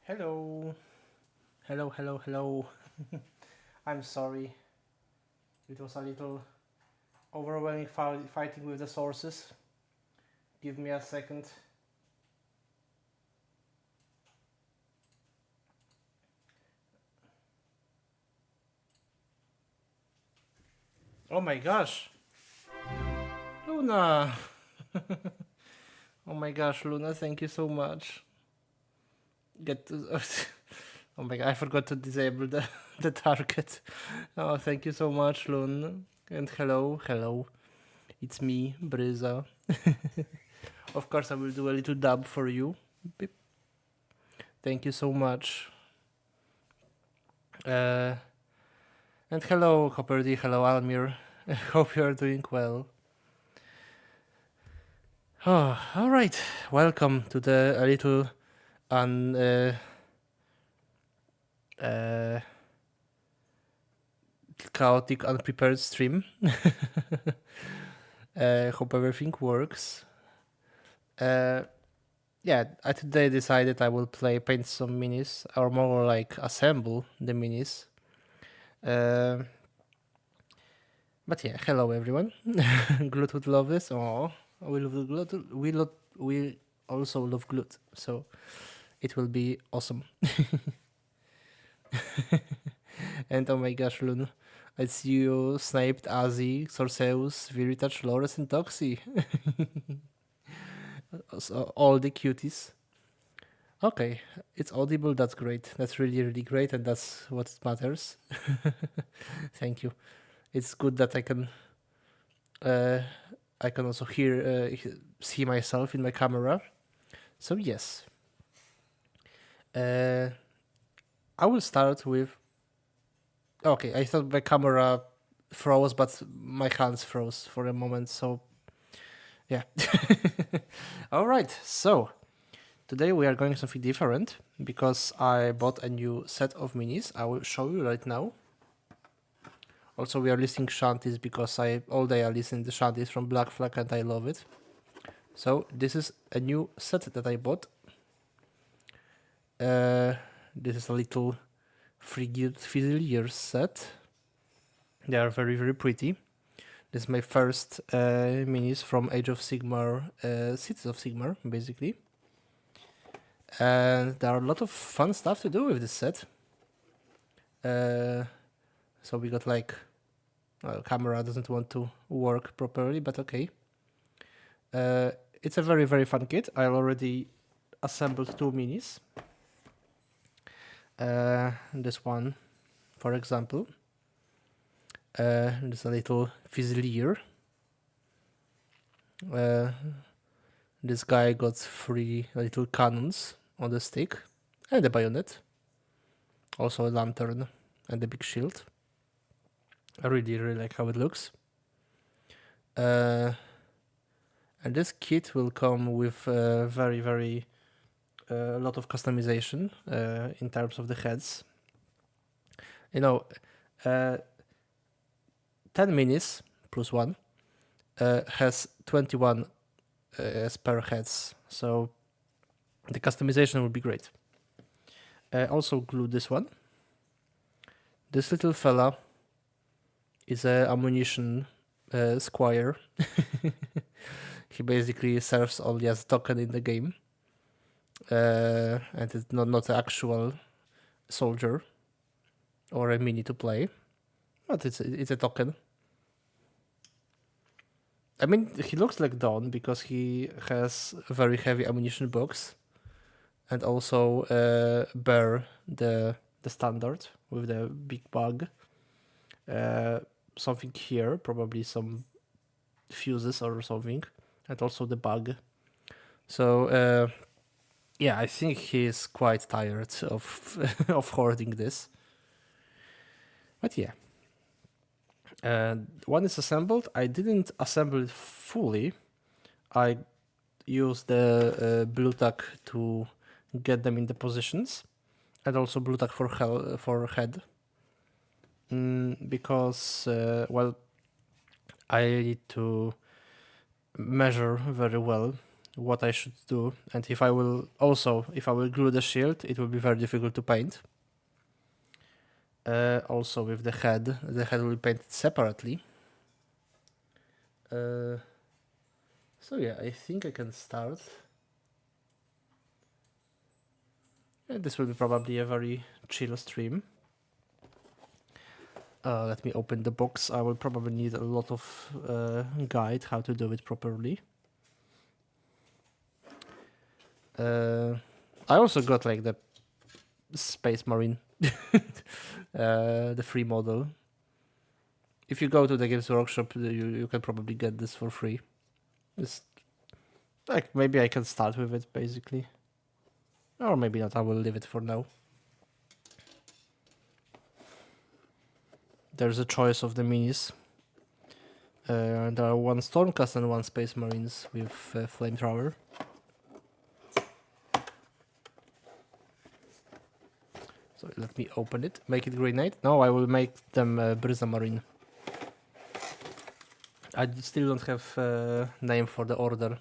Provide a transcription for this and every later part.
Hello. Hello, hello, hello. I'm sorry. It was a little overwhelming fighting with the sources. Give me a second. Oh my gosh. Luna. Oh my gosh, Luna, thank you so much. Get to, oh my god, I forgot to disable the target. Oh, thank you so much, Luna. And hello, hello. It's me, Bryza. Of course, I will do a little dub for you. Beep. Thank you so much. And hello, Copperdy. Hello, Almir. Hope you are doing well. Oh, all right. Welcome to the a little chaotic, unprepared stream. Hope everything works. Yeah, I today decided I will paint some minis, or more like assemble the minis. But yeah, hello everyone. Glut would love this. Oh, we love the Glut. We also love Glut, so it will be awesome. And oh my gosh, Lun, I see you sniped Azzy, Sorceus, Viritach, Loris, and Toxie. So all the cuties. Okay, it's audible. That's great. That's really, really great, and that's what matters. Thank you. It's good that I can also see myself in my camera. So yes, I will start with. Okay, I thought my camera froze, but my hands froze for a moment. So yeah. All right. So today we are going something different because I bought a new set of minis. I will show you right now. Also, we are listening shanties because all day I listen to shanties from Black Flag and I love it. So this is a new set that I bought. This is a little Fusiliers set. They are very, very pretty. This is my first minis from Age of Sigmar, Cities of Sigmar, basically. And there are a lot of fun stuff to do with this set. So we got like, well, camera doesn't want to work properly, but okay. It's a very, very fun kit. I already assembled 2 minis. This one, for example. There's a little Fusilier. This guy got 3 little cannons on the stick and a bayonet. Also a lantern and a big shield. I really, really like how it looks. And this kit will come with very, very a lot of customization in terms of the heads. You know, 10 minis plus 1 has 21 spare heads, so the customization will be great. Also glue this one. This little fella is a ammunition squire. He basically serves only as a token in the game, and it's not an actual soldier or a mini to play, but it's a token. I mean, he looks like Dawn because he has a very heavy ammunition box, and also bear the standard with the big bug. Something here, probably some fuses or something, and also the bug. So yeah, I think he's quite tired of of hoarding this. But yeah, one is assembled. I didn't assemble it fully. I used the blue tack to get them in the positions, and also blue tack for head. Because well, I need to measure very well what I should do, and if I will glue the shield, it will be very difficult to paint. Also with the head will be painted separately. So yeah, I think I can start. And this will be probably a very chill stream. Let me open the box. I will probably need a lot of guide how to do it properly. I also got like the Space Marine, the free model. If you go to the Games Workshop, you can probably get this for free. It's like maybe I can start with it basically, or maybe not. I will leave it for now. There's a choice of the minis. There are one Stormcast and one Space Marines with Flamethrower. So let me open it. Make it grenade. No, I will make them Bryza Marine. I still don't have name for the order,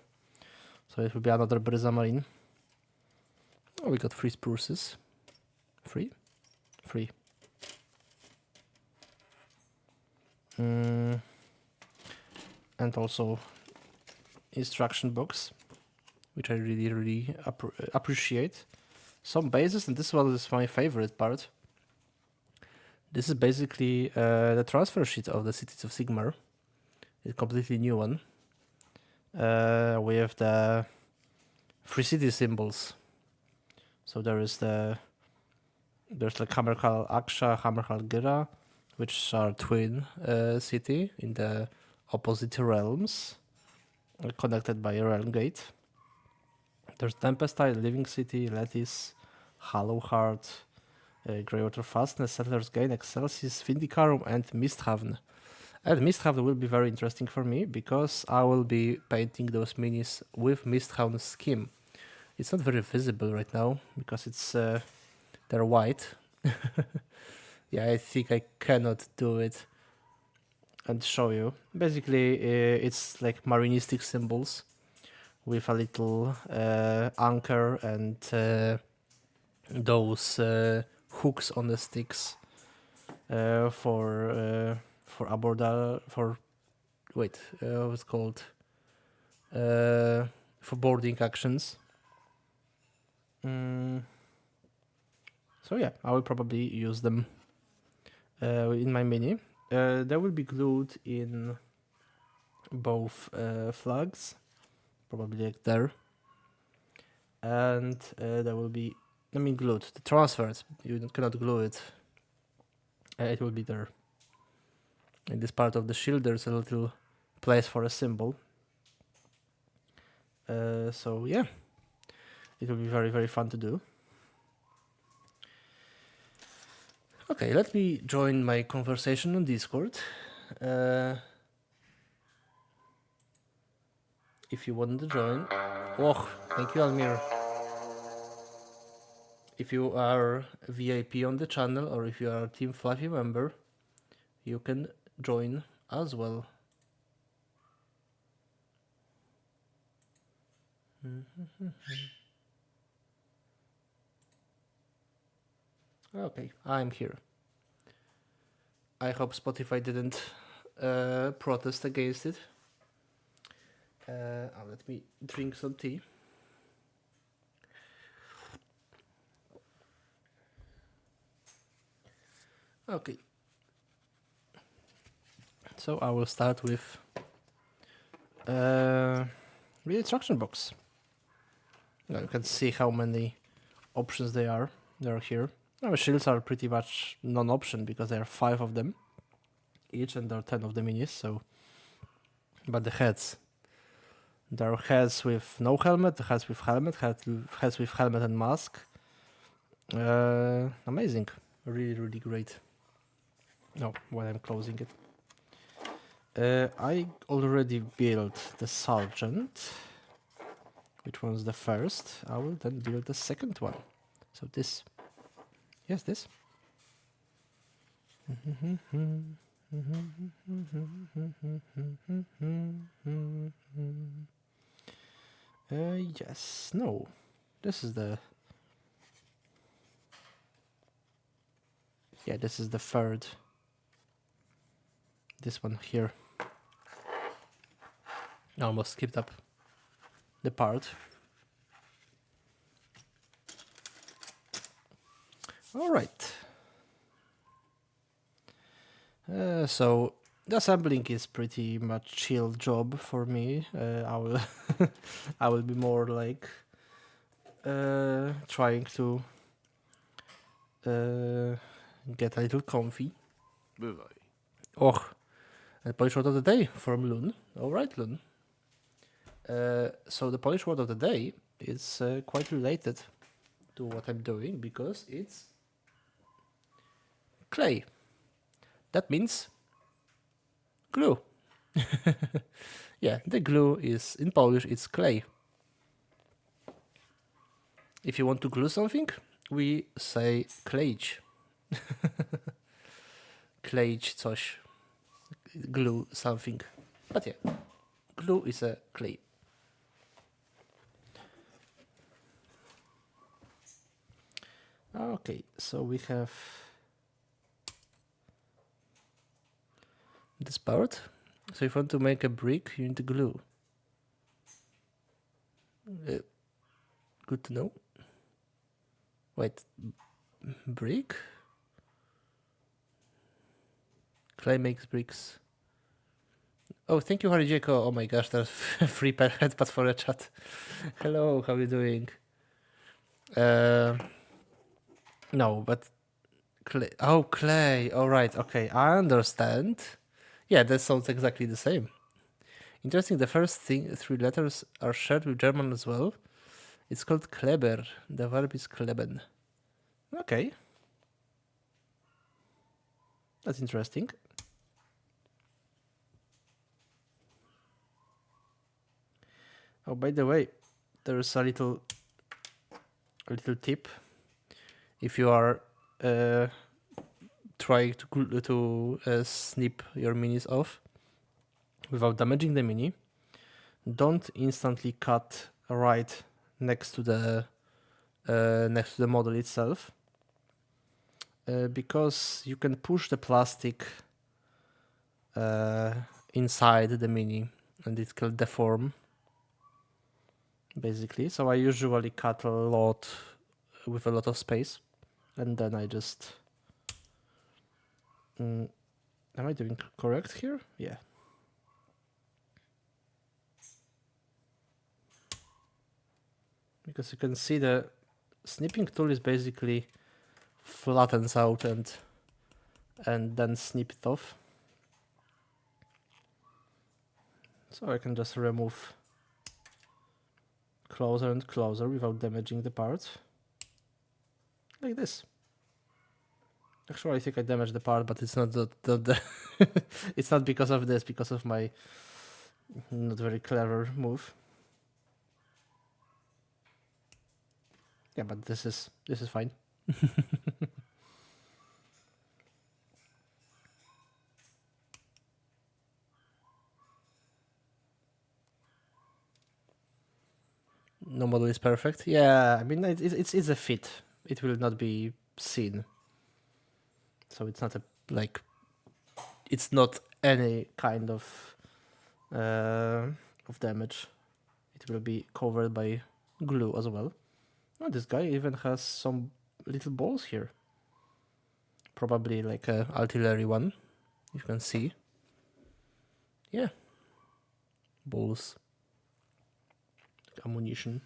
so it will be another Bryza Marine. Oh, we got 3 spruces. 3? 3. And also instruction box, which I really appreciate. Some bases, and this one is my favorite part. This is basically the transfer sheet of the Cities of Sigmar. It's a completely new one. We have the 3 city symbols. So there's like Hammerhal Aksha, Hammerhal Gira, which are twin city in the opposite realms, connected by a realm gate. There's Tempestide, Living City, Letis, Hallowheart, Greywater Fastness, Settlers Gain, Excelsis, Vindicarum, and Misthaven. And Misthaven will be very interesting for me because I will be painting those minis with Misthaven scheme. It's not very visible right now because it's they're white. Yeah, I think I cannot do it and show you. Basically, it's like marinistic symbols with a little anchor and those hooks on the sticks for abordal what's called for boarding actions. So yeah, I will probably use them in my mini. They will be glued in both flags, probably like there, and they will be, glued. The transfers, you cannot glue it. It will be there. In this part of the shield, there's a little place for a symbol. So yeah, it will be very, very fun to do. Okay, let me join my conversation on Discord. If you want to join. Oh, thank you, Almir. If you are VIP on the channel or if you are a Team Fluffy member, you can join as well. Okay, I'm here. I hope Spotify didn't protest against it. Let me drink some tea. Okay. So I will start with the instruction box. Now you can see how many options they are here. Now, shields are pretty much non-option because there are 5 of them each and there are 10 of the minis. So, but the heads, there are heads with no helmet, heads with helmet, heads with helmet and mask. Amazing, really great. No, while I'm closing it. I already built the sergeant, which was the first. I will then build the second one. So this, yes, this. Yes, no. This is the... Yeah, this is the third. This one here. I almost skipped up the part. All right. So the assembling is pretty much chill job for me. I will I will be more like trying to get a little comfy. Bywaj. Och, and Polish word of the day from Lun. All right, Lun. So the Polish word of the day is quite related to what I'm doing because it's clay. That means glue. Yeah, the glue is in Polish. It's clay. If you want to glue something, we say kleić. Kleić coś. Glue something. But yeah, glue is a clay. Okay, so we have this part. So if you want to make a brick, you need glue. Good to know. Wait, brick? Clay makes bricks. Oh, thank you, Harry Jeko. Oh my gosh, there's free headpad for a chat. Hello, how are you doing? No, but clay. Oh, clay. All right. Okay, I understand. Yeah, that sounds exactly the same. Interesting. The first three letters are shared with German as well. It's called Kleber. The verb is kleben. Okay. That's interesting. Oh, by the way, there's a little tip. If you are trying to snip your minis off without damaging the mini, don't instantly cut right next to the model itself, because you can push the plastic inside the mini and it can deform basically. So I usually cut a lot with a lot of space and then I just am I doing correct here? Yeah. Because you can see the snipping tool is basically flattens out and then snip it off. So I can just remove closer and closer without damaging the part. Like this. Actually, I think I damaged the part, but it's not the it's not because of this, because of my not very clever move. Yeah, but this is fine. No model is perfect. Yeah, I mean it's a fit. It will not be seen. So it's not it's not any kind of damage. It will be covered by glue as well. Oh, this guy even has some little balls here. Probably like a artillery one, you can see. Yeah. Balls. Ammunition.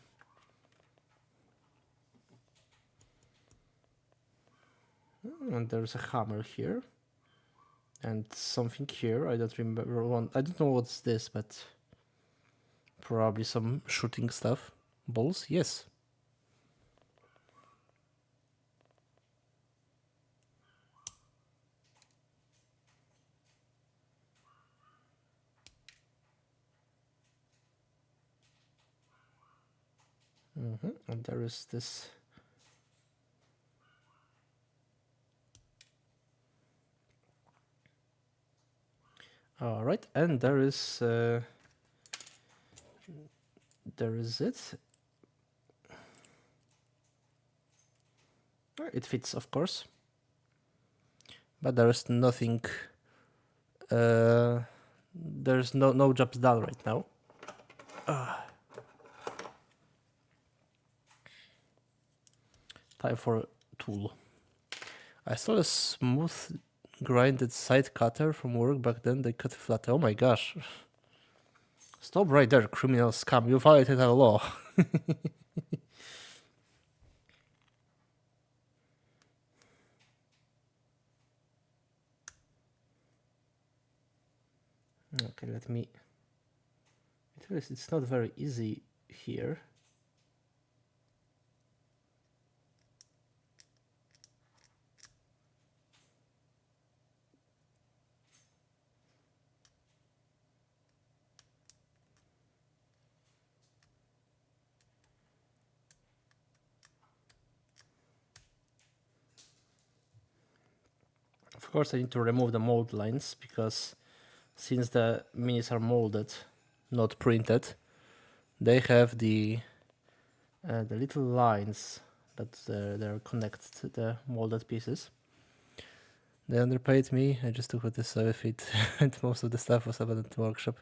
And there's a hammer here. And something here. I don't remember one. I don't know what's this, but probably some shooting stuff. Balls? Yes. And there is this. All right, and there is there is it. It fits, of course. But there's nothing. There's no jobs done right now. Time for a tool. I saw a smooth grinded side cutter from work back then. They cut flat. Oh my gosh. Stop right there, criminal scum. You violated our law. Okay, let me... It's not very easy here. Of course, I need to remove the mold lines because since the minis are molded, not printed, they have the little lines that they're connected to the molded pieces. They underpaid me. I just took what they saw with it, and most of the stuff was about the workshop.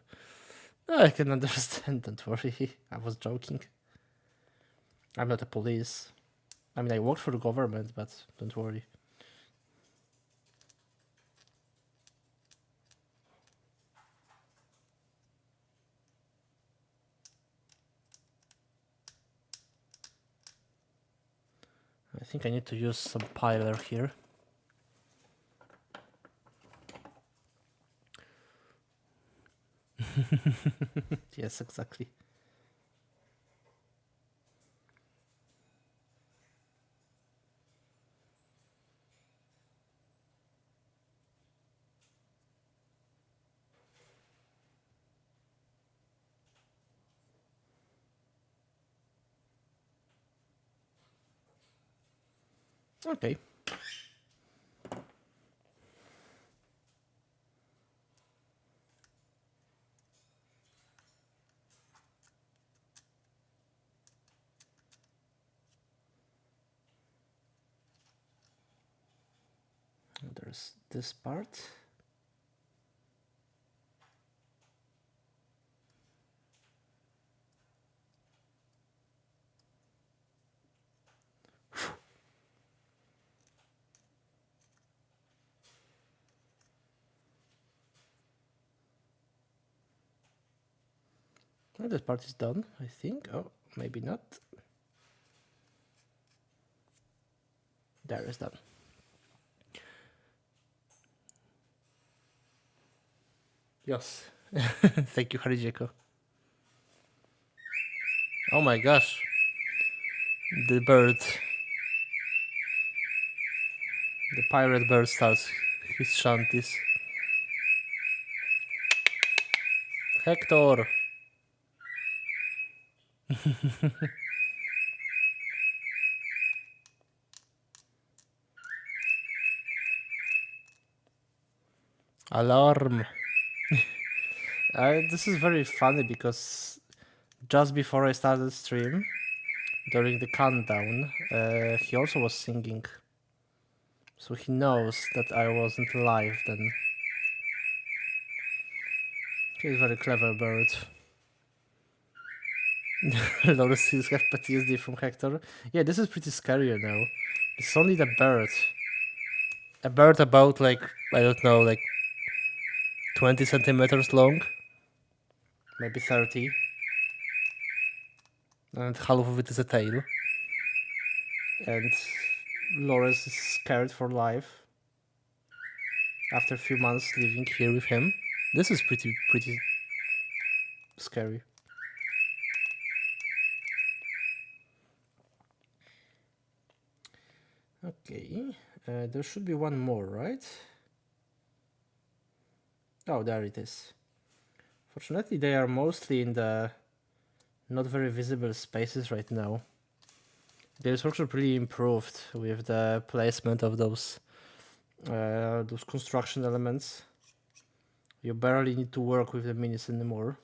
I can understand. Don't worry. I was joking. I'm not a police. I mean, I work for the government, but don't worry. I think I need to use some piler here. Yes, exactly. Okay. There's this part. Well, this part is done, I think. Oh, maybe not. There is done. Yes. Thank you, Harijeko. Oh my gosh. The bird. The pirate bird starts his shanties. Hector! Alarm! This is very funny because just before I started stream, during the countdown, he also was singing. So he knows that I wasn't live then. He's a very clever bird. Loris seems have PTSD from Hector. Yeah, this is pretty scary now. It's only the bird. A bird about like, I don't know, like 20 centimeters long. Maybe 30. And half of it is a tail. And Loris is scared for life. After a few months living here with him. This is pretty scary. Okay, there should be one more, right? Oh, there it is. Fortunately, they are mostly in the not very visible spaces right now. This workshop really improved with the placement of those construction elements. You barely need to work with the minis anymore.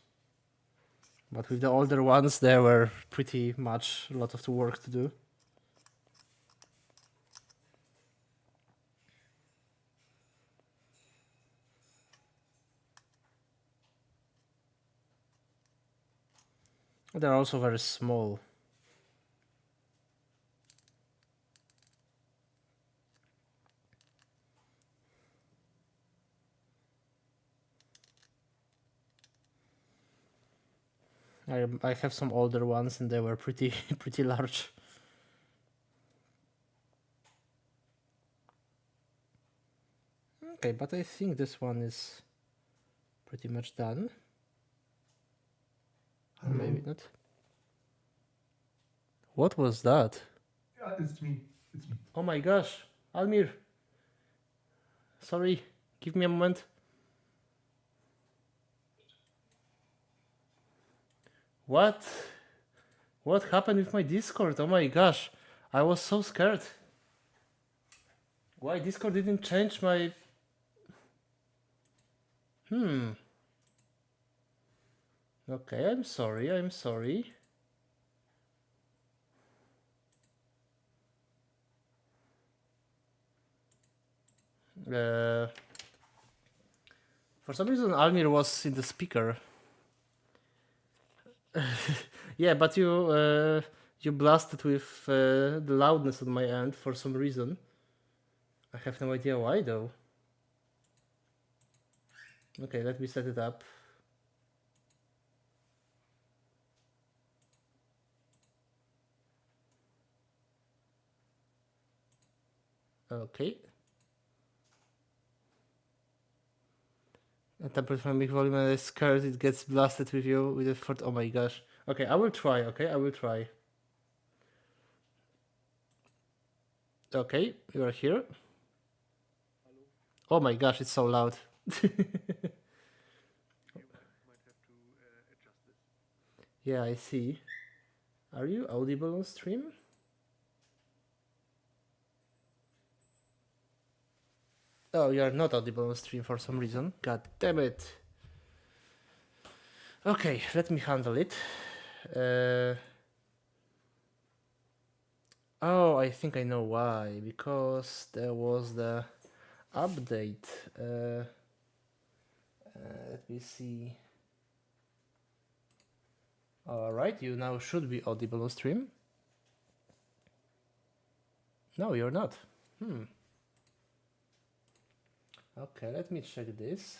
But with the older ones, there were pretty much a lot of the work to do. They're also very small. I have some older ones and they were pretty pretty large. Okay, but I think this one is pretty much done. Or maybe not. What was that? Yeah, it's me. It's me. Oh my gosh, Almir. Sorry, give me a moment. What? What happened with my Discord? Oh my gosh, I was so scared. Why Discord didn't change my... Okay, I'm sorry, I'm sorry. For some reason Almir was in the speaker. Yeah, but you blasted with the loudness on my end for some reason. I have no idea why though. Okay, let me set it up. Okay. A temperature mic volume and I scared it gets blasted with you with a fort. Oh my gosh. Okay, I will try. Okay, I will try. Okay, you are here. Oh my gosh, it's so loud. Yeah, I see. Are you audible on stream? Oh, you are not audible on stream for some reason. God damn it. Okay, let me handle it. Oh, I think I know why. Because there was the update. Let me see. Alright, you now should be audible on stream. No, you're not. Okay, let me check this.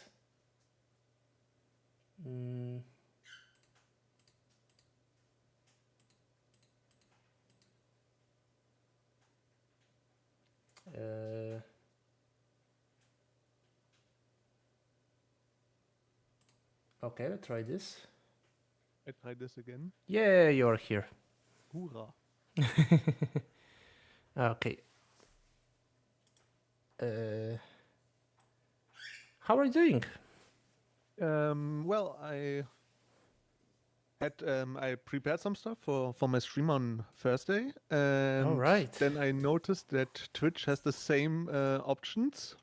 Okay, let's try this. I try this again. Yeah, you're here. Hoorah. Okay. How are you doing? Well, I prepared some stuff for my stream on Thursday, and Alright. then I noticed that Twitch has the same options.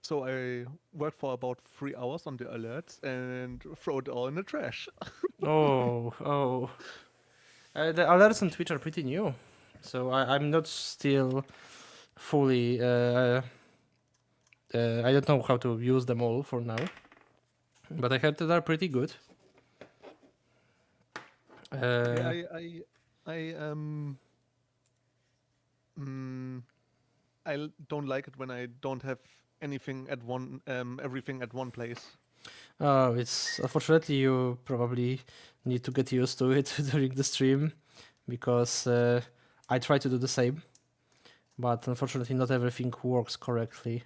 So I worked for about 3 hours on the alerts and throw it all in the trash. Oh. The alerts on Twitch are pretty new, so I'm not still fully. I don't know how to use them all for now, but I heard that they're pretty good. Yeah, I don't like it when I don't have anything at everything at one place. Oh, it's unfortunately you probably need to get used to it during the stream, because I try to do the same, but unfortunately not everything works correctly,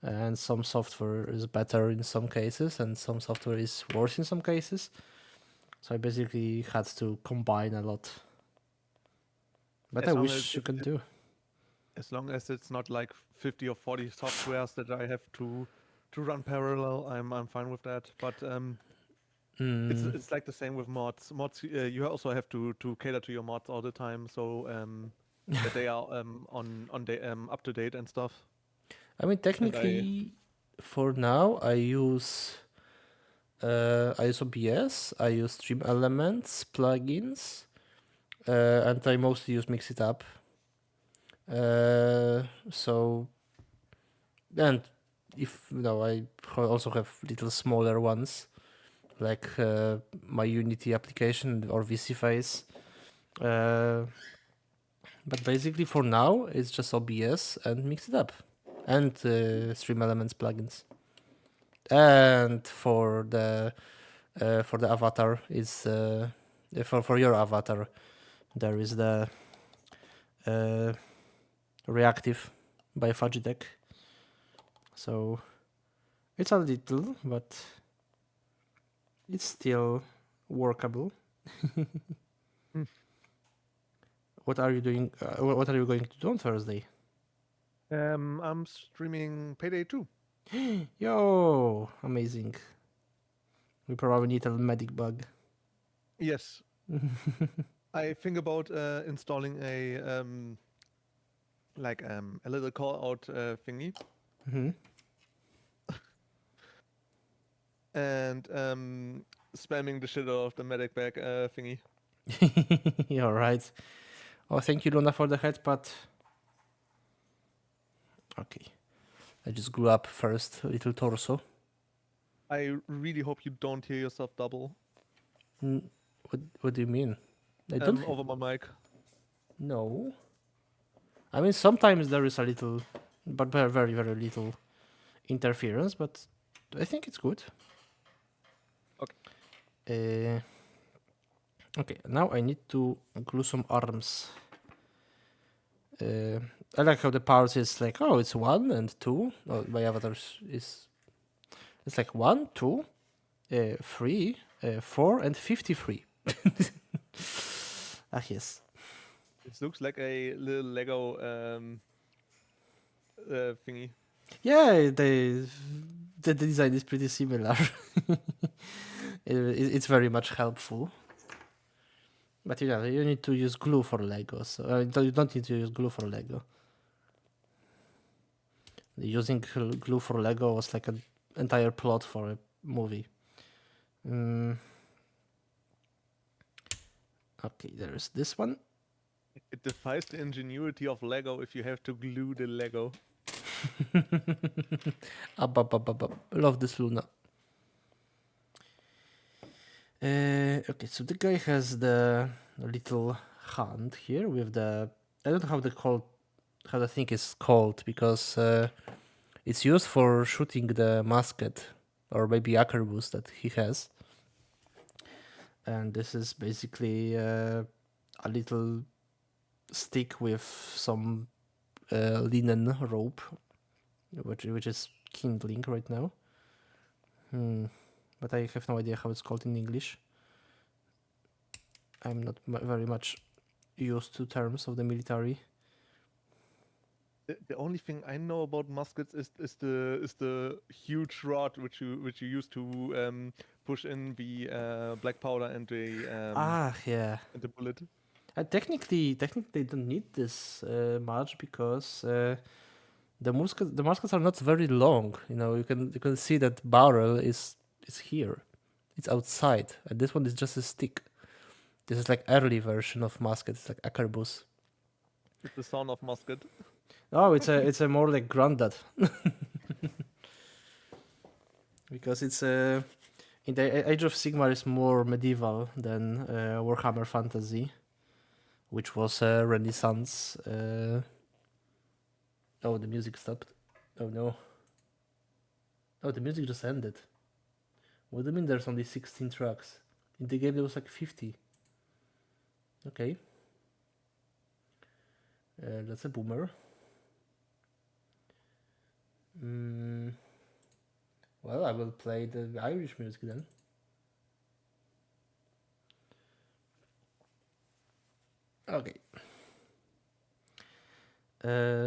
and some software is better in some cases, and some software is worse in some cases. So I basically had to combine a lot. But I wish you can do. As long as it's not like 50 or 40 softwares that I have to run parallel, I'm fine with that. But it's like the same with mods. Mods, you also have to cater to your mods all the time, so that they are up to date and stuff. I mean, technically, for now, I use I use OBS, I use Stream Elements, plugins, and I mostly use Mix It Up. So, and if I also have little smaller ones, like my Unity application or VCFace. But basically, for now, it's just OBS and Mix It Up, and Stream Elements plugins. And for the avatar is for your avatar, there is the reactive by Fudgitech. So it's a little, but it's still workable. Hmm. What are you doing? What are you going to do on Thursday? I'm streaming Payday 2. Yo, amazing. We probably need a medic bug. Yes. I think about installing a little call out thingy Mm-hmm. and spamming the shit out of the medic bag thingy. All right. Oh, thank you, Luna, for the headpad. Okay. I just grew up first, little torso. I really hope you don't hear yourself double What do you mean? I don't. over my mic. No. I mean, sometimes there is a little, but very, very, very little interference, but I think it's good. Okay. Okay, now I need to glue some arms. I like how the parts is like, oh, it's 1 and 2. Oh, my avatar is it's like 1, 2, 3, 4, and 53. Ah, yes. This looks like a little Lego thingy. Yeah, the design is pretty similar. It's very much helpful. But you need to use glue for Lego. So you don't need to use glue for Lego. Using glue for Lego was like an entire plot for a movie. Okay, there's this one. It defies the ingenuity of Lego if you have to glue the Lego. Love this Luna. Okay, so the guy has the little hand here with the. I don't know how the thing is called because it's used for shooting the musket or maybe arquebus that he has. And this is basically a little stick with some linen rope, which is kindling right now. But I have no idea how it's called in English. I'm not very much used to terms of the military. The only thing I know about muskets is the huge rod which you use to push in the black powder and Yeah. and the bullet. Technically, they don't need this much because the muskets are not very long. You can see that barrel is here. It's outside, and this one is just a stick. This is like early version of musket. It's like arquebus. It's the sound of musket. Oh, it's a more like granddad. Because it's in the Age of Sigmar is more medieval than Warhammer Fantasy, which was a Renaissance. Oh, the music stopped. Oh no. Oh, the music just ended. What do you mean there's only 16 tracks? In the game there was like 50. Okay. That's a boomer. Well, I will play the Irish music then. Okay.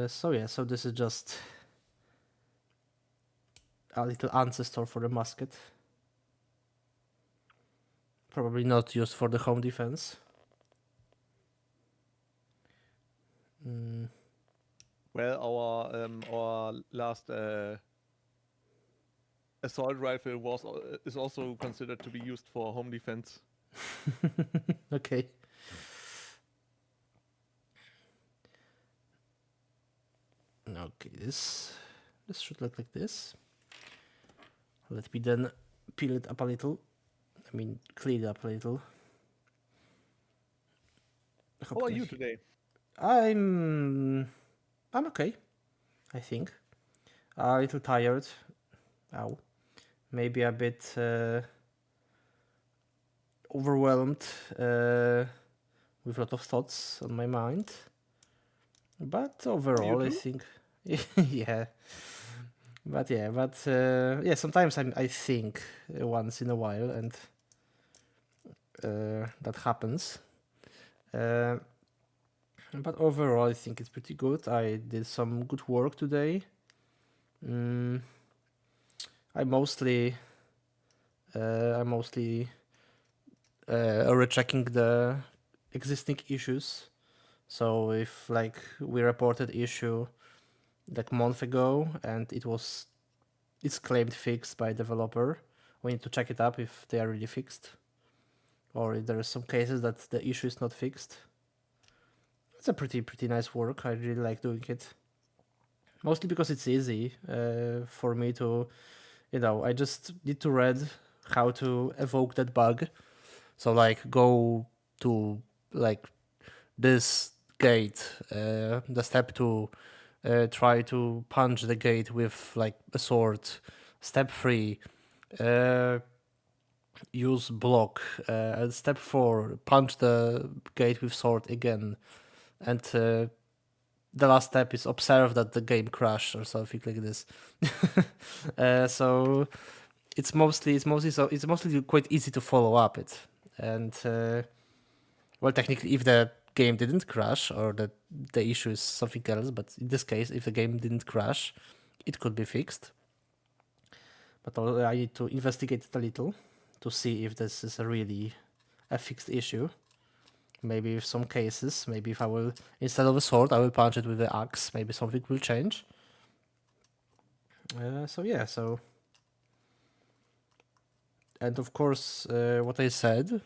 So this is just a little ancestor for the musket. Probably not used for the home defense. Well, our last assault rifle is also considered to be used for home defense. Okay. Okay, this should look like this. Let me then peel it up a little. I mean, clean it up a little. How are you today? I'm okay, I think. A little tired. Ow. Maybe a bit overwhelmed with a lot of thoughts on my mind. But overall, I think, yeah. But yeah, sometimes I think once in a while, and that happens. But overall, I think it's pretty good. I did some good work today. I mostly rechecking the existing issues. So if like we reported issue like a month ago and it's claimed fixed by developer, we need to check it up if they are really fixed, or if there are some cases that the issue is not fixed. It's a pretty nice work. I really like doing it. Mostly because it's easy for me to, I just need to read how to evoke that bug. So like go to like this gate, the step to try to punch the gate with like a sword. Step 3, use block. And step 4, punch the gate with sword again. And the last step is observe that the game crashed or something like this. So it's mostly quite easy to follow up it. And well, technically, if the game didn't crash or the issue is something else, but in this case, if the game didn't crash, it could be fixed. But I need to investigate it a little to see if this is really a fixed issue. Maybe with some cases, maybe if I will, instead of a sword, I will punch it with the axe, maybe something will change. So and of course, what I said,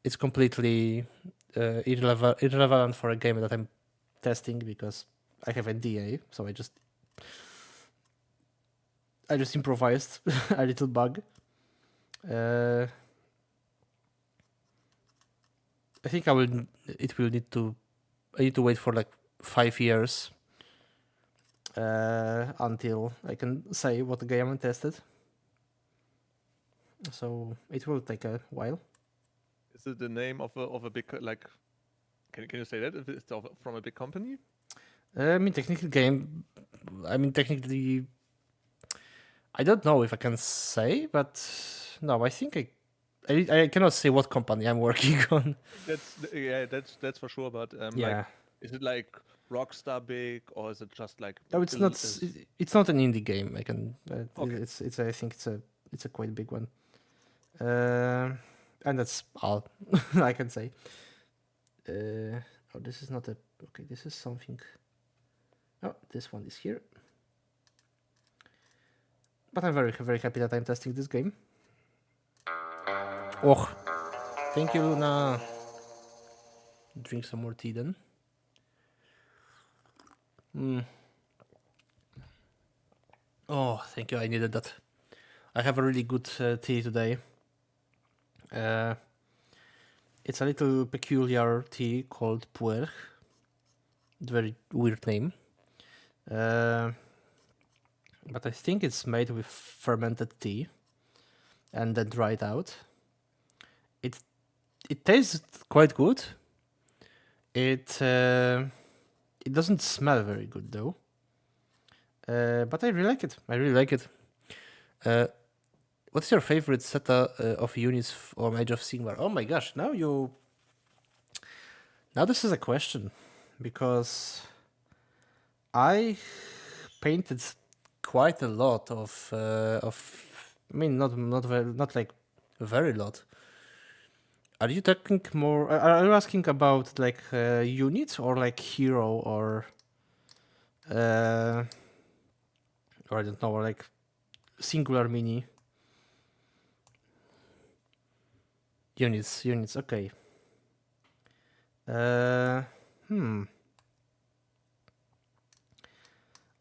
it's completely irrelevant for a game that I'm testing because I have a DA, so I just improvised a little bug. I think I need to wait for like 5 years until I can say what game I tested. So it will take a while. Is it the name of a big like? Can you say that if it's from a big company? I mean, technically, I don't know if I can say, but no, I think I cannot say what company I'm working on. That's for sure. But like, is it like Rockstar big or is it just like? No, it's not. It's not an indie game. I can. Okay. It's. I think it's a quite big one. And that's all I can say. Oh, this is not a. Okay, this is something. Oh, this one is here. But I'm very happy that I'm testing this game. Oh, thank you, Luna. Drink some more tea then. Oh, thank you. I needed that. I have a really good tea today. It's a little peculiar tea called puer. Very weird name. But I think it's made with fermented tea and then dried out. It tastes quite good. It doesn't smell very good though. But I really like it. What's your favorite set of units on Age of Sigmar? Oh my gosh, now this is a question, because I painted quite a lot of I mean, not like a very lot. Are you talking more? Are you asking about like units or like hero or I don't know, or like singular mini. Units. Okay.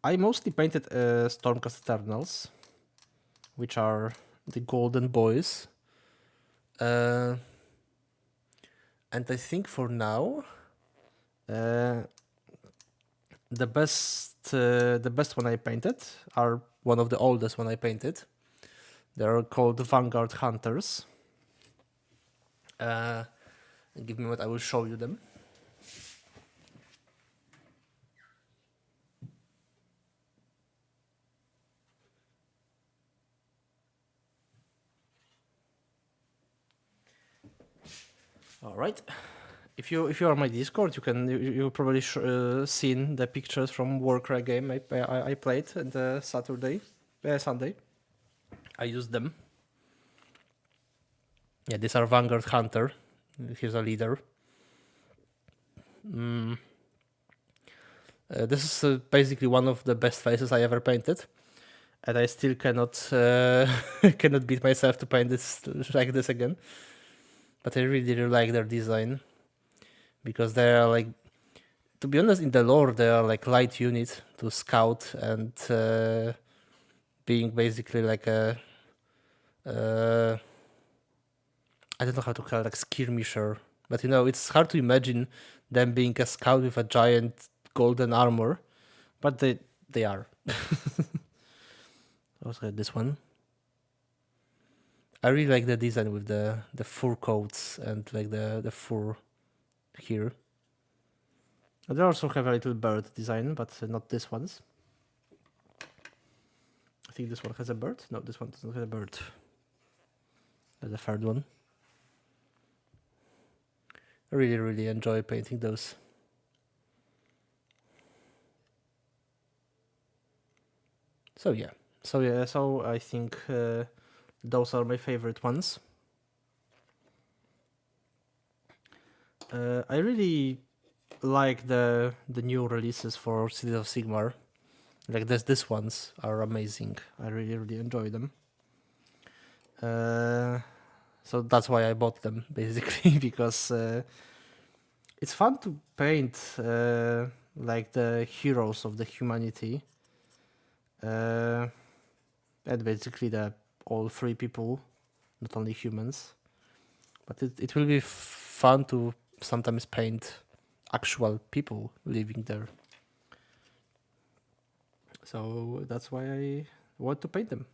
I mostly painted Stormcast Eternals, which are the golden boys. And I think for now, the best one I painted are one of the oldest one I painted. They're called Vanguard Hunters. Give me a moment, I will show you them. All right. If you are on my Discord, you probably seen the pictures from Warcry game I played on the Sunday. I used them. Yeah, these are Vanguard Hunter. Here's a leader. This is basically one of the best faces I ever painted, and I still cannot cannot beat myself to paint this like this again. But I really like their design because they are like, to be honest, in the lore they are like light unit to scout and being basically like a I don't know how to call it, like skirmisher. But it's hard to imagine them being a scout with a giant golden armor, but they are. I also had this one. I really like the design with the fur coats and like the fur here. They also have a little bird design, but not this one's. I think this one has a bird. No, this one doesn't have a bird. That's the third one. I really enjoy painting those. So I think those are my favorite ones. I really like the new releases for Cities of Sigmar. Like this ones are amazing. I really enjoy them. So that's why I bought them basically because it's fun to paint like the heroes of the humanity. And basically all three people, not only humans. But it will be fun to sometimes paint actual people living there. So that's why I want to paint them.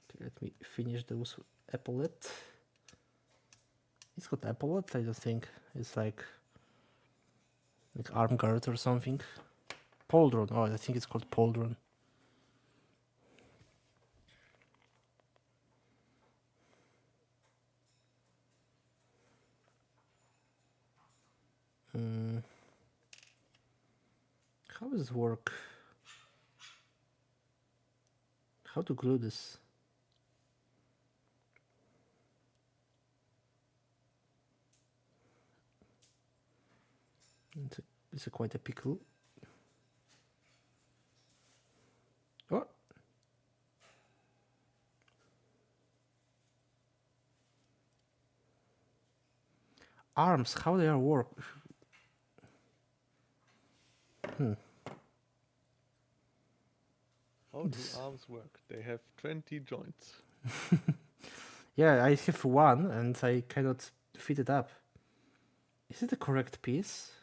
Okay, let me finish those epaulet. It's called epaulet, I don't think. It's like arm guard or something. Pauldron. Oh, I think it's called pauldron. How does it work? How to glue this? It's quite a pickle. Oh. Arms, how they are work? How do arms work? They have 20 joints. Yeah, I have one and I cannot fit it up. Is it the correct piece?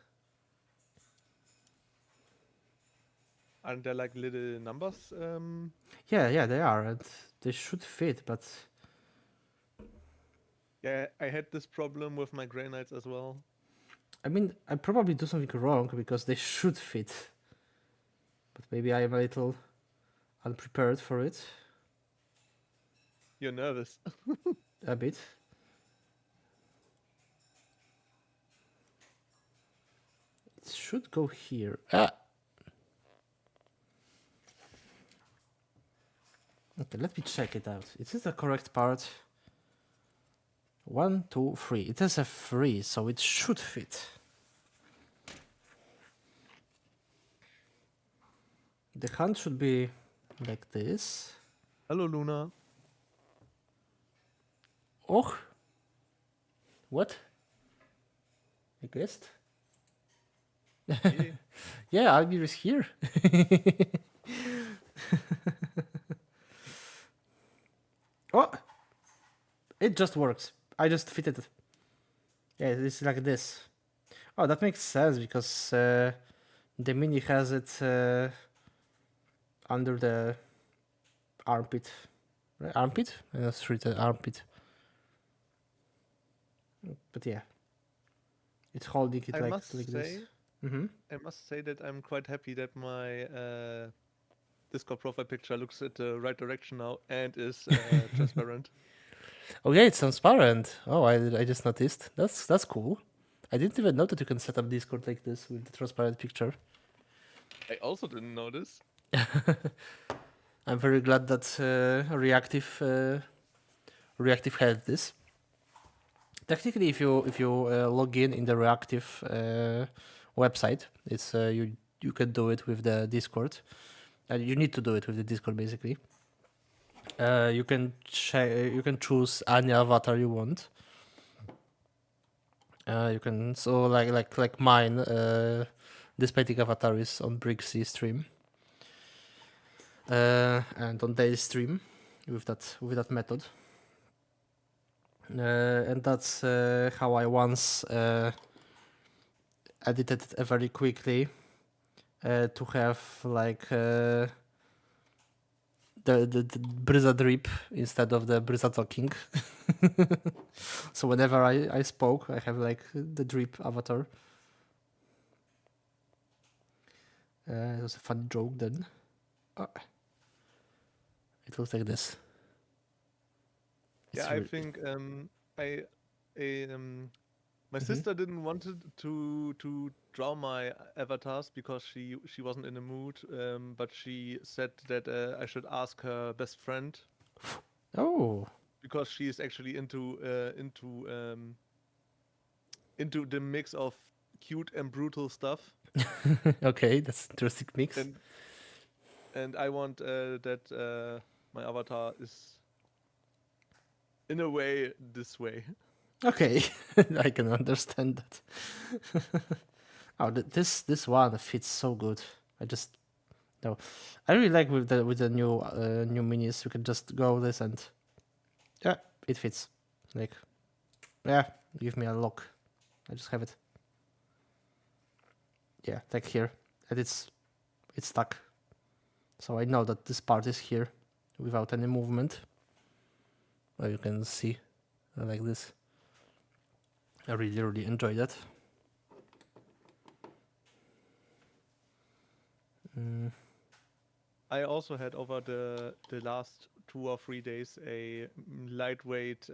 Aren't there like little numbers? Yeah, they are, and they should fit, but Yeah, I had this problem with my Grey Knights as well. I mean, I probably do something wrong because they should fit. But maybe I am a little unprepared for it. You're nervous. A bit. It should go here. Ah! Let me check it out. Is it the correct part? 1, 2, 3. It has a 3, so it should fit. The hand should be like this. Hello, Luna. Oh, what? I guessed. Hey. Yeah, Almir is here. Oh, it just works. I just fitted it. Yeah, it's like this. Oh, that makes sense because the mini has it under the armpit. Right? Armpit? That's written armpit. But yeah, it's holding it I like must this. say, Mm-hmm. I must say that I'm quite happy that my Discord profile picture looks at the right direction now and is transparent. Oh yeah, it's transparent. Oh, I just noticed. That's cool. I didn't even know that you can set up Discord like this with the transparent picture. I also didn't notice. I'm very glad that Reactive had this. Technically, if you log in the Reactive website, it's you can do it with the Discord. You need to do it with the Discord basically. You can choose any avatar you want. You can like mine. This painting avatar is on Brixie stream, and on Dale stream with that method. And that's how I once edited it very quickly to have like the Bryza drip instead of the Bryza talking. So whenever I spoke, I have like the drip avatar. It was a funny joke then. It looks like this. Yeah, I think I my sister didn't want to draw my avatars because she wasn't in the mood. But she said that I should ask her best friend Oh, because she is actually into the mix of cute and brutal stuff. okay, that's interesting mix. And I want that my avatar is in a way this way. Okay, I can understand that. Oh, this one fits so good. I just no, I really like with the new minis. You can just go this and yeah, it fits. Like yeah, give me a lock. I just have it. Yeah, like here, and it's stuck. So I know that this part is here without any movement. Well, you can see like this. I really enjoy that. I also had over the last 2 or 3 days a lightweight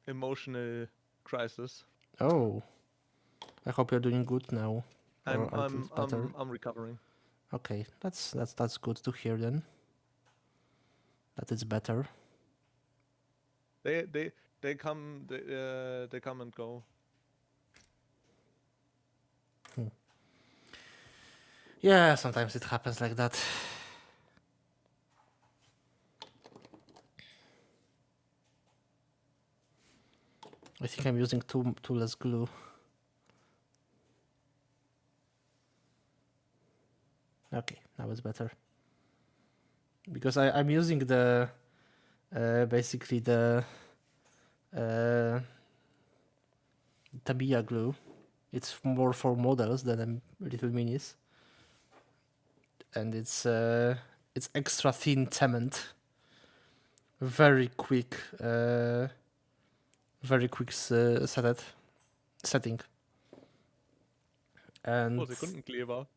emotional crisis. Oh, I hope you're doing good now. I'm Or at least better. I'm recovering. Okay, that's good to hear then. That it's better. They come they come and go. Yeah, sometimes it happens like that. I think I'm using too less glue. Okay, now it's better. Because I'm using the basically the Tamiya glue. It's more for models than little minis, and it's extra thin cement. Very quick setting. And Oh, Sekundenkleber.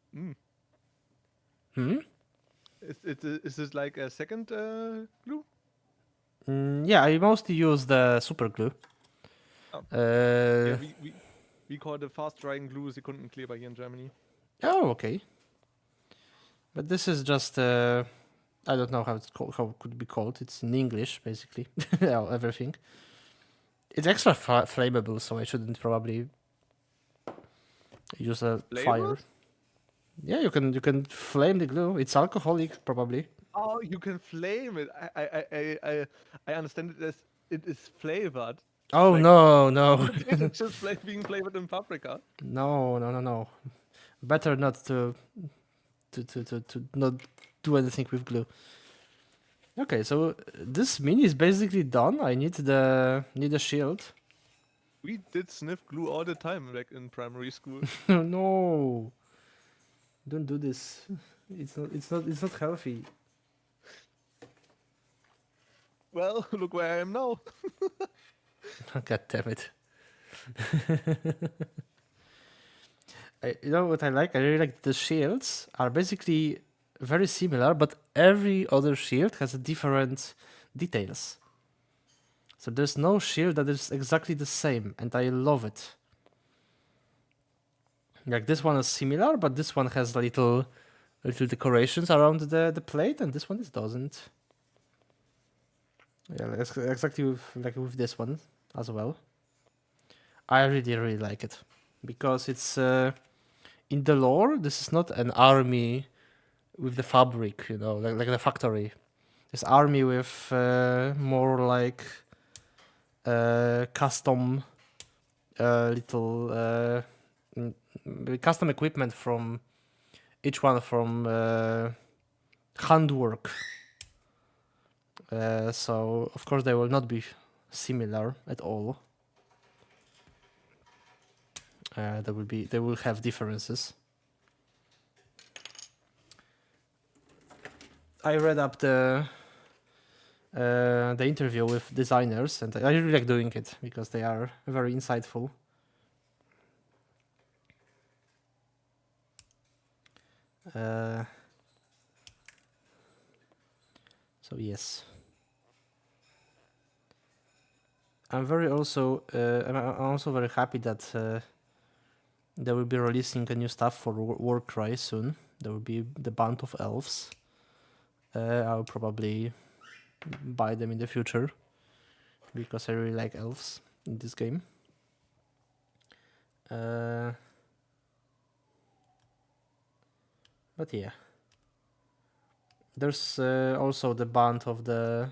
hmm? Is this like a second glue? Yeah, I mostly use the super glue. Oh. Uh, Yeah, we call the fast drying glue Sekundenkleber here in Germany. oh, okay. But this is just I don't know how it's called, how it could be called. It's in English, basically. Yeah, everything. It's extra flammable, so I shouldn't probably use a fire. Flavor? Yeah, you can flame the glue. It's alcoholic, probably. Oh, you can flame it. I understand it as it is flavored. Oh Like no, no, it's just being flavored in paprika. no, no, no, no. Better not to not do anything with glue. Okay, so this mini is basically done. I need a shield. We did sniff glue all the time back in primary school. No, don't do this. It's not healthy. Well, look where I am now. God damn it. You know what I like? I really like the shields are basically very similar, but every other shield has a different details. So there's no shield that is exactly the same, and I love it. Like this one is similar, but this one has little decorations around the plate, and this one doesn't. Yeah, exactly with this one as well. I really like it because it's in the lore. This is not an army with the fabric, like the factory. This army with more like custom little custom equipment from each one from handwork. So of course they will not be similar at all. They will have differences. I read up the interview with designers, and I really like doing it because they are very insightful. So yes, I'm also very happy that they will be releasing a new stuff for Warcry soon. There will be the Band of Elves. I'll probably buy them in the future because I really like elves in this game. But yeah, there's also the band of the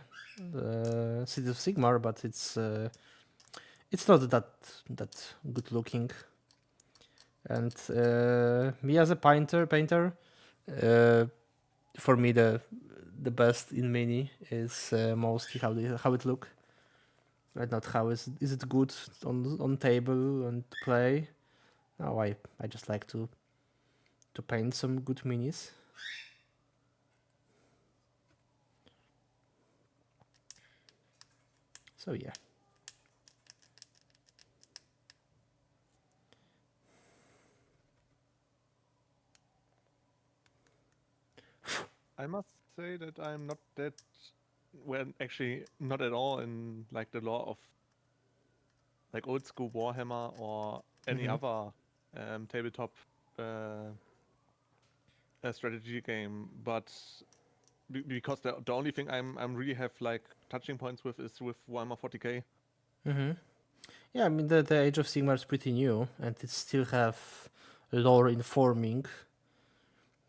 City of Sigmar, but it's not that good looking. And me as a painter, for me the best in mini is mostly how it look, and not how is it good on table and to play. No, I just like to paint some good minis. So yeah. I must say that I'm not that well, actually not at all in like the lore of like old school Warhammer or any other tabletop strategy game, but because the only thing I'm really have like touching points with is with Warhammer 40k. Yeah, I mean the Age of Sigmar is pretty new, and it still have lore informing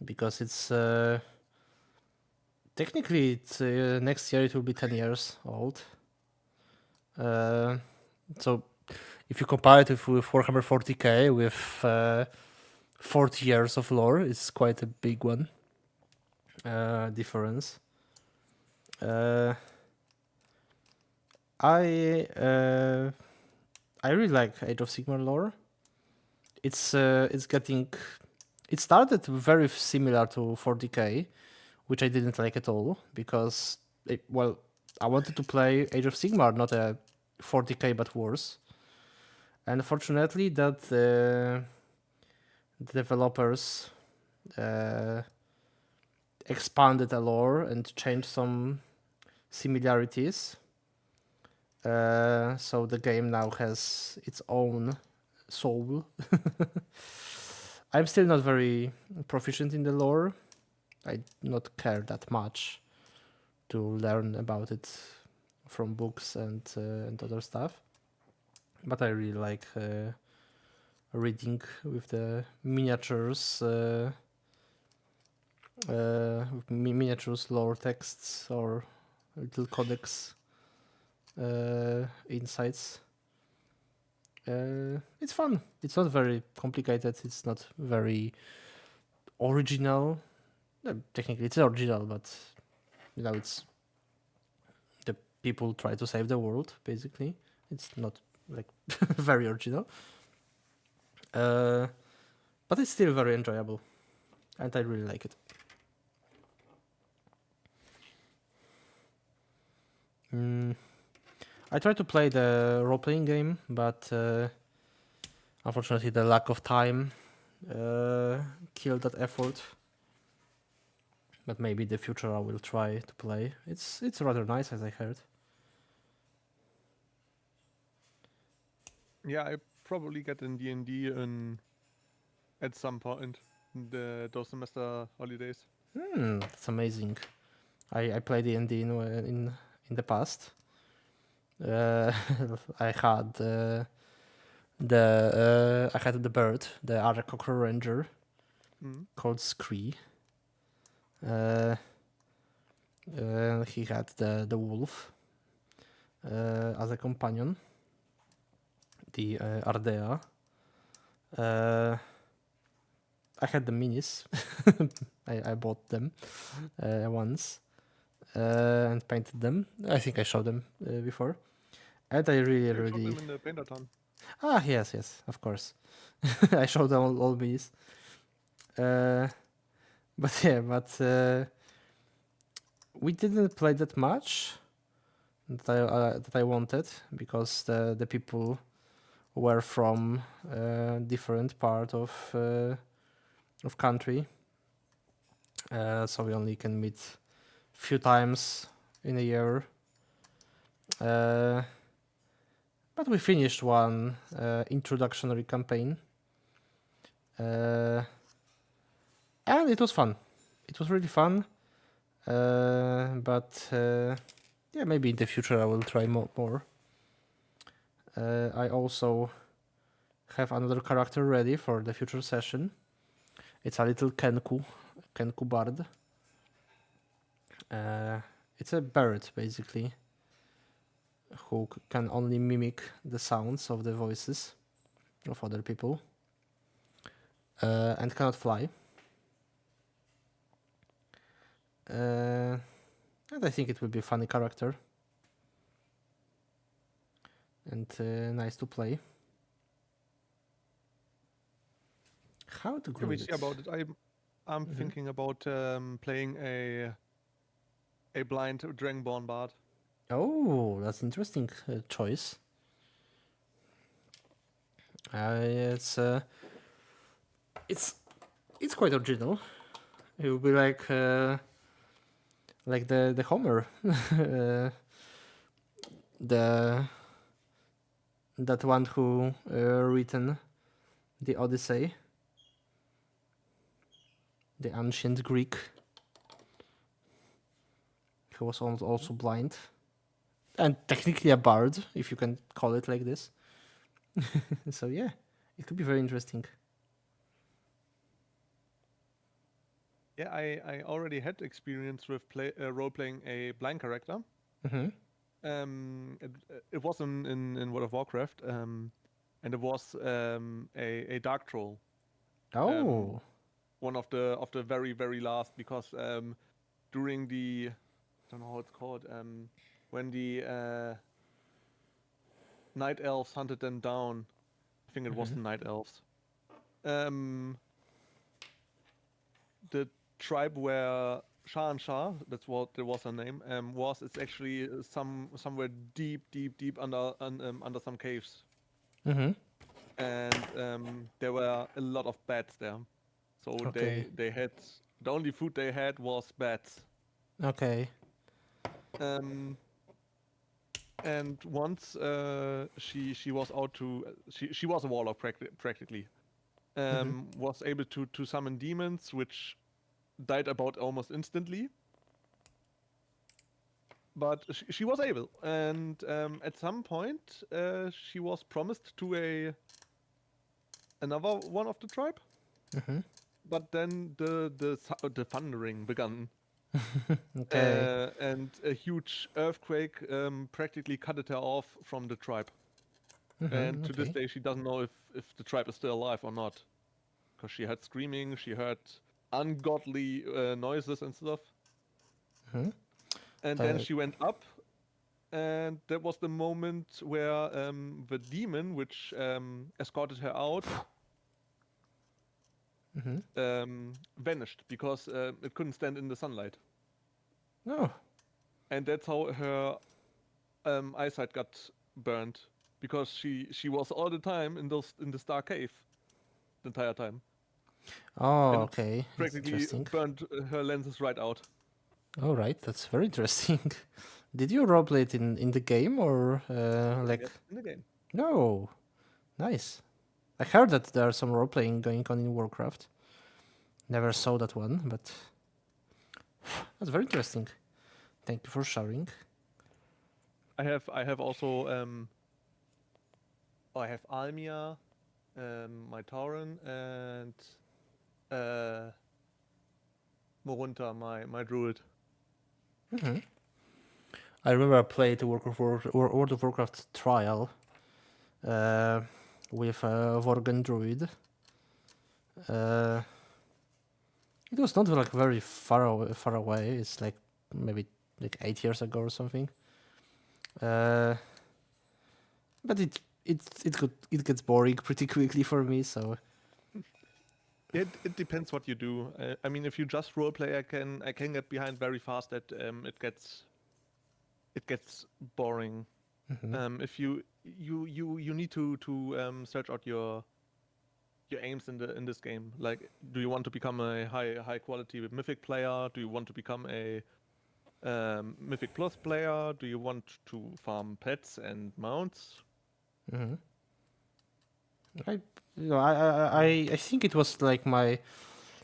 because it's technically it's next year it will be 10 years old. So if you compare it with Warhammer 40k with 40 years of lore, it's quite a big one difference. I really like Age of Sigmar lore. It's getting. It started very similar to 40k, which I didn't like at all because I wanted to play Age of Sigmar, not a 40k but worse. And fortunately, that the developers expanded the lore and changed some similarities. So the game now has its own soul. I'm still not very proficient in the lore. I not care that much. to learn about it from books and other stuff. But I really like reading with the miniatures, miniatures, lore texts, or little codex insights. It's fun. It's not very complicated. It's not very original. Technically, it's original, but it's the people try to save the world. Basically, it's not like very original. But it's still very enjoyable, and I really like it. I tried to play the role-playing game, but unfortunately the lack of time killed that effort. But maybe in the future I will try to play. It's rather nice, as I heard. Yeah, I probably get in D&D at some point in those semester holidays. That's amazing. I played D&D in the past. I had the bird, the Aarakocra Ranger, called Scree. He had the wolf as a companion, the Ardea. I had the minis. I bought them once and painted them. I think I showed them before. And I really, You showed really... them in the Painterton. Ah, yes, of course. I showed them all minis. But we didn't play that much that I wanted, because the people were from different part of country, so we only can meet few times in a year. But we finished one introductory campaign, and it was fun. It was really fun. But yeah, maybe in the future I will try more. I also have another character ready for the future session. It's a little Kenku Bard. It's a bird, basically, who can only mimic the sounds of the voices of other people, and cannot fly. And I think it will be a funny character and nice to play. How to Can grow we it? see about it? I'm thinking about playing a blind Dragonborn bard. Oh, that's interesting choice. It's quite original. It will be like the Homer, the that one who written the Odyssey, the ancient Greek, who was also blind, and technically a bard, if you can call it like this. So yeah, it could be very interesting. Yeah, I already had experience with role playing a blind character. It was in World of Warcraft, and it was a dark troll. Oh. One of the very very last, because during the, I don't know how it's called, when the night elves hunted them down. I think it was the night elves. The tribe where Shah and Shah, that's what there was her name, was, it's actually somewhere deep under some caves. And there were a lot of bats there. So Okay. they had, the only food they had was bats. Okay. And once she was out to, she was a warlock practically. Was able to summon demons, which died about almost instantly. but she was able, and at some point she was promised to another one of the tribe. But then the thundering began, Okay. and a huge earthquake practically cut her off from the tribe. And to this Okay. day, she doesn't know if the tribe is still alive or not, because she heard screaming, she heard ungodly noises and stuff. And then Uh, she went up, and that was the moment where the demon, which escorted her out, vanished because it couldn't stand in the sunlight. oh. And that's how her eyesight got burned, because she was all the time in this dark cave the entire time, Oh, and it okay. That's practically interesting. burned her lenses right out. All right, that's very interesting. Did you roleplay it in the game or like? Yes, in the game. No, nice. I heard that there are some roleplaying going on in Warcraft. Never saw that one, but that's very interesting. Thank you for sharing. I have also I have Almia, my Tauren, and uh, Morunta, my druid. I remember I played World of Warcraft trial uh, with a Worgen druid. Uh, it was not like very far away. It's like maybe like 8 years ago or something. But it gets boring pretty quickly for me. So It depends what you do. I mean, if you just roleplay, I can get behind very fast that it gets boring. If you need to search out your aims in this game. Like, do you want to become a high quality mythic player? Do you want to become a mythic plus player? Do you want to farm pets and mounts? I, I think it was like my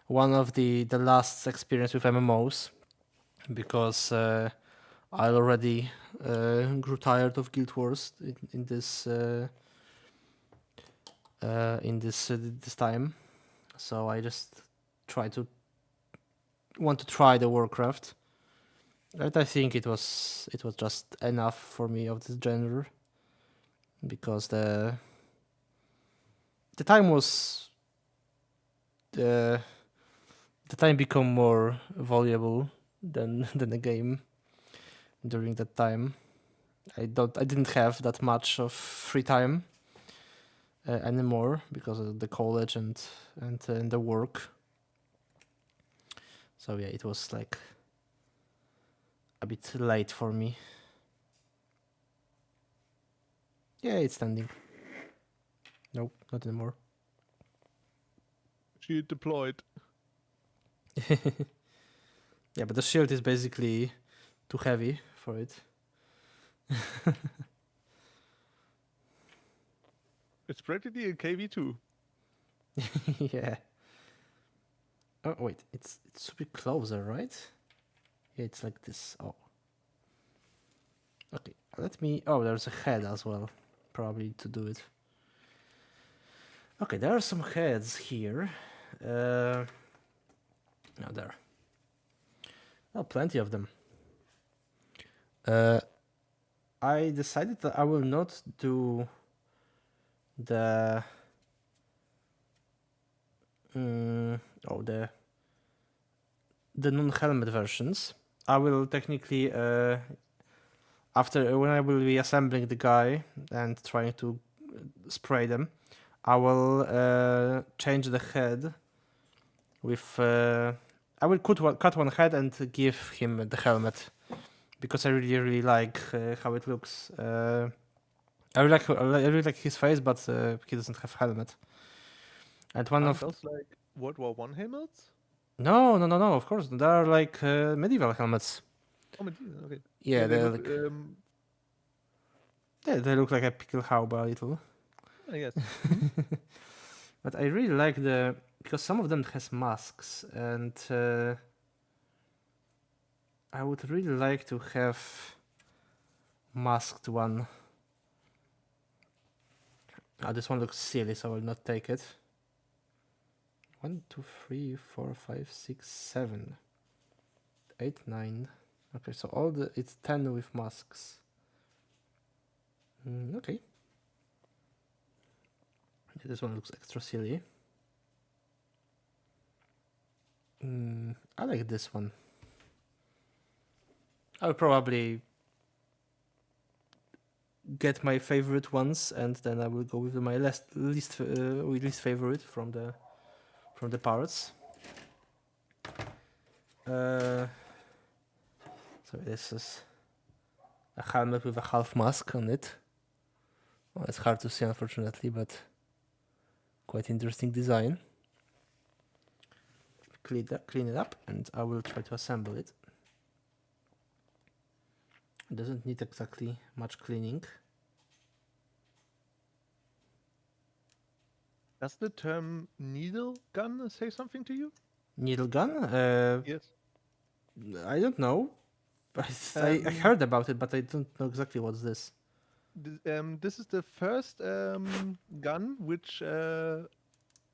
one of the last experience with MMOs because I already grew tired of Guild Wars in this time, so I just try to want to try the Warcraft. And I think it was just enough for me of this genre because the time was the the time become more valuable than the game during that time. I didn't have that much of free time anymore because of the college and the work. So yeah, it was like a bit late for me. Yeah, it's standing. Nope, not anymore. She deployed. Yeah, but the shield is basically too heavy for it. It's practically a KV2. Yeah. Oh wait, it should be closer, right? Yeah, it's like this. Oh. Okay, let me. Oh, there's a head as well. Probably to do it. Okay, there are some heads here. No, there. Oh, plenty of them. I decided that I will not do the oh the non-helmet versions. I will technically after when I will be assembling the guy and trying to spray them, I will change the head with. I will cut one head and give him the helmet because I really like how it looks. I really like his face, but he doesn't have helmet. And one Aren't of those like World War One helmets? no, of course they are like medieval helmets. Oh, medieval. Okay. Yeah, Yeah, they they're look. like they look like a pickelhaube a little. I guess. But I really like because some of them has masks, and I would really like to have masked one. This one looks silly, so I will not take it. 1, 2, 3, 4, 5, 6, 7, 8, 9. Okay, so it's 10 with masks. Okay. This one looks extra silly. I like this one. I'll probably get my favorite ones, and then I will go with my least favorite from the parts. So this is a helmet with a half mask on it. Well, it's hard to see, unfortunately, but quite interesting design. Clean it up, and I will try to assemble it. It doesn't need exactly much cleaning. Does the term needle gun say something to you? Needle gun? Yes. I don't know. I heard about it, but I don't know exactly what's this. This is the first gun which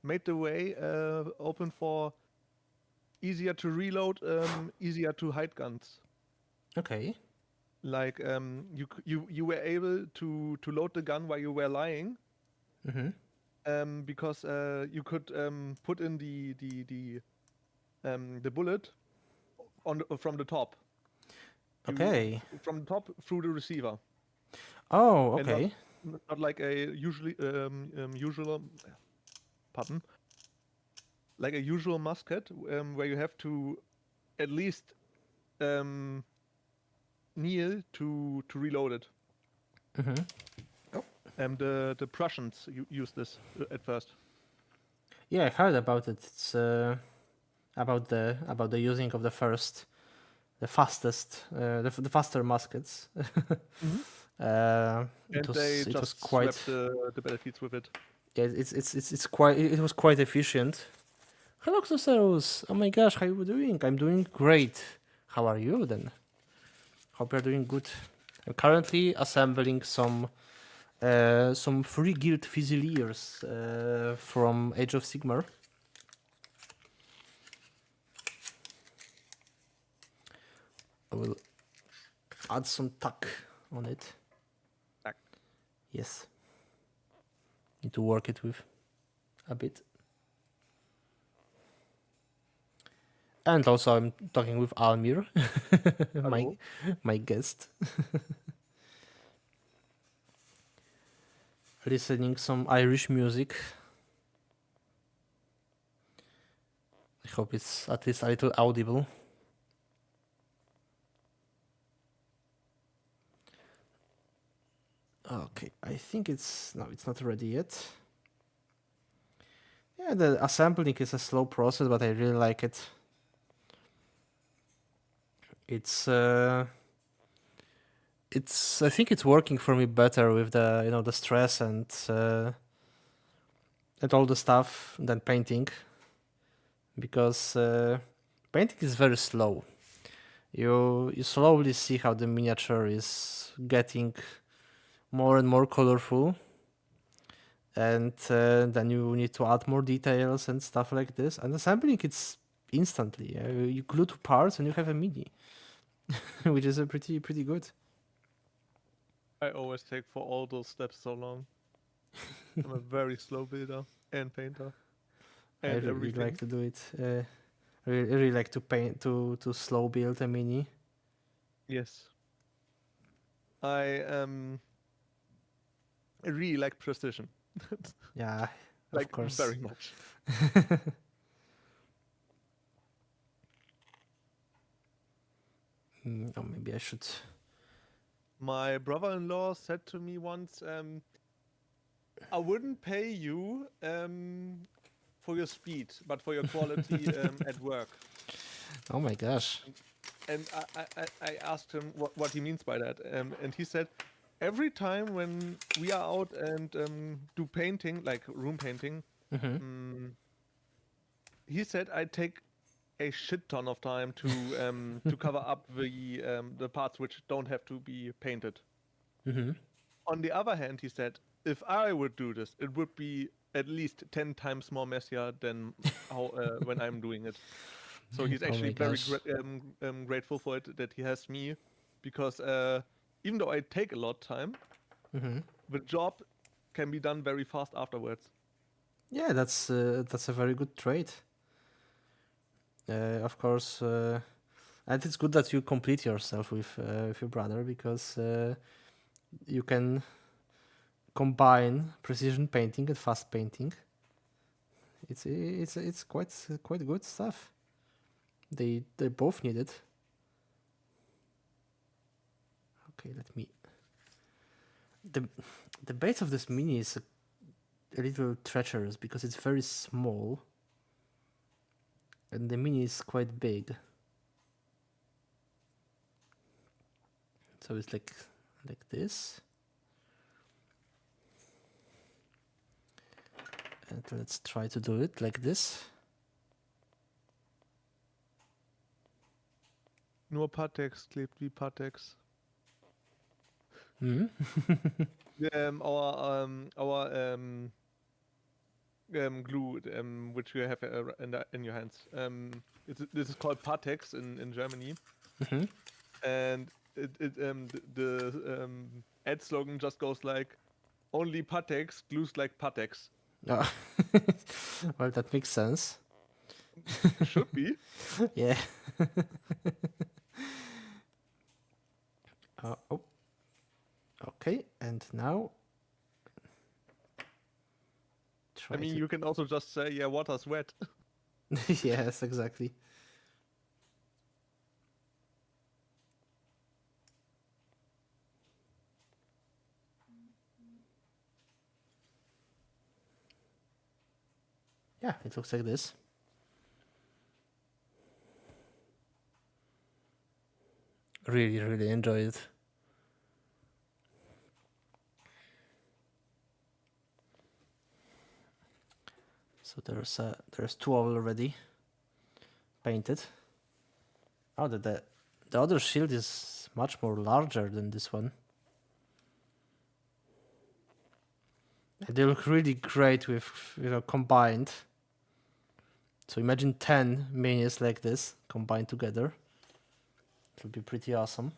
made the way open for easier to reload, easier to hide guns. Okay. Like you were able to load the gun while you were lying, because you could put in the bullet from the top. Okay. From the top through the receiver. Oh, And okay. not like a usual pardon. Like a usual musket, where you have to at least kneel to reload it. The Prussians used this at first. Yeah, I heard about it. It's about the using of the faster muskets. And It they was just quite. swept the battlefields with it. Yeah, it's quite. It was quite efficient. Hello, Xosaurus. Oh my gosh, how are you doing? I'm doing great. How are you then? Hope you're doing good. I'm currently assembling some free guild Fusiliers from Age of Sigmar. I will add some tack on it. Tack. Yes. Need to work it with a bit. And also I'm talking with Almir, my guest. Listening some Irish music. I hope it's at least a little audible. Okay, I think it's not ready yet. Yeah, the assembling is a slow process, but I really like it. I think it's working for me better with the stress and all the stuff than painting, because painting is very slow. You slowly see how the miniature is getting more and more colorful, and then you need to add more details and stuff like this. And assembling, it's instantly. You glue two parts and you have a mini, which is a pretty good. I always take for all those steps so long. I'm a very slow builder and painter. And I really everything. like to do it. I really like to paint to slow build a mini. Yes. I really like precision. Yeah, like of course. very much. Or maybe I should. My brother-in-law said to me once, I wouldn't pay you for your speed, but for your quality at work. Oh my gosh. And I asked him what he means by that. And he said, every time when we are out and do painting, like room painting, he said I take a shit ton of time to cover up the parts which don't have to be painted. Mm-hmm. On the other hand, he said, if I would do this, it would be at least 10 times more messier than how when I'm doing it. So he's Oh actually my very gosh. grateful for it that he has me, because even though I take a lot of time, Mm-hmm. the job can be done very fast afterwards. Yeah, that's a very good trait. Of course, and it's good that you complete yourself with your brother because you can combine precision painting and fast painting. It's quite good stuff. They both need it. Okay, let me. The the base of this mini is a little treacherous because it's very small, and the mini is quite big. So it's like this. And let's try to do it like this. Nur Patex klebt wie Patex. Hmm. Our glue, which you have in your hands. This is called Patex in Germany, Hmm. and the ad slogan just goes like, "Only Patex glues like Patex." Oh. Well, that makes sense. Should be. Yeah. Oh. Okay, and now I try mean, to. you can also just say, "Yeah, water's wet." Yes, exactly. Yeah, it looks like this. Really, really enjoy it. So there's two already painted. Oh, the other shield is much more larger than this one. And they look really great with combined. So imagine 10 minis like this combined together. It would be pretty awesome.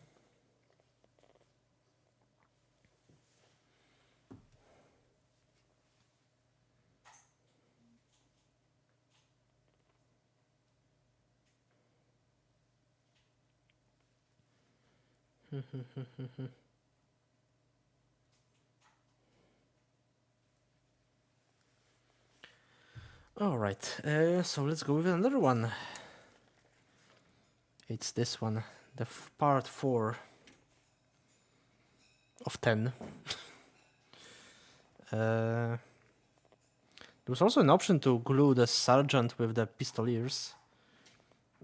All right, so let's go with another one. It's this one, the part 4 of 10. There's also an option to glue the sergeant with the pistoliers,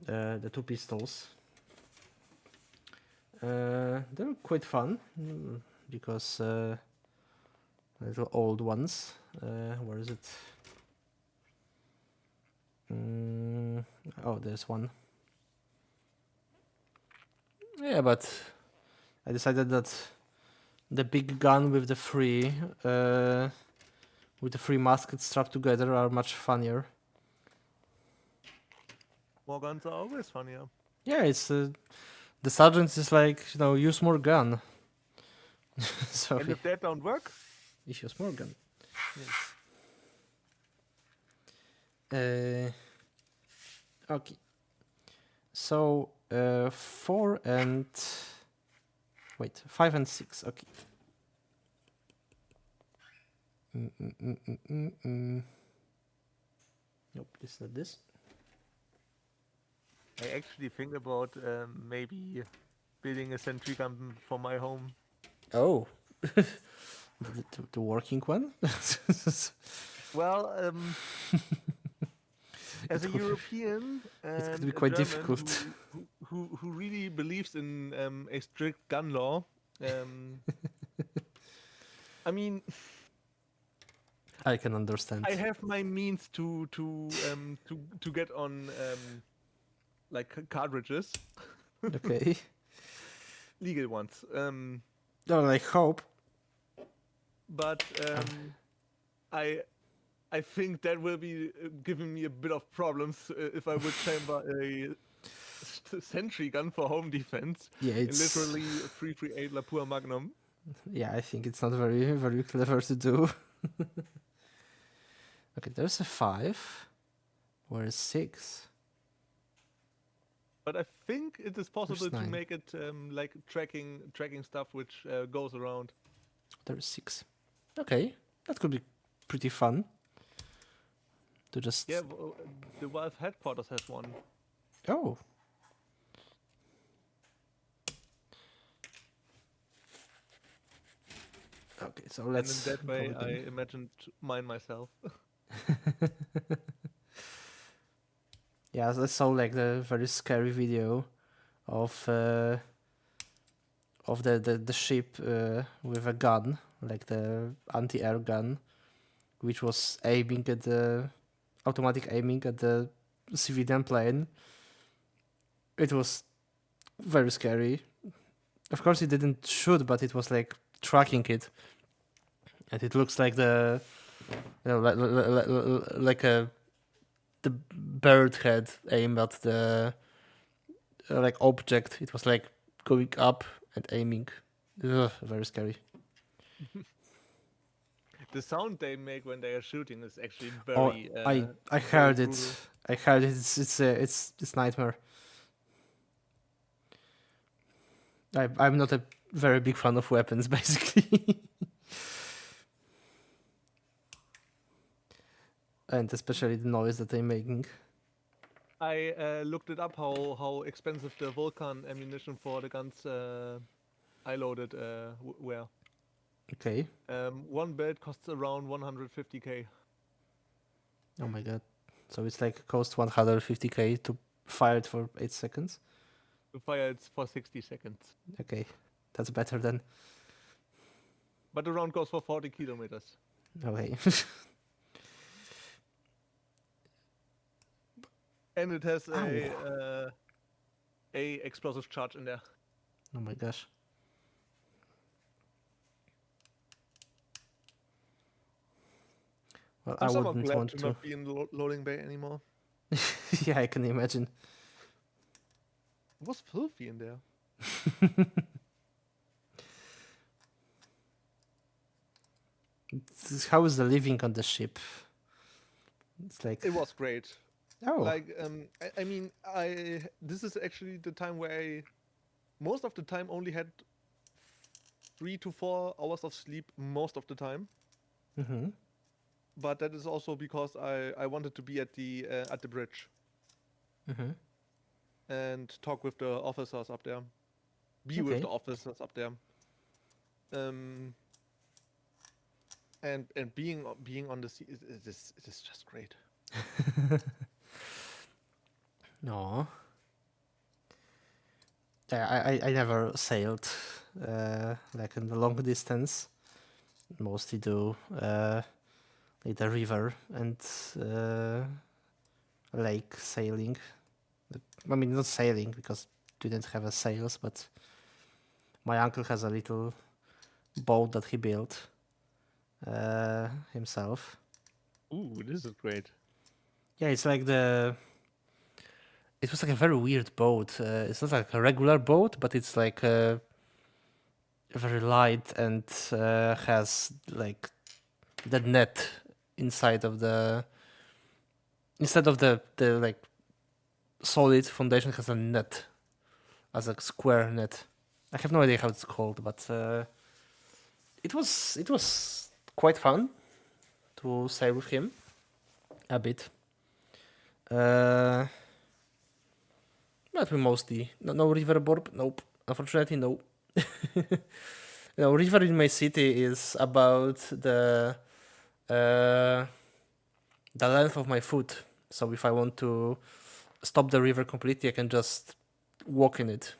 the two pistols. They're quite fun because little old ones. Where is it? Oh, there's one. Yeah, but I decided that the big gun with the three muskets strapped together are much funnier. More guns are always funnier. Yeah, it's the sergeant is like, use more gun. So And if that don't work, use more gun. yes. Okay. So 4 and 5 and 6. Okay. Nope, it's not this. I actually think about maybe building a sentry gun for my home. Oh, the working one. Well, as a European It could and be a quite German difficult. who really believes in a strict gun law, I mean, I can understand. I have my means to get on like cartridges, Okay. legal ones. Well, I hope. but I think that will be giving me a bit of problems if I would chamber a sentry gun for home defense Yeah, in it's literally 338 Lapua Magnum. yeah. I think it's not very clever to do. Okay, there's a 5. Where is 6? But I think it is possible to 9. make it like tracking stuff which goes around. There's 6. Okay, that could be pretty fun. To just Yeah, the Valve headquarters has one. oh. Okay, so And let's in that go way, I again. imagined mine myself. Yeah, I saw like the very scary video of the ship with a gun, like the anti-air gun, which was aiming at the automatic aiming at the civilian plane. It was very scary. Of course, it didn't shoot, but it was like tracking it, and it looks like like a the bird had aimed at the like object. It was like going up and aiming. Ugh, very scary. The sound they make when they are shooting is actually Oh, very, I very heard it. brutal. I heard it. It's nightmare. I'm not a very big fan of weapons, basically, and especially the noise that they're making. I looked it up how expensive the Vulcan ammunition for the guns I loaded were. Okay. One build costs around 150k. Oh my god. So it's like cost 150k to fire it for 8 seconds. To fire it for 60 seconds. Okay, that's better than. But the round goes for 40 kilometers. Okay. And it has a explosive charge in there. Oh my gosh. Well, I'm I somewhat wouldn't glad want to to. not be in the loading bay anymore. Yeah, I can imagine. It was filthy in there. How is the living on the ship? It's like It was great. oh, Like I mean this is actually the time where I most of the time only had 3 to 4 hours of sleep most of the time. mm-hmm. But that is also because I wanted to be at the bridge Mm-hmm. and talk with the officers up there, be with Okay. the officers up there, and being on the sea it is just great. No. Yeah, I never sailed like in the long distance. Mostly do like the river and lake sailing. I mean, not sailing because didn't have a sails, but my uncle has a little boat that he built himself. Ooh, this is great. Yeah, it's like it was like a very weird boat. It's not like a regular boat, but it's like very light and has like the net inside of the instead of the like solid foundation has a net as a square net. I have no idea how it's called, but it was quite fun to sail with him a bit. But we mostly no river borb. Nope, unfortunately no. River in my city is about uh, the length of my foot. So if I want to stop the river completely, I can just walk in it.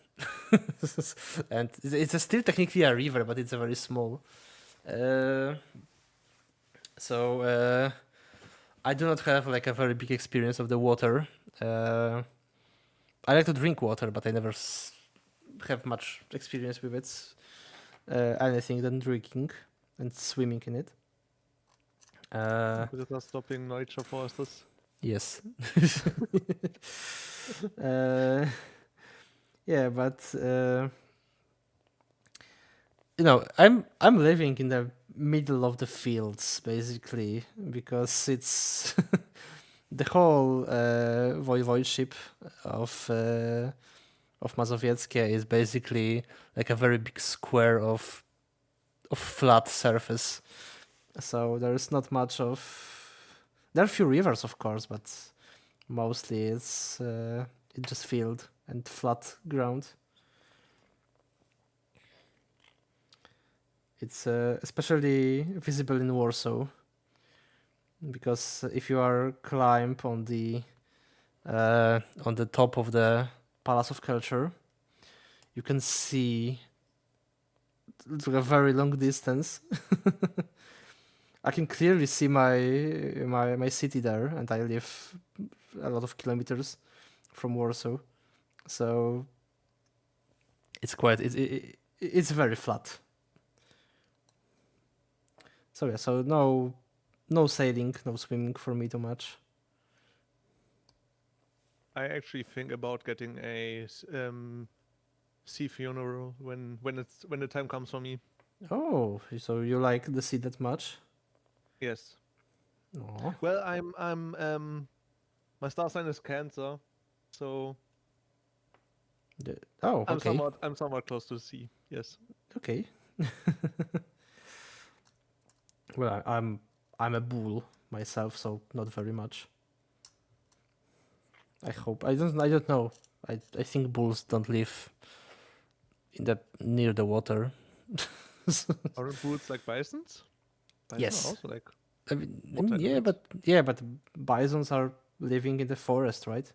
And it's still technically a river, but it's a very small. So I do not have like a very big experience of the water. I like to drink water, but I never have much experience with it. anything than drinking and swimming in it. Bryza stopping nature forces. Yes. uh, yeah, but I'm living in the middle of the fields basically because it's the whole voivodeship of Mazowieckie is basically like a very big square of flat surface. So there's not much of. There are a few rivers, of course, but mostly it's just field and flat ground. It's especially visible in Warsaw because if you are climb on the top of the Palace of Culture, you can see to a very long distance. I can clearly see my city there, and I live a lot of kilometers from Warsaw, so it's very flat. So yeah, so no sailing, no swimming for me too much. I actually think about getting a sea funeral when the time comes for me. Oh, so you like the sea that much? Yes. Oh, Well, I'm my star sign is Cancer, so oh, okay, I'm somewhat close to the sea. Yes. okay. Well, I'm a bull myself, so not very much. I don't know. I think bulls don't live in the near the water. Aren't bulls like bisons? Bison are Yes. also like I mean, water animals. yeah, but bisons are living in the forest, right?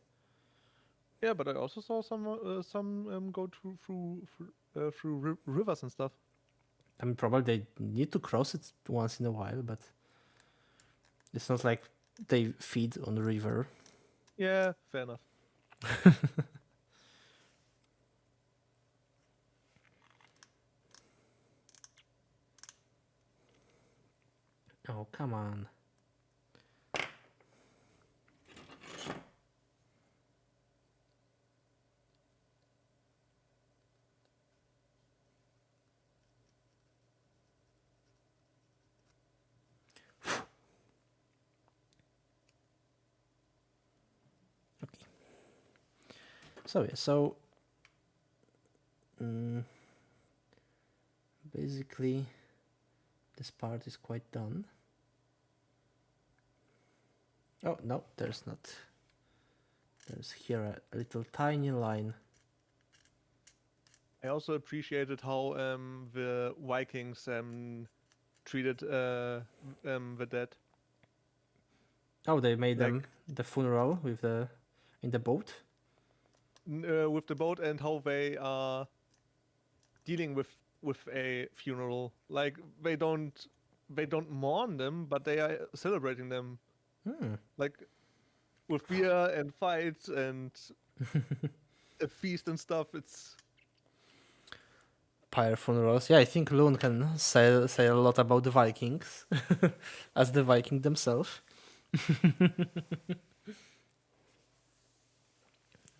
Yeah, but I also saw some go through rivers and stuff. I mean, probably they need to cross it once in a while, but it's not like they feed on the river. Yeah, fair enough. Oh, come on. Okay. So yeah, so mm, basically this part is quite done. Oh no, there's not. There's here a little tiny line. I also appreciated how the Vikings treated the dead. Oh, they made them Like the funeral with the in the boat. with the boat and how they are dealing with a funeral. Like they don't mourn them, but they are celebrating them. Hmm. Like with beer and fights and a feast and stuff. It's Pyre funerals. Yeah, I think Loon can say a lot about the Vikings, as the Viking themselves.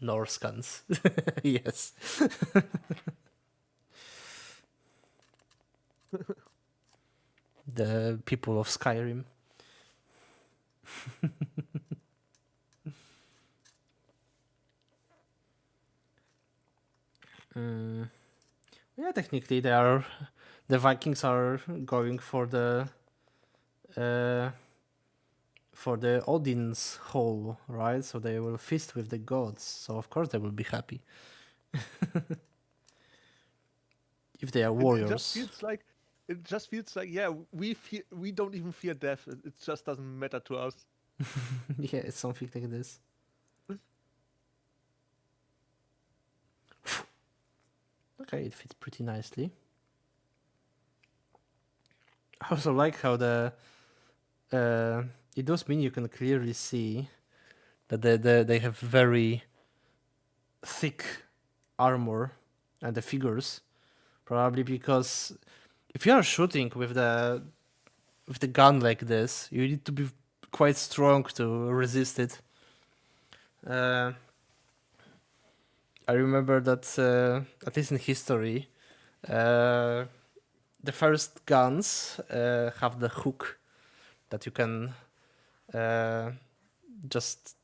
Norscans. Yes. The people of Skyrim. Mm. Yeah, technically the Vikings are going uh, for the Odin's hall, right? So they will feast with the gods. So of course they will be happy if they are it just warriors. feels like yeah, we don't even fear death. It just doesn't matter to us. Yeah, it's something like this. Okay, it fits pretty nicely. I also like how it does mean you can clearly see that they have very thick armor and the figures, Probably because if you are shooting with the gun like this, you need to be quite strong to resist it. Uh, I remember that at least in history, uh, the first guns have the hook that you can uh, just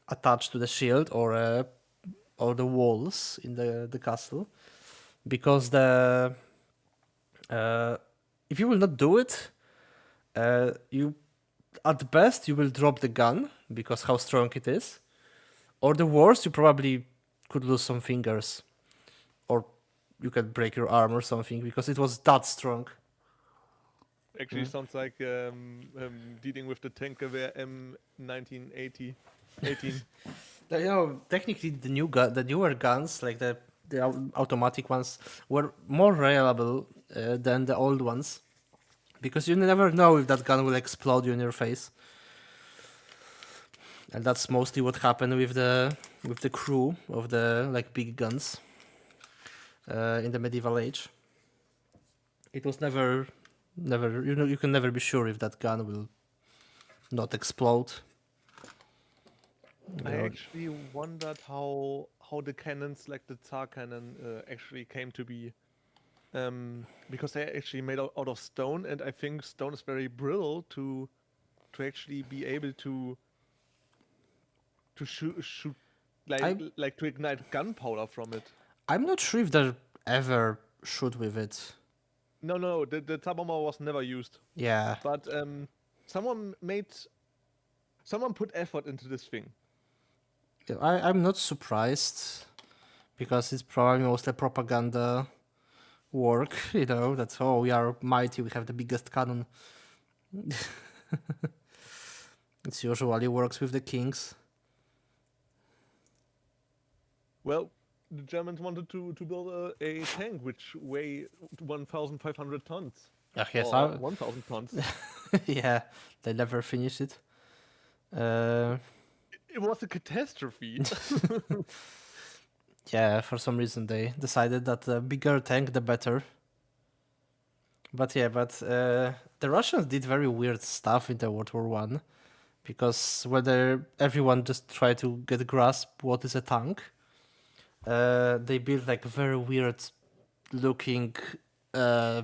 attach to the shield or the walls in the castle, because the if you will not do it, you at best you will drop the gun because how strong it is, or the worst you probably could lose some fingers, or you can break your arm or something because it was that strong. Actually, sounds like dealing with the Tankerware M1980, 18. You know, technically the newer guns, like the automatic ones, were more reliable than the old ones, because you never know if that gun will explode you in your face, and that's mostly what happened with the crew of the like big guns in the medieval age. It was never you can never be sure if that gun will not explode. You I know, actually wondered how the cannons, like the Tsar cannon, actually came to be. Because they're actually made out of stone, and I think stone is very brittle to actually be able to shoot I like to ignite gunpowder from it. I'm not sure if they ever shoot with it. No, the Tsar bomber was never used, Yeah, but someone made someone put effort into this thing. I'm not surprised because it's probably mostly propaganda work. You know, that's oh we are mighty, we have the biggest cannon. It usually works with the kings. Well, the Germans wanted to build a tank which weigh 1,500 tons Yes, or 1,000 tons. yeah, they never finished it. Uh, It was a catastrophe. yeah, for some reason they decided that the bigger tank the better. But yeah, the Russians did very weird stuff in the World War One, because whether everyone just tried to get a grasp what is a tank, they built like very weird looking. Uh,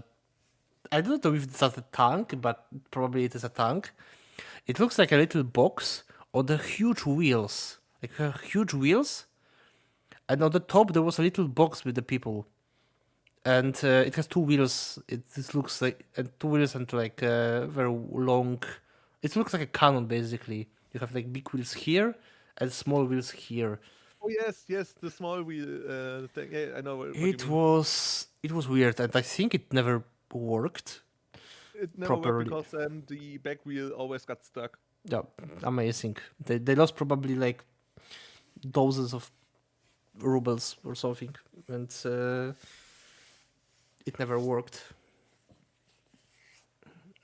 I don't know if it's a tank, but probably it is a tank. It looks like a little box on the huge wheels, like huge wheels, and on the top there was a little box with the people, and it has two wheels. It looks like two wheels and like very long. It looks like a cannon basically. You have like big wheels here and small wheels here. Oh yes, the small wheel thing. Yeah, I know what you It mean. was weird, and I think it never worked It never worked properly. because the back wheel always got stuck. Yeah, amazing. They lost probably like dozens of rubles or something, and it never worked.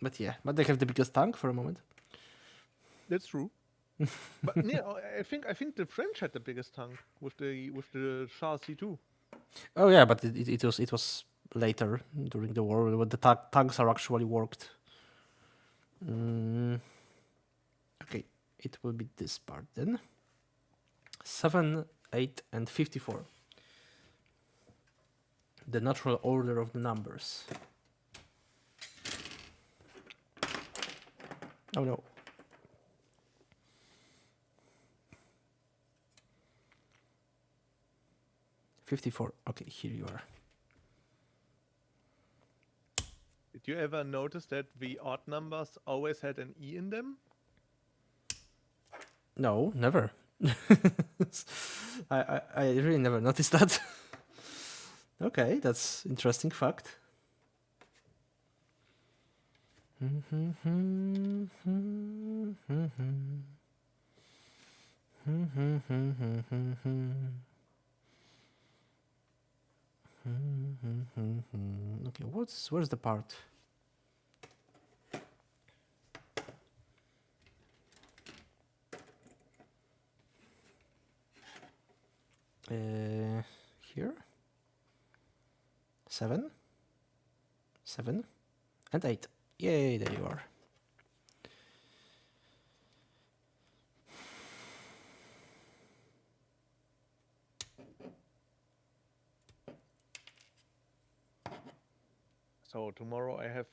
But yeah, but they have the biggest tank for a moment. That's true. But yeah, I think the French had the biggest tank with the Char C2. Oh yeah, but it was later during the war when the tanks are actually worked. Mm, okay, it will be this part then. 7, 8, and 54. The natural order of the numbers. Oh no. $54. Okay, here you are. Did you ever notice that the odd numbers always had an E in them? No, never. I really never noticed that. Okay, that's interesting fact. Okay, where's the part? Here? 7? 7 and 8. Yay, there you are. So tomorrow I have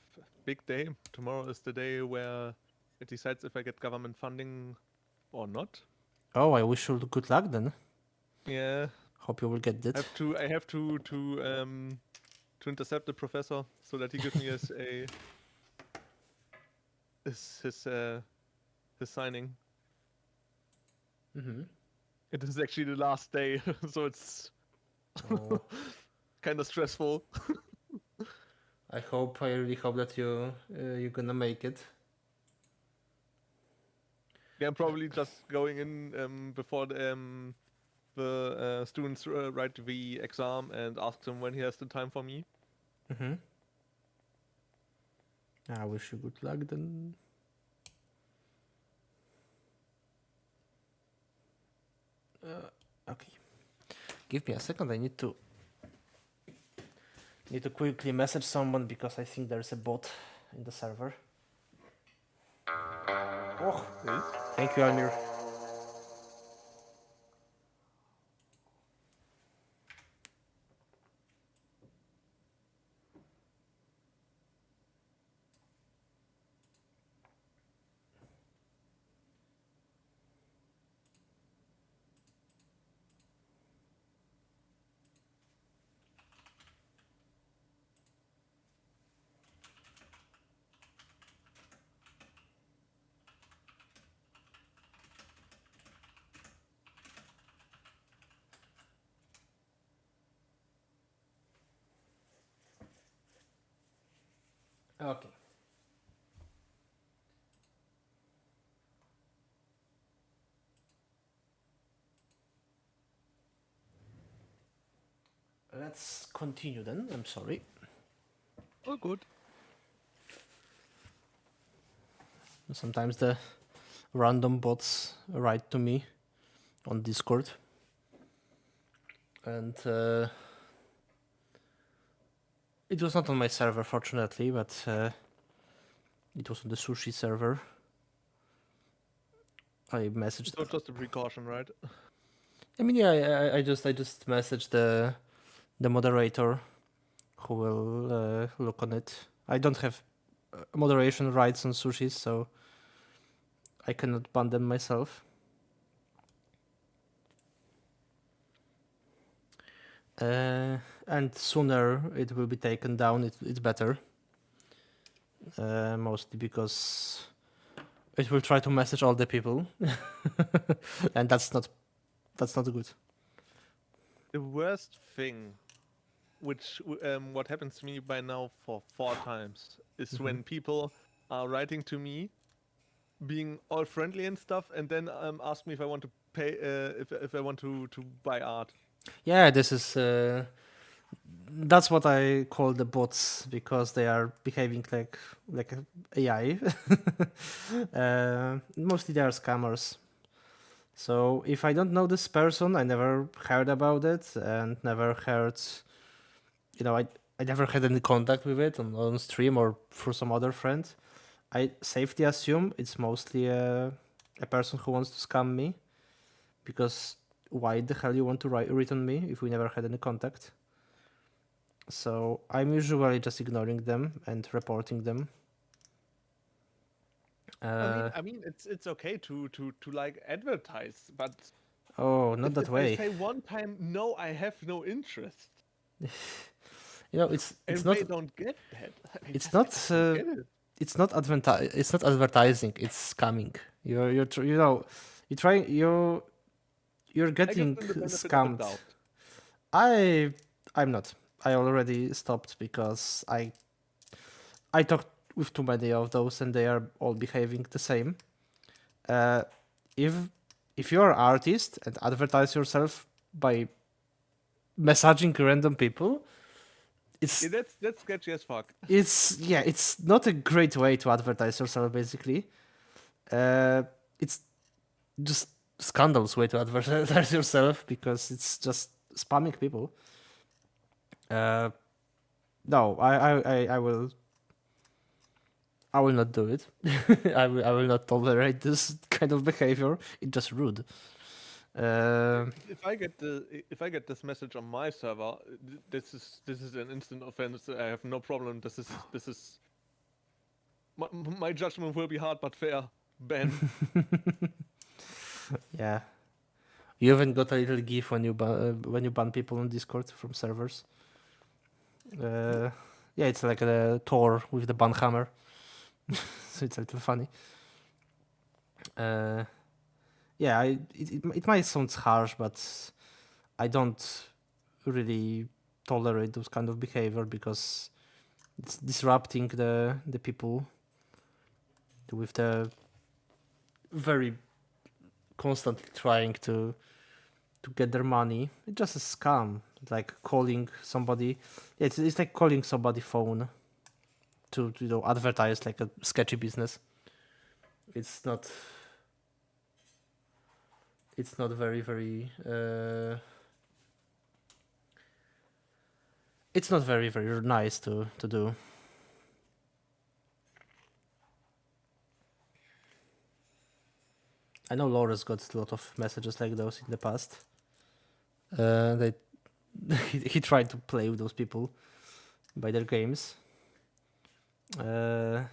big day. Tomorrow is the day where it decides if I get government funding or not. Oh, I wish you good luck then. Yeah, Hope you will get it. I have to intercept the professor so that he gives me his signing. Mm-hmm. It is actually the last day, so it's Oh, kind of stressful. I really hope that you're gonna make it. Yeah, I'm probably just going in before the students write the exam and ask him when he has the time for me. Mm-hmm. I wish you good luck then. Okay. Give me a second. I need to quickly message someone because I think there's a bot in the server. Oh, Yes. thank you, Almir. Okay. Let's continue then. I'm sorry. Oh, good. Sometimes the random bots write to me on Discord. And it was not on my server, fortunately, but it was on the sushi server. I messaged. So just a precaution, right? I mean, yeah, I just messaged the moderator who will look on it. I don't have moderation rights on sushis, so I cannot ban them myself. And sooner it will be taken down, it's better. Mostly because it will try to message all the people, and that's not good. The worst thing, what happens to me by now for 4 times, is when people are writing to me, being all friendly and stuff, and then ask me if I want to pay, if I want to buy art. Yeah, this is that's what I call the bots because they are behaving like a AI. Mostly they are scammers. So if I don't know this person, I never heard about it and never heard, I never had any contact with it on stream or through some other friend. I safely assume it's mostly a person who wants to scam me, because why the hell you want to read on me if we never had any contact? So I'm usually just ignoring them and reporting them. I mean, it's okay to like advertise, but Oh, not that if I way. say one time no, I have no interest, It's and not they don't get that. it's not Get it. it's not it's not advertising. It's scamming. You try you're I give getting them the benefit of the scammed. doubt. I'm not. I already stopped because I talked with too many of those and they are all behaving the same. Uh, if you're an artist and advertise yourself by messaging random people, it's Yeah, that's sketchy as fuck. it's not a great way to advertise yourself. Basically, it's just scandalous way to advertise yourself because it's just spamming people. No, I will not do it. I will not tolerate this kind of behavior. It's just rude. If I get if I get this message on my server, this is an instant offense. I have no problem. This is my judgment will be hard but fair. Ben. Yeah. You even got a little gif when you ban people on Discord from servers. Yeah, it's like a Thor with the ban hammer, so it's a little funny. Yeah, it might sound harsh, but I don't really tolerate those kind of behavior because it's disrupting the people with the very constantly trying to get their money. It's just a scam, like calling somebody. It's like calling somebody phone to advertise like a sketchy business. It's not. It's not very. It's not very nice to do. I know Laura's got a lot of messages like those in the past. They he tried to play with those people by their games. But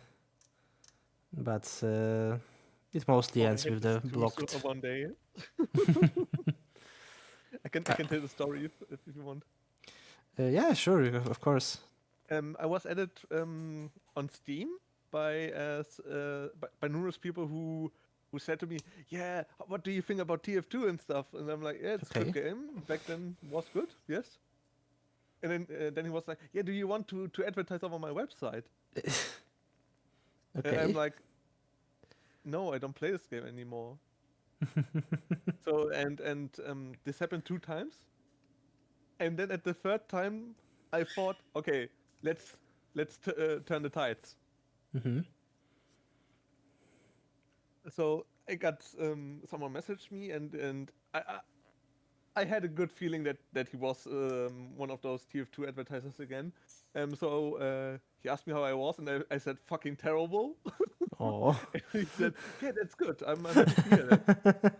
it mostly Oh, I ends had with this the too blocked. one day. I can tell the story if you want. Yeah, sure, of course. I was added on Steam by by numerous people who said to me, "Yeah, what do you think about TF2 and stuff?" And I'm like, "Yeah, it's a Okay. good game. Back then was good, yes." And then he was like, "Yeah, do you want to advertise over my website?" And I'm Okay. like, "No, I don't play this game anymore." So and this happened 2 times, and then at the third time, I thought, okay, let's turn the tides. Mm-hmm. So I got someone messaged me, and I had a good feeling that he was one of those TF2 advertisers again. So he asked me how I was, and I said fucking terrible. Oh. And he said, "Yeah, that's good. I'm happy to hear that."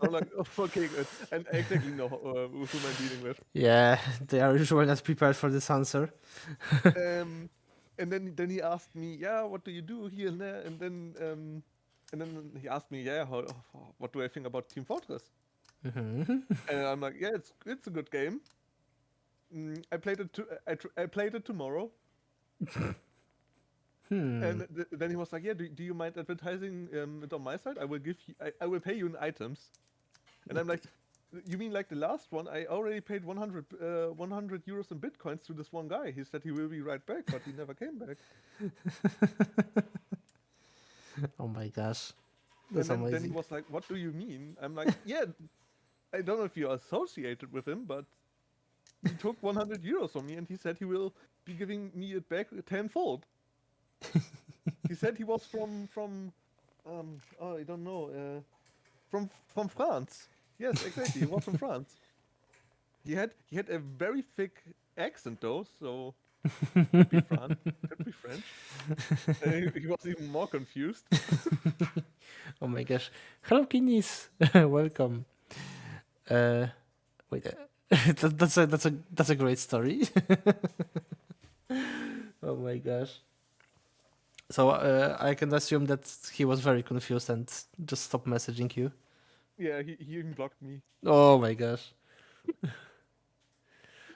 I'm like, "Oh, okay, good." And I exactly know with whom I'm dealing with. Yeah, they are usually not prepared for this answer. Um, and then he asked me, "Yeah, what do you do here and there?" And then he asked me, "Yeah, what do I think about Team Fortress?" Mm-hmm. And I'm like, "Yeah, it's a good game. I played it. I played it tomorrow." Hmm. And then he was like, "Yeah, do you mind advertising it on my side? I will give you. I will pay you in items." And I'm like, "You mean like the last one? I already paid 100 euros in bitcoins to this one guy. He said he will be right back, but he never came back." Oh my gosh, And that's then he amazing. was like, "What do you mean?" I'm like, "Yeah, I don't know if you're associated with him, but he took 100 euros from me, and he said he will be giving me it back tenfold." He said he was from oh, I don't know, from France. Yes, exactly. He was from France. He had a very thick accent though, so could be France, could be French. He was even more confused. Oh my gosh. Hello, Kinis. Welcome. Uh, wait. That's a great story. Oh my gosh. So I can assume that he was very confused and just stopped messaging you. Yeah, he even blocked me. Oh my gosh.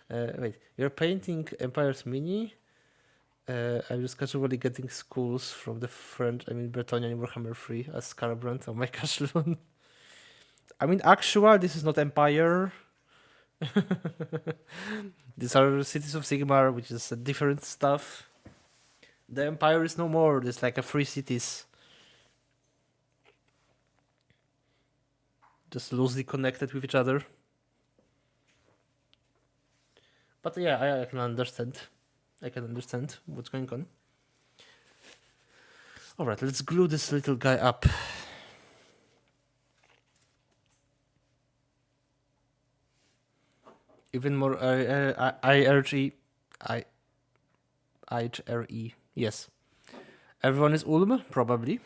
Wait, you're painting Empire's Mini? I'm just casually getting schools from the French, Bretonian in Warhammer 3 as Scarabrand. Oh my gosh, Lun. This is not Empire. These are Cities of Sigmar, which is different stuff. The Empire is no more. There's like a free cities, just loosely connected with each other. But yeah, I can understand. I can understand what's going on. All right, let's glue this little guy up. Even more, I urge H-R-E. Yes. Everyone is Ulm, probably.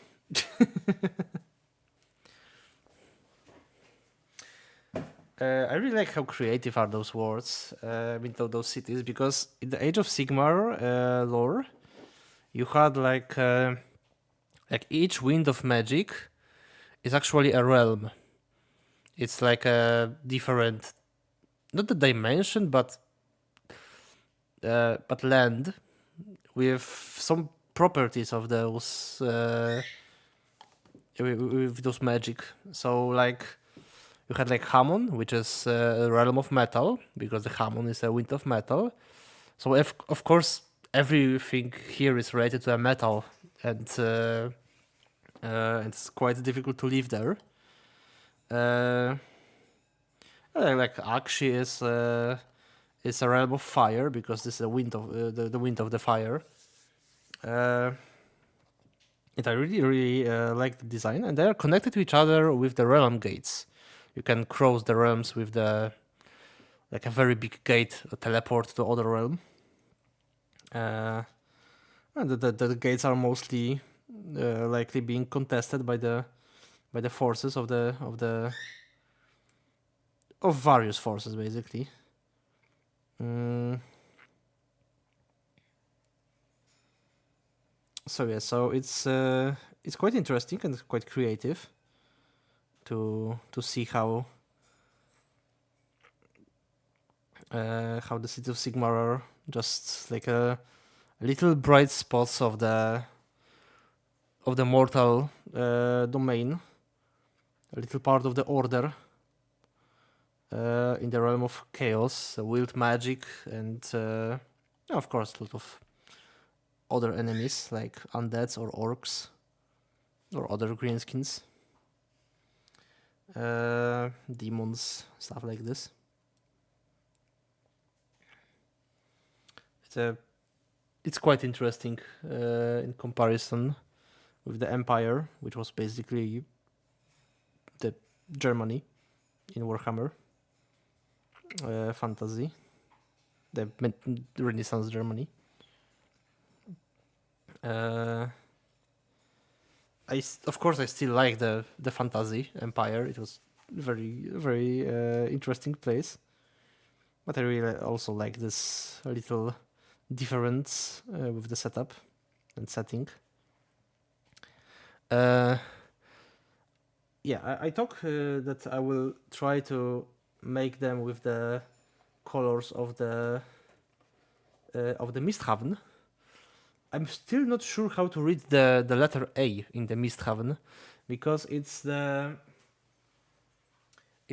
I really like how creative are those words, those cities, because in the Age of Sigmar lore, you had like each wind of magic is actually a realm. It's like a different, not the dimension, but land with some properties of those with those magic. So like you had like Hammon, which is a realm of metal, because the Hammon is a wind of metal. So if, of course everything here is related to a metal, and it's quite difficult to live there. Like Akshi is a realm of fire, because this is a wind of the wind of the fire. And I really like the design, and they are connected to each other with the realm gates. You can cross the realms with a very big gate, a teleport to other realm. And the gates are mostly likely being contested by the forces of various forces, basically. So yeah, so it's quite interesting and quite creative to see how the City of Sigmar are just like a little bright spots of the mortal domain, a little part of the order in the realm of chaos, wild magic, and of course a lot of other enemies like undeads or orcs or other greenskins, demons, stuff like this. It's quite interesting in comparison with the Empire, which was basically the Germany in Warhammer fantasy, the Renaissance Germany. Of course I still like the fantasy Empire. It was very interesting place, but I really also like this little difference with the setup and setting. I talk that I will try to make them with the colors of the Misthaven. I'm still not sure how to read the letter A in the Misthaven, because it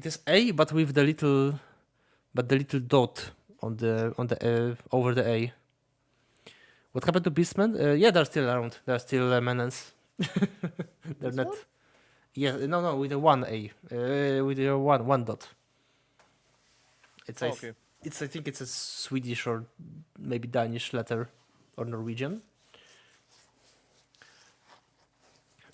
is A but with the little dot on the over the A. What happened to Beastmen? Yeah, they're still around. They're still menace. They're This not. one? Yeah, no, with a one A, with a one dot. It's Okay. I think it's a Swedish or maybe Danish letter or Norwegian.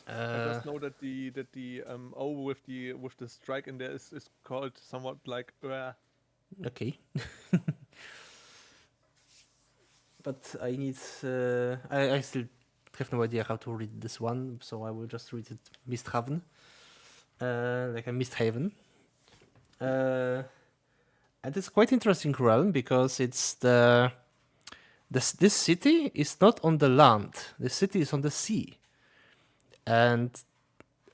I just know that the O with the strike in there is called somewhat like Okay. But I need. I still have no idea how to read this one, so I will just read it Misthaven, like a Misthaven. And it's quite interesting realm, because it's this city is not on the land. The city is on the sea, and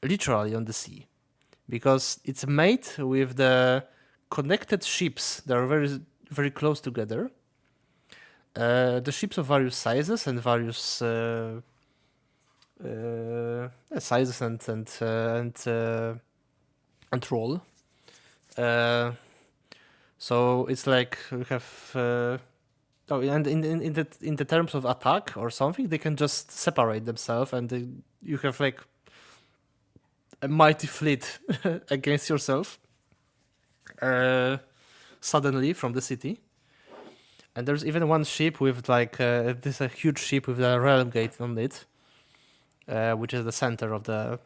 literally on the sea, because it's made with the connected ships that are very very close together. The ships of various sizes and various sizes and roll. So it's like we have. And in the terms of attack or something, they can just separate themselves, and you have like a mighty fleet against yourself. Suddenly from the city. And there's even one ship with like this a huge ship with a realm gate on it, which is the center of the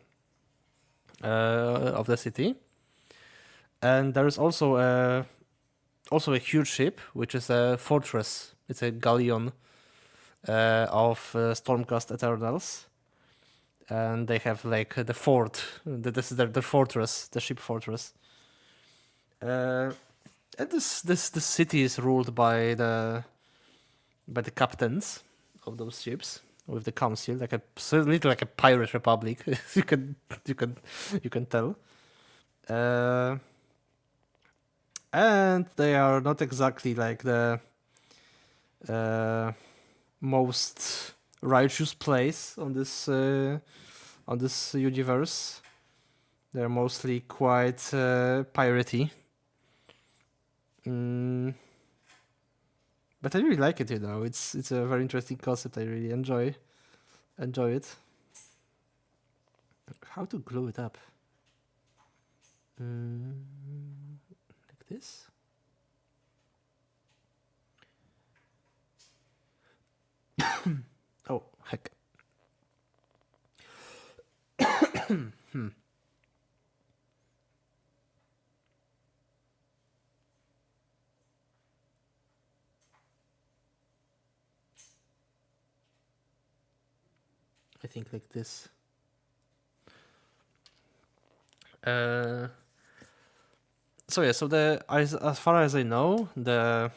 city. And there's also a huge ship which is a fortress. It's a galleon of Stormcast Eternals, and they have like the fort. This is the fortress, the ship fortress. And this city is ruled by the captains of those ships with the council, like a little like a pirate republic. you can tell. And they are not exactly like the most righteous place on this universe. They're mostly quite piratey. But I really like it, It's a very interesting concept. I really enjoy it. How to glue it up? Like this? Oh, heck. I think like this. So as far as I know, the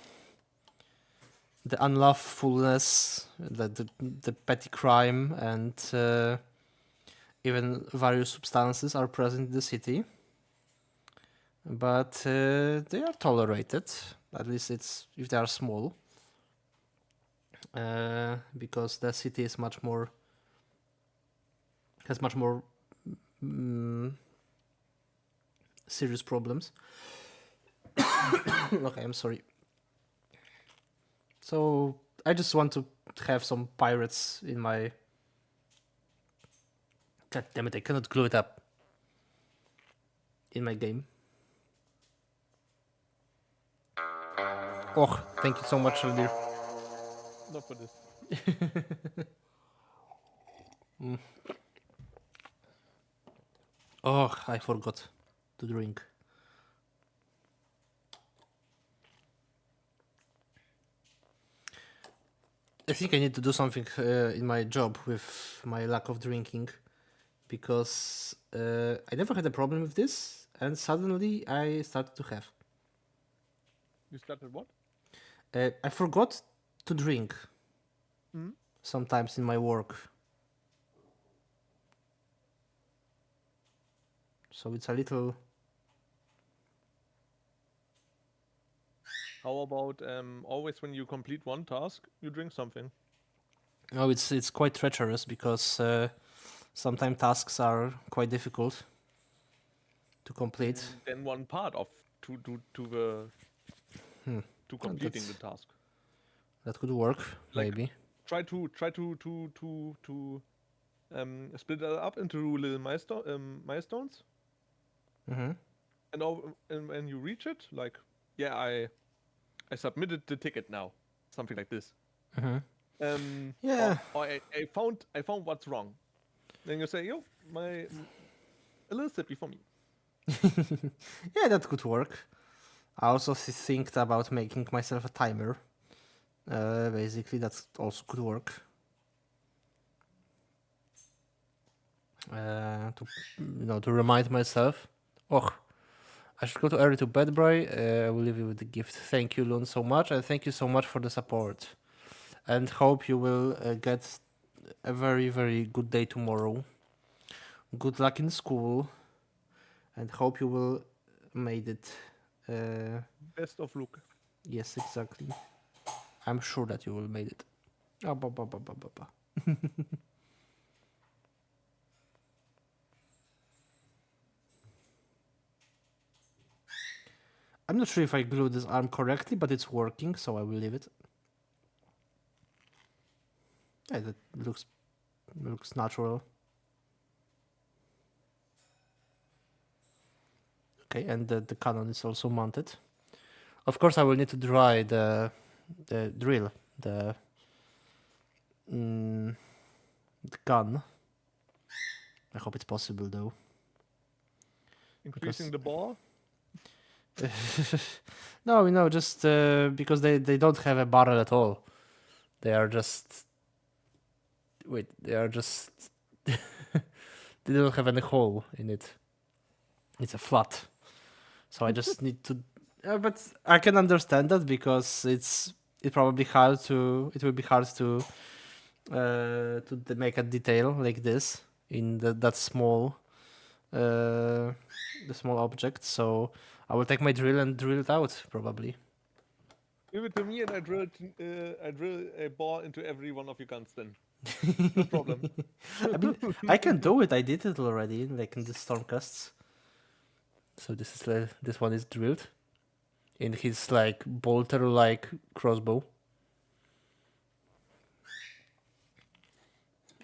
unlawfulness, the petty crime, and even various substances are present in the city, but they are tolerated. At least it's if they are small, because the city is has much more serious problems. Okay, I'm sorry. So I just want to have some pirates in my... God damn it, I cannot glue it up in my game. Oh, thank you so much, Eldir. Not for this. Oh, I forgot to drink. I think I need to do something in my job with my lack of drinking, because I never had a problem with this, and suddenly I started to have. You started what? I forgot to drink sometimes in my work. So it's a little... How about always when you complete one task, you drink something? No, it's quite treacherous, because sometimes tasks are quite difficult to complete. Then one part of to completing the task. That could work, Like, maybe. Try to split it up into little milestones. And when you reach it, like, yeah, I submitted the ticket now, something like this. Yeah. Or I found what's wrong. Then you say, yo, a little step before me. Yeah, that could work. I also think about making myself a timer. Basically, that also could work. To remind myself. Oh, I should go too early to bed, Bry. I will leave you with the gift. Thank you, Lun, so much, and thank you so much for the support. And hope you will get a very, very good day tomorrow. Good luck in school, and hope you will made it. Best of luck. Yes, exactly. I'm sure that you will made it. I'm not sure if I glued this arm correctly, but it's working, so I will leave it. Yeah, that looks natural. Okay, and the cannon is also mounted. Of course, I will need to dry the drill, the gun. I hope it's possible, though. Increasing the ball? No, just because they don't have a barrel at all. They are just Wait, they are just they don't have any hole in it. It's a flat. So I just need to. But I can understand that because it probably hard to it will be hard to make a detail like this in that small the small object. So I will take my drill and drill it out probably. Give it to me, and I drill a ball into every one of your guns. Then no problem. I mean, I can do it. I did it already, like in the Stormcasts. So this one is drilled in his like bolter like crossbow.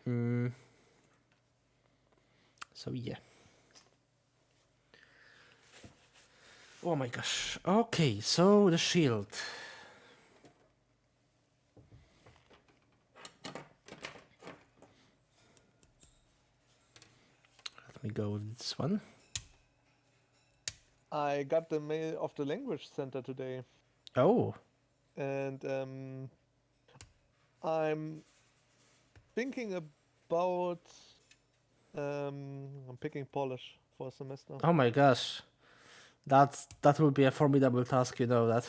Mm. So yeah. Oh my gosh. Okay, so the shield. Let me go with this one. I got the mail of the language center today, Oh, and I'm thinking about I'm picking Polish for a semester. oh my gosh. That will be a formidable task, you know that.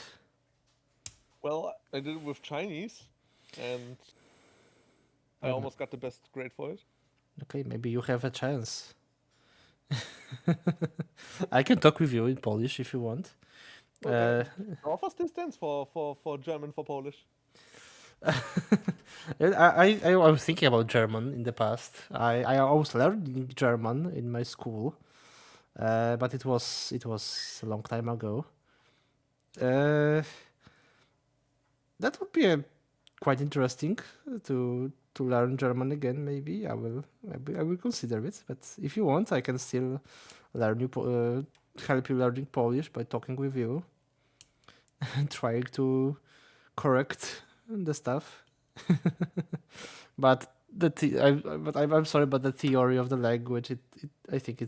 Well, I did it with Chinese, and I Um, almost got the best grade for it. Okay, maybe you have a chance. I can talk with you in Polish if you want. Okay. Was stands for German for Polish. I was thinking about German in the past. I always learned German in my school, but it was a long time ago. Uh, that would be quite interesting to learn German again. Maybe I will consider it. But if you want, I can still learn help you learning Polish by talking with you and trying to correct the stuff. But I'm sorry, but the theory of the language, I think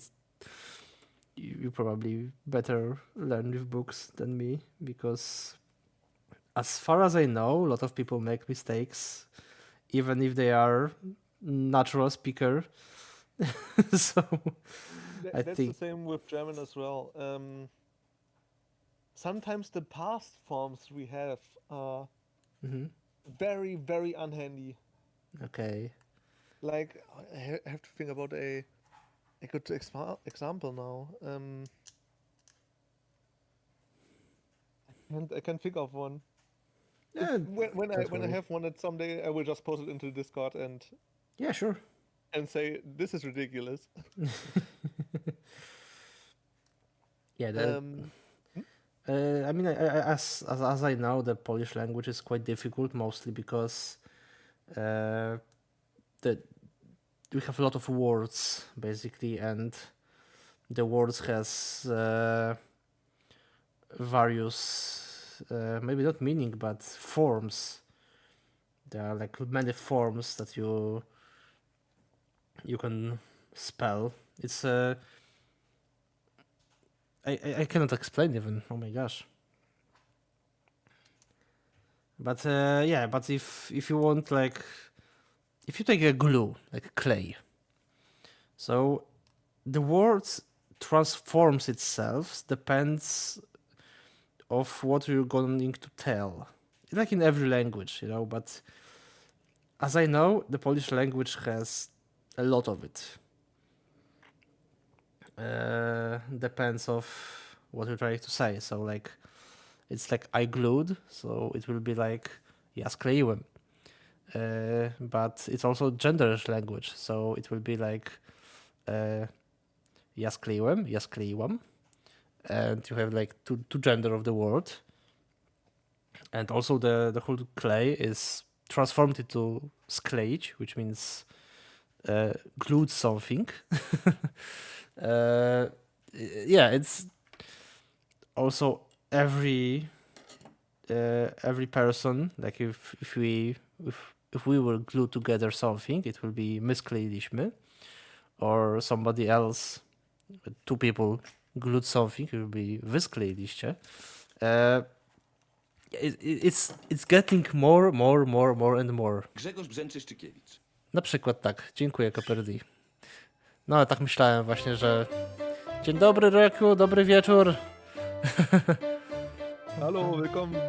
you probably better learn with books than me because as far as I know, a lot of people make mistakes, even if they are natural speaker. So I That's the think same with German as well. Sometimes the past forms we have are mhm, very, very unhandy. okay. Like I have to think about a good example now. And I can think of one. If Yeah, don't when I worry. have one that someday I will just post it into Discord Yeah, sure. and say this is ridiculous. Yeah, Um, hmm? I mean, as I know, the Polish language is quite difficult, mostly because uh, the we have a lot of words basically, and the words has various, maybe not meaning, but forms. There are like many forms that you can spell. It's I cannot explain even. Oh my gosh. But yeah, but if you want like if you take a glue like clay, so the word transforms itself depends of what you're going to tell. Like in every language, you know, but as I know, the Polish language has a lot of it. Depends of what you're trying to say. So like it's like I glued, so it will be like ja skleiłem. But it's also genderless language, so it will be like ja skleiłem, ja skleiłam, and you have like two gender of the word, and also the whole clay is transformed into skleić, which means glued something. uh, yeah, it's also every person, like if we will glue together something, it will be my skleiliśmy, or somebody else, two people glued something, it will be wy skleiliście. It's getting more and more. Grzegorz Brzęczy-Szczykiewicz. Na przykład tak. Dziękuję, Koperdi. No, ale tak myślałem właśnie, że... Dzień dobry, Reku, dobry wieczór. Hallo, willkommen.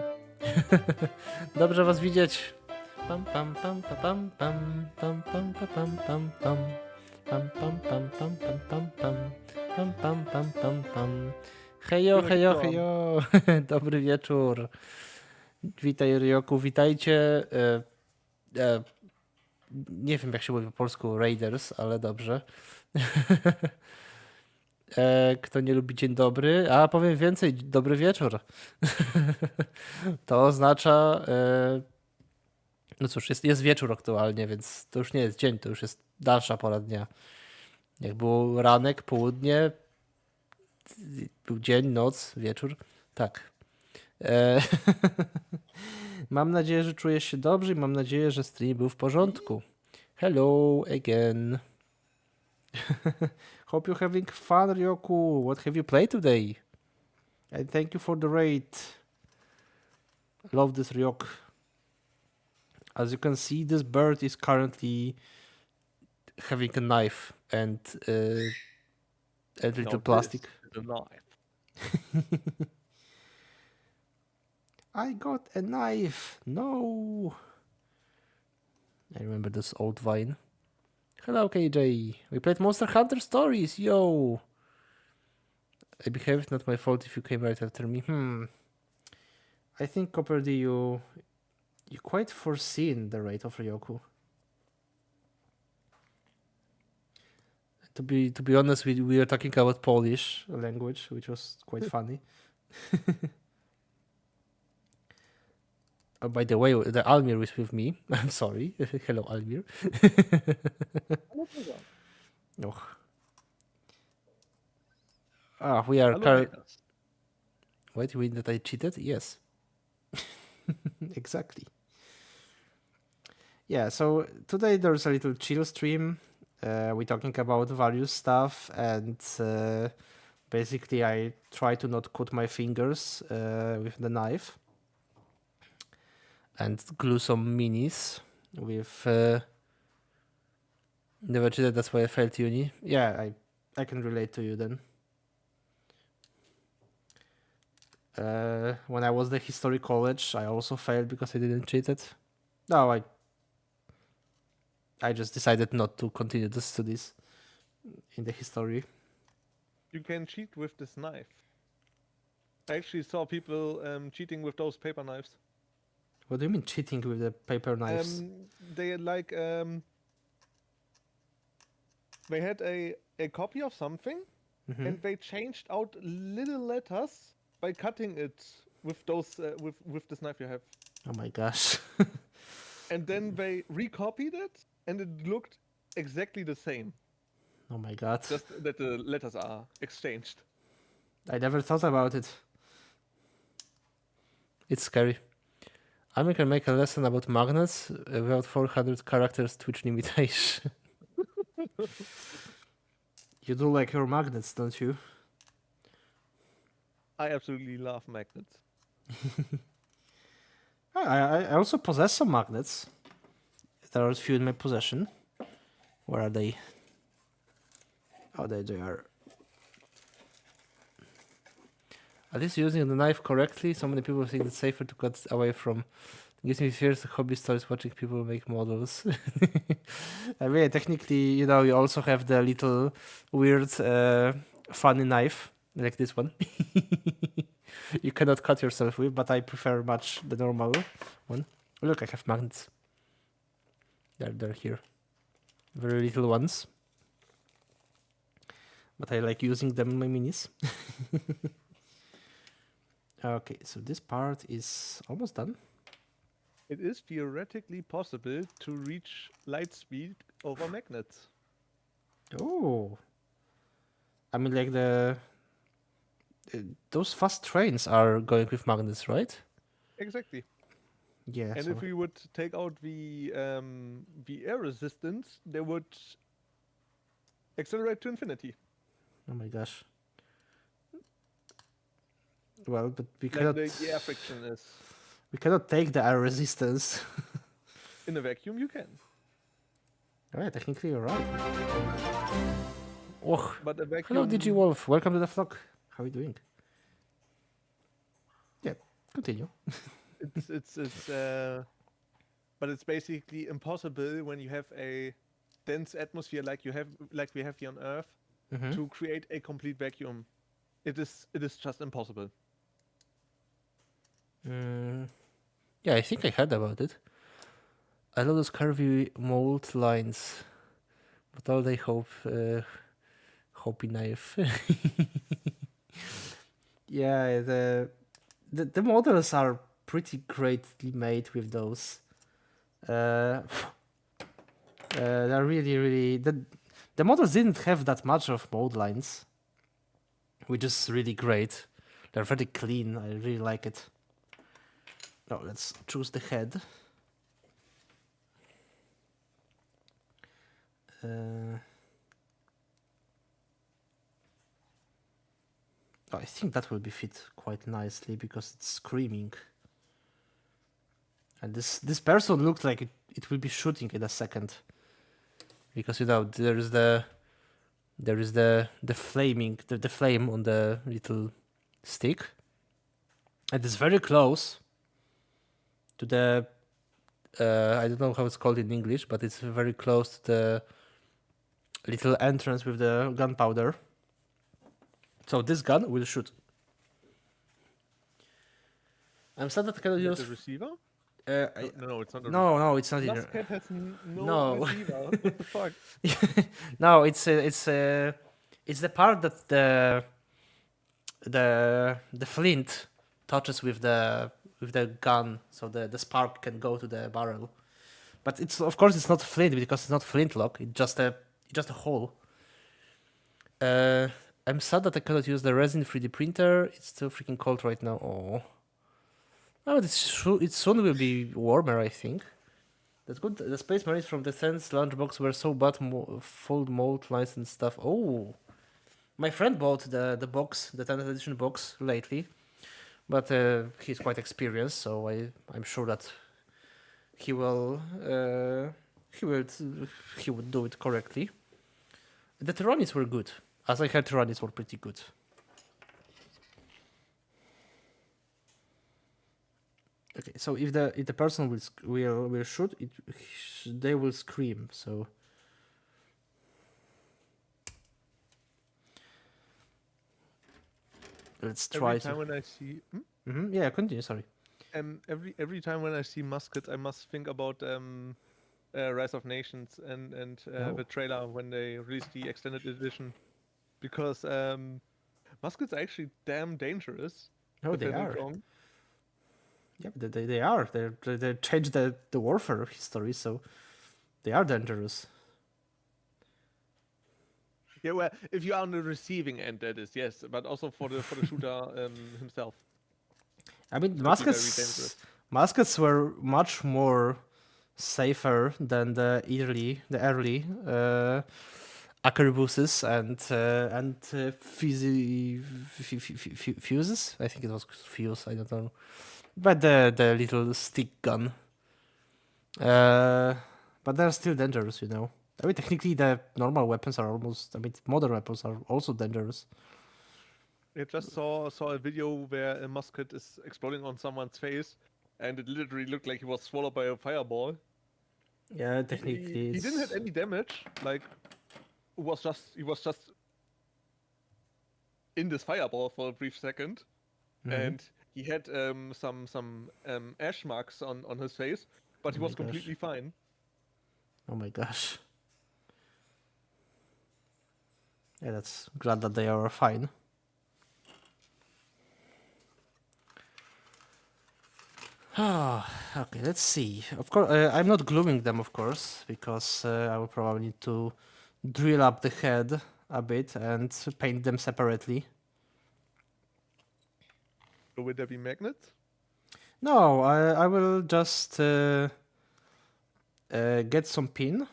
Dobrze was widzieć. Pam pam pam pa, pam pam pam pam pa, pam pam pam pam pam pam pam pam pam pam pam pam pam pam. Hejo, hejo, hejo. Dobry wieczór. Witaj, Ryoku, witajcie. Nie wiem, jak się mówi po polsku Raiders, ale dobrze. Kto nie lubi dzień dobry, a powiem więcej, dobry wieczór. To oznacza, no cóż, jest wieczór aktualnie, więc to już nie jest dzień, to już jest dalsza pora dnia. Jak był ranek, południe, był dzień, noc, wieczór, tak. Mam nadzieję, że czujesz się dobrze i mam nadzieję, że stream był w porządku. Hello again. Hope you're having fun, Ryoku. What have you played today? And thank you for the raid. Love this Ryok. As you can see, this bird is currently having a knife and a little plastic. The knife. I got a knife. No. I remember this old vine. Hello, KJ. We played Monster Hunter Stories. Yo. I behaved, not my fault if you came right after me. I think, Copperdy, you quite foreseen the rate of Ryoku. To be honest, we were talking about Polish language, which was quite funny. Oh, by the way, the Almir is with me. I'm sorry. Hello, Almir. Oh. We are. Wait, you mean that I cheated? Yes. Exactly. Yeah, so today there's a little chill stream. We're talking about various stuff, and basically I try to not cut my fingers with the knife and glue some minis with never cheated, that's why I failed uni. Yeah, I can relate to you then. When I was the history college, I also failed because I didn't cheat it. No, I just decided not to continue the studies in the history. You can cheat with this knife. I actually saw people cheating with those paper knives. What do you mean cheating with the paper knives? They like they had a copy of something, and they changed out little letters by cutting it with those with this knife you have. Oh my gosh. And then they recopied it, and it looked exactly the same. Oh my god. Just that the letters are exchanged. I never thought about it. It's scary. I can make a lesson about magnets without 400 characters Twitch limitation. You do like your magnets, don't you? I absolutely love magnets. I also possess some magnets. There are a few in my possession. Where are they? Oh, there they are. At least using the knife correctly, so many people think it's safer to cut away from. It gives me fears the hobby starts watching people make models. I mean, technically, you also have the little weird, funny knife, like this one. You cannot cut yourself with, but I prefer much the normal one. Look, I have magnets. They're here. Very little ones. But I like using them in my minis. Okay, so this part is almost done. It is theoretically possible to reach light speed over magnets. Oh. I mean, like those fast trains are going with magnets, right? Exactly. Yeah. And if we would take out the air resistance, they would accelerate to infinity. Oh my gosh. Well, but we Like cannot. the air friction is. We cannot take the air resistance. In a vacuum, you can. Oh, yeah, technically you're right. Oh, But a hello, vacuum, DigiWolf. Welcome to the vlog. How are you doing? Yeah, continue. it's but it's basically impossible when you have a dense atmosphere like we have here on Earth Mm-hmm. to create a complete vacuum. It is just impossible. Yeah, I think I heard about it. I love those curvy mold lines, but all they hope naive. Yeah, the models are pretty greatly made with those. They're really the models didn't have that much of mold lines, which is really great. They're very clean. I really like it. Now let's choose the head. I think that will be fit quite nicely because it's screaming. And this person looks like it will be shooting in a second. Because there is the flaming the flame on the little stick. And it's very close to the I don't know how it's called in English, but it's very close to the little entrance with the gunpowder. So this gun will shoot. I'm sad that I cannot Is that use. the receiver? I, No, it's not a no, it's not in. Musket has no No. receiver. What the fuck? No, it's the part that the flint touches with the gun, so the spark can go to the barrel. But it's of course it's not flint because it's not flintlock. It's just a hole. Uh, I'm sad that I cannot use the resin 3D printer. It's too freaking cold right now. Oh, it soon will be warmer. I think. That's good. The Space Marines from the Sense lunchbox were so bad, full mold lines and stuff. Oh, my friend bought the box, the 10th edition box lately, but he's quite experienced, so I'm sure that he will he will he would do it correctly. The Tyrannies were good, as I heard. Tyrannies were pretty good. Okay, so if the person will shoot it, they will scream. So let's try Every time to. when I see Yeah, continue. Sorry. every time when I see muskets, I must think about Rise of Nations and Oh. the trailer when they released the extended edition, because muskets are actually damn dangerous. No, If they I'm not are. wrong. Yeah, they are. They changed the warfare history, so they are dangerous. Yeah, well, if you are on the receiving end, that is yes, but also for the shooter himself, I mean, it could be very dangerous. muskets were much more safer than the early arquebuses and fuses. I think it was fuse. I don't know, but the little stick gun. But they're still dangerous, you know. I mean, technically, the normal weapons are almost. I mean, modern weapons are also dangerous. I just saw a video where a musket is exploding on someone's face, and it literally looked like he was swallowed by a fireball. Yeah, He, technically, he didn't have it's. any damage. Like he was just in this fireball for a brief second, Mhm. and he had some ash marks on his face, but Oh he my was gosh. completely fine. Oh my gosh. Yeah, that's glad that they are fine. Okay, let's see. Of course, I'm not gluing them, of course, because I will probably need to drill up the head a bit and paint them separately. So will there be magnets? No, I will just get some pin.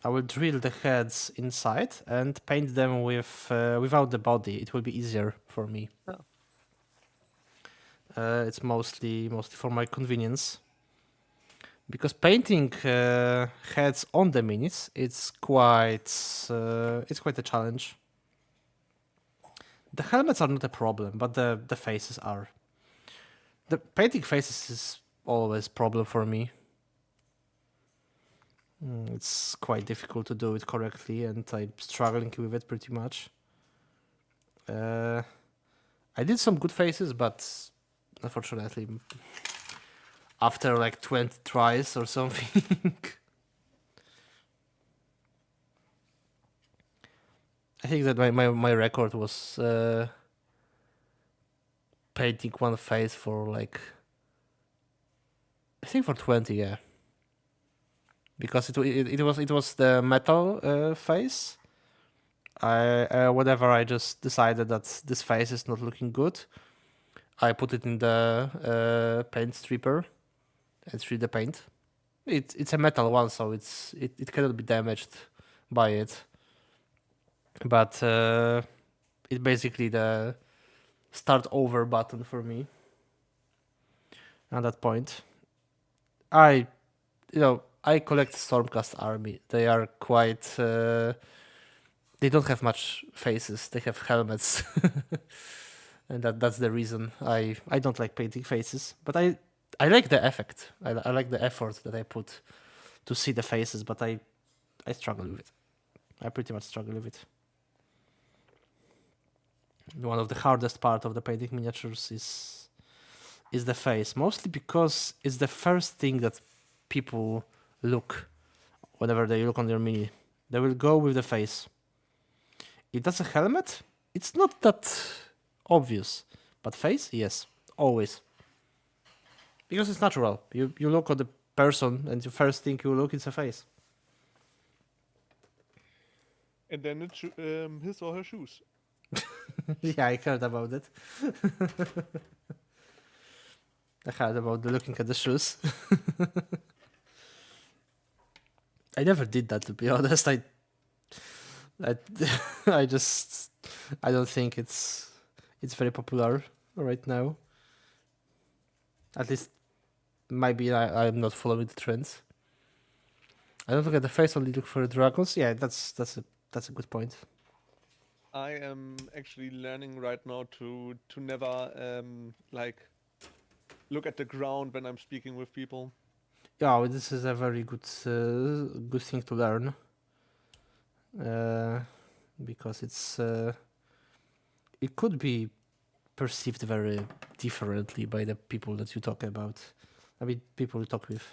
I will drill the heads inside and paint them without the body. It will be easier for me. Oh. It's mostly for my convenience. because painting heads on the minis, it's quite a challenge. The helmets are not a problem, but the faces are. The painting faces is always a problem for me. It's quite difficult to do it correctly, and I'm struggling with it pretty much. I did some good faces, but unfortunately, after like 20 tries or something, I think that my record was painting one face for like, I think for 20, yeah. Because it was the metal face. Whenever I just decided that this face is not looking good, I put it in the paint stripper and strip the paint. It's a metal one, so it cannot be damaged by it. But it's basically the start over button for me. At that point, I I collect Stormcast army. They are quite. They don't have much faces. They have helmets, and that's the reason I don't like painting faces. But I like the effect. I like the effort that I put to see the faces. But I struggle with it. I pretty much struggle with it. One of the hardest part of the painting miniatures is the face, mostly because it's the first thing that people look whenever they look on their mini. They will go with the face. If that's a helmet, it's not that obvious. But face, yes, always. Because it's natural. You look at the person and the first thing you look is a face. And then it's his or her shoes. Yeah, I heard about it. I heard about the looking at the shoes. I never did that, to be honest. I, I just, I don't think it's very popular right now. At least, maybe I'm not following the trends. I don't look at the face, only look for dragons. Yeah, that's a good point. I am actually learning right now to never like look at the ground when I'm speaking with people. Yeah, this is a very good good thing to learn. Because it could be perceived very differently by the people that you talk about. I mean, people you talk with.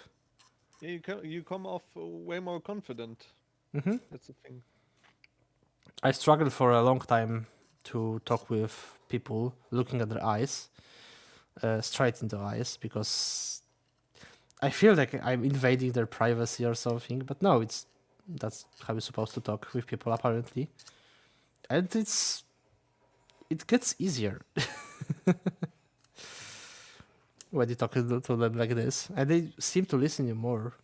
Yeah, you come off way more confident. Mm-hmm. That's the thing. I struggled for a long time to talk with people looking at their eyes, straight into eyes, because I feel like I'm invading their privacy or something. But no, that's how you're supposed to talk with people apparently, and it gets easier when you talk to them like this, and they seem to listen you more.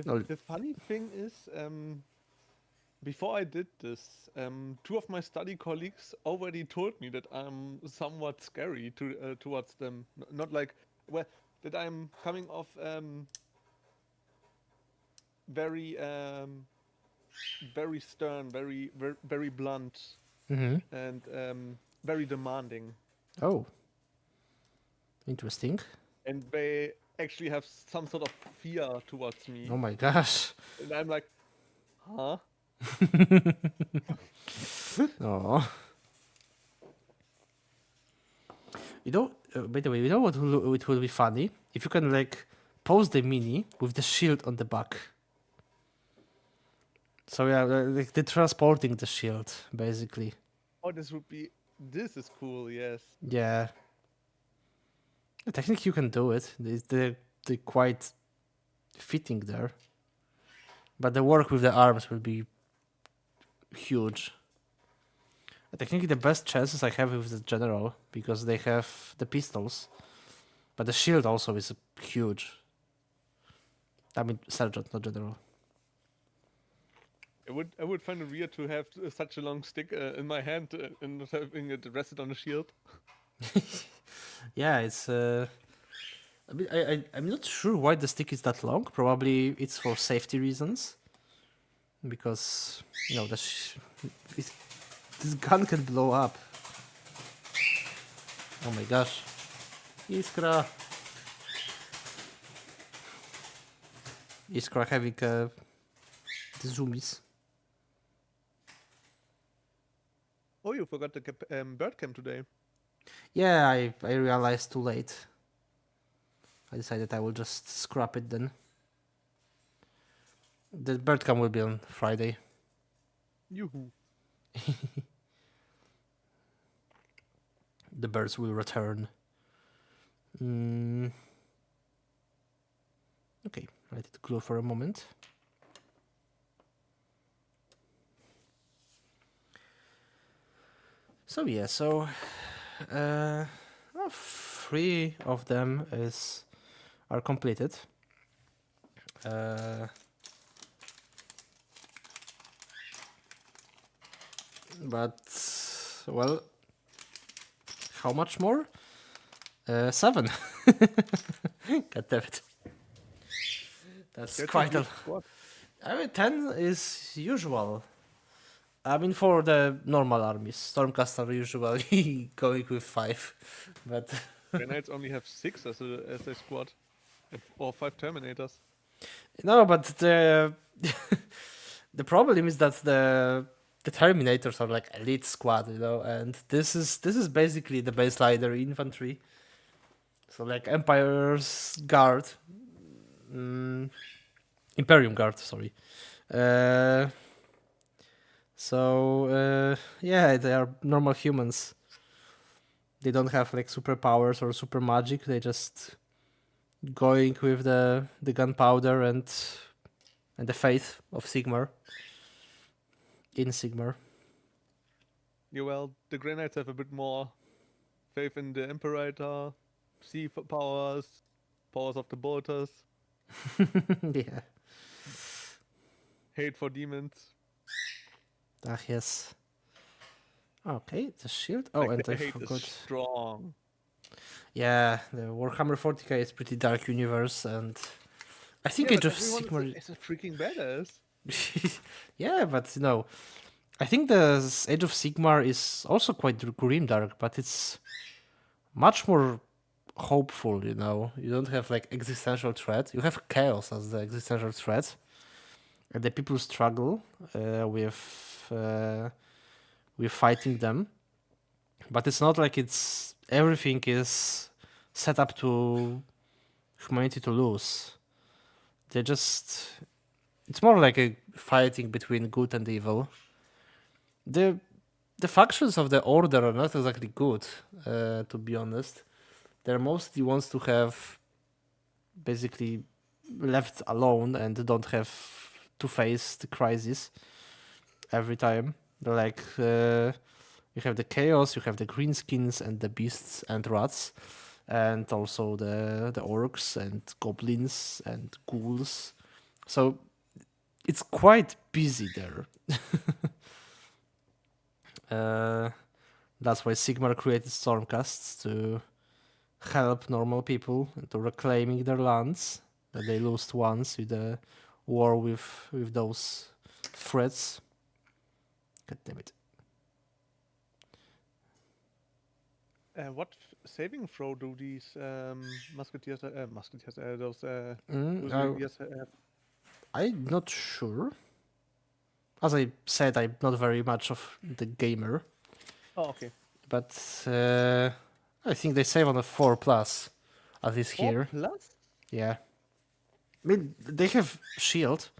No. The funny thing is, before I did this, two of my study colleagues already told me that I'm somewhat scary towards them. Not like, well, that I'm coming off very very stern, very blunt, Mm-hmm. and very demanding. Oh, interesting. And they actually have some sort of fear towards me. Oh my gosh. And I'm like, huh? Oh. By the way, it will be funny if you can like pose the mini with the shield on the back. So yeah, like they're transporting the shield basically. Oh, this is cool, yes. Yeah, technically you can do it. They're quite fitting there, but the work with the arms will be huge. Technically, the best chances I have with the general because they have the pistols, but the shield also is huge. I mean, sergeant, not general. I would find it weird to have such a long stick in my hand and not having it rested on a shield. Yeah, it's I mean, I'm not sure why the stick is that long. Probably it's for safety reasons. Because, this, this gun can blow up. Oh my gosh. Iskra. Iskra having the zoomies. Oh, you forgot the bird cam today. Yeah, I realized too late. I decided I will just scrap it then. The bird cam will be on Friday. Yoo-hoo. The birds will return. Okay, let it cool for a moment. So yeah, well, 3 of them are completed. But well, how much more? 7. God damn it. That's quite a. Squad. I mean, 10 is usual. I mean, for the normal armies, Stormcast are usually going with 5, but Grenades only have 6 as a squad, or 5 Terminators. no, but the the problem is that the Terminators are like elite squad, and this is basically the baseliner infantry. So like Empire's Guard, Imperium Guard, sorry. Yeah, they are normal humans. They don't have like superpowers or super magic. They just going with the gunpowder and the faith of Sigmar. In Sigmar. Yeah, well, the Grenades have a bit more faith in the Imperator, sea powers of the bolters, Yeah. hate for demons. Ah, yes. Okay, the shield. Oh, Like and the I hate forgot. is strong. Yeah, the Warhammer 40k is pretty dark universe, and I think Yeah, Age but of everyone Sigmar. is a freaking badass. Yeah, but I think the Age of Sigmar is also quite grimdark, but it's much more hopeful. You don't have like existential threat. You have chaos as the existential threat, and the people struggle with fighting them. But it's not like everything is set up to humanity to lose. They just it's more like a fighting between good and evil. The the factions of the order are not exactly good, to be honest. They're mostly ones to have basically left alone and don't have to face the crisis every time. They're like you have the chaos, you have the greenskins and the beasts and rats, and also the orcs and goblins and ghouls. So it's quite busy there. That's why Sigmar created Stormcasts to help normal people to reclaiming their lands that they lost once with the war with those threats. God damn it. What saving throw do these those I, Fusiliers have? I'm not sure. As I said, I'm not very much of the gamer, Oh, okay. but I think they save on a 4 plus, at least 4 here. plus? Yeah. I mean, they have shield.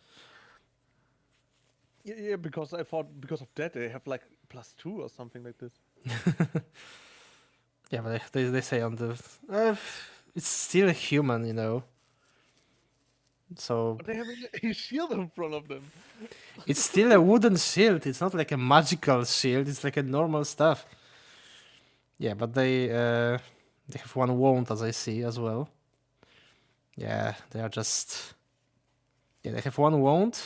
Yeah, because I thought because of that they have like +2 or something like this. Yeah, but they say on the it's still a human. So But they have a shield in front of them. it's still a wooden shield. It's not like a magical shield. It's like a normal stuff. Yeah, but they have 1 wound as I see as well. Yeah, they are just. Yeah, they have 1 wound.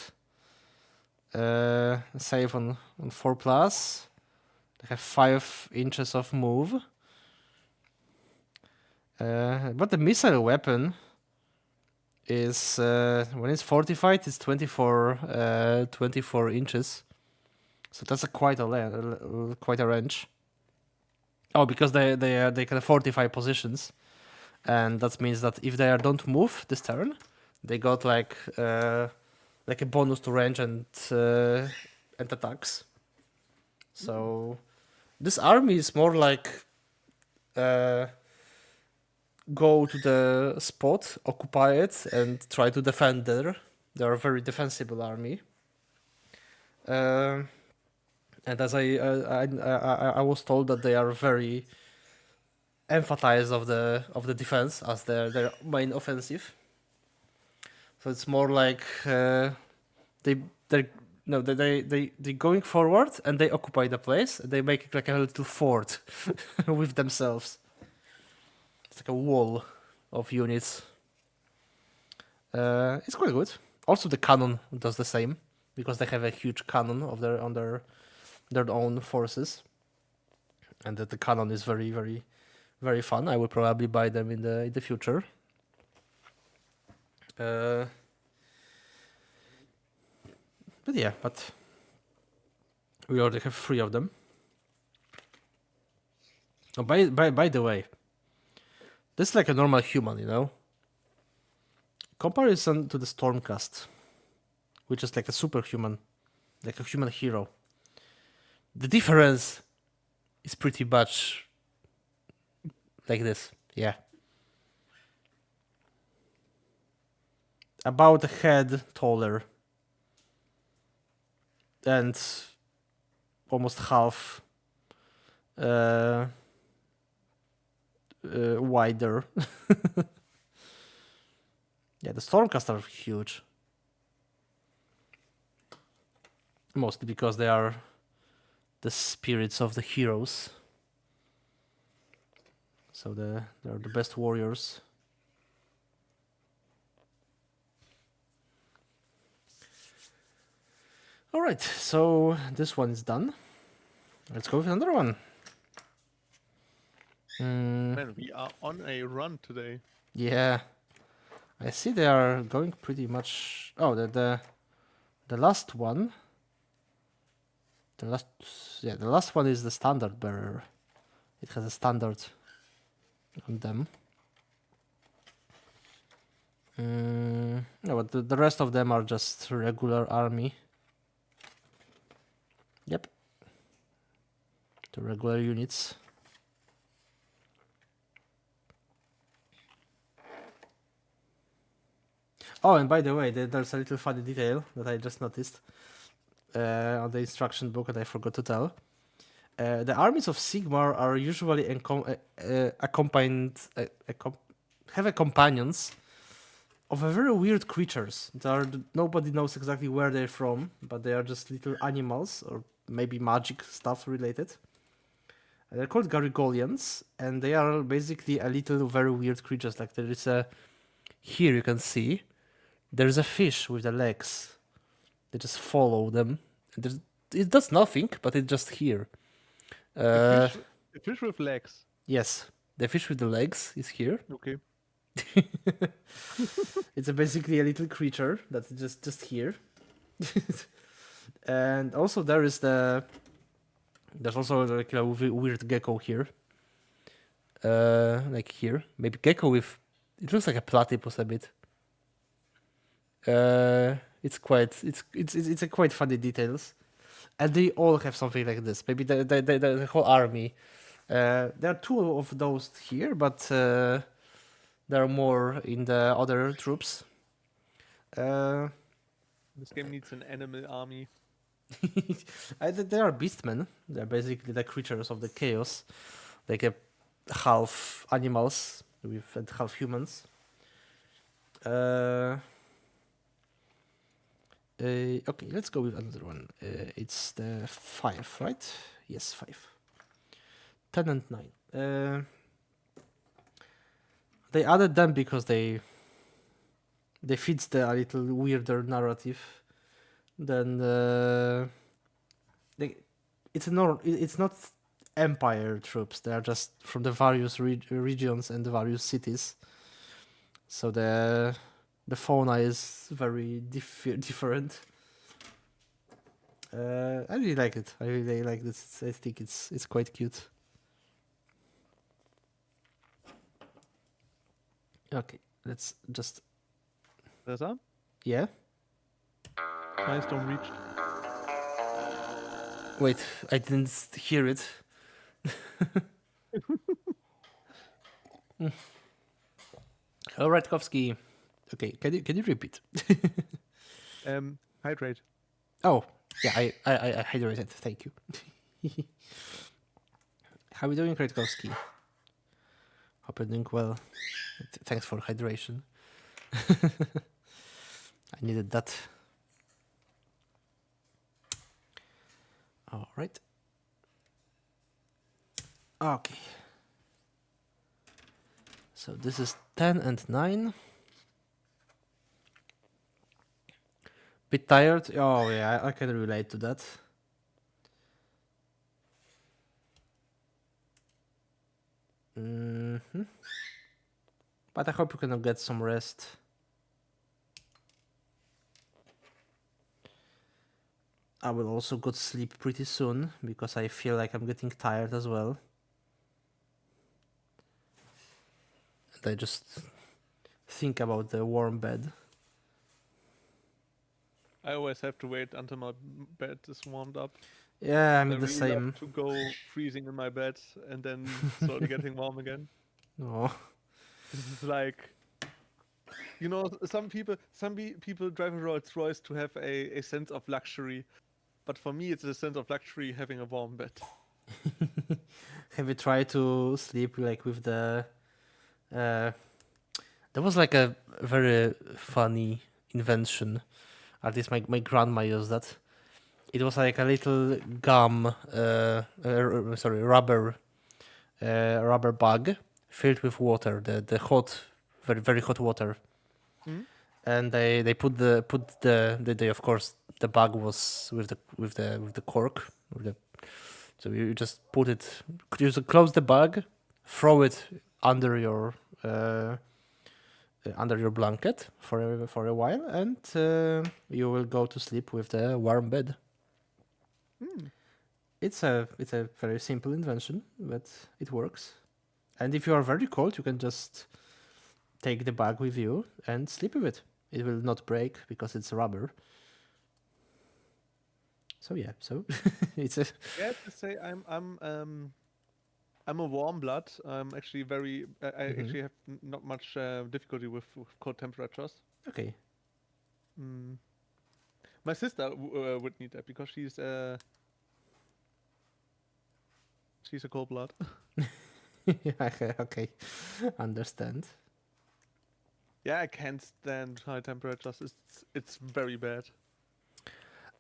Save on 4 plus. They have 5 inches of move. But the missile weapon is when it's fortified, it's 24 inches. So that's quite a range. Oh, because they can fortify positions, and that means that if they don't move this turn, they got like a bonus to range and attacks. So this army is more like go to the spot, occupy it, and try to defend there. They are a very defensible army. And as I was told that they are very emphasized of the defense as their main offensive. So it's more like they going forward and they occupy the place. And they make it like a little fort with themselves. It's like a wall of units. It's quite good. Also, the cannon does the same because they have a huge cannon of their own forces, and that the cannon is very, very, very fun. I will probably buy them in the future. But we already have 3 of them. Oh, by the way, this is like a normal human, you know. Comparison to the Stormcast, which is like a superhuman, like a human hero. The difference is pretty much like this, yeah. About a head taller and almost half wider. Yeah, the Stormcast are huge. Mostly because they are the spirits of the heroes. So they're the best warriors. Alright, so this one is done. Let's go with another one. Man, we are on a run today. Yeah. I see they are going pretty much... Oh, the last one... The last one is the standard bearer. It has a standard on them. No, but the rest of them are just regular army. Yep. The regular units. Oh, and by the way, there's a little funny detail that I just noticed on the instruction book that I forgot to tell. The armies of Sigmar are usually accompanied, have companions of a very weird creatures. Nobody knows exactly where they're from, but they are just little animals or maybe magic stuff related. They're called Garigolians, and they are basically a little very weird creatures. Like there is here you can see, there's a fish with the legs. They just follow them. It does nothing, but it's just here. A fish with legs. Yes, the fish with the legs is here. Okay. It's basically a little creature that's just here. And also there's also like a weird gecko here. Like here, maybe gecko with... It looks like a platypus a bit. It's a quite funny details, and they all have something like this. Maybe the whole army. There are 2 of those here, but there are more in the other troops. This game needs an animal army. They are beastmen. They're basically the creatures of the chaos, like a half animals and half humans. Okay, let's go with another one. It's the 5, right? Yes, 5. 10 and 9. They added them because they fit the a little weirder narrative than it's not empire troops. They are just from the various regions and the various cities. So the fauna is very different. I really like it. I really like this. I think it's quite cute. Okay, let's just There's that. yeah. Milestone reached. Wait, I didn't hear it. All right, Kovsky. Okay, can you repeat? Hydrate. Oh, yeah, I hydrated. Thank you. How are you doing, Kwiatkowski? Hope you're doing well. Thanks for hydration. I needed that. All right. Okay. So this is 10 and 9. Bit tired? Oh yeah, I can relate to that. But I hope you can get some rest. I will also go to sleep pretty soon because I feel like I'm getting tired as well. And I just think about the warm bed. I always have to wait until my bed is warmed up. Yeah, I'm I the really same. love to go freezing in my bed and then slowly getting warm again. Oh. This is like, some people drive a Rolls Royce to have a sense of luxury, but for me, it's a sense of luxury having a warm bed. Have you tried to sleep like with the? There was like a very funny invention. At least my grandma used that. It was like a little gum, rubber bag filled with water, the hot, very very hot water. And they put the of course the bag was with the cork so you just put it, you just close the bag, throw it under your blanket for a while, and you will go to sleep with the warm bed. It's a very simple invention, but it works. And if you are very cold, you can just take the bag with you and sleep with it. It will not break because it's rubber. So yeah, it's a I have to say I'm a warm blood. I'm actually I actually have not much difficulty with cold temperatures. okay. My sister would need that because she's a cold blood. Okay, understand. Yeah, I can't stand high temperatures. It's very bad.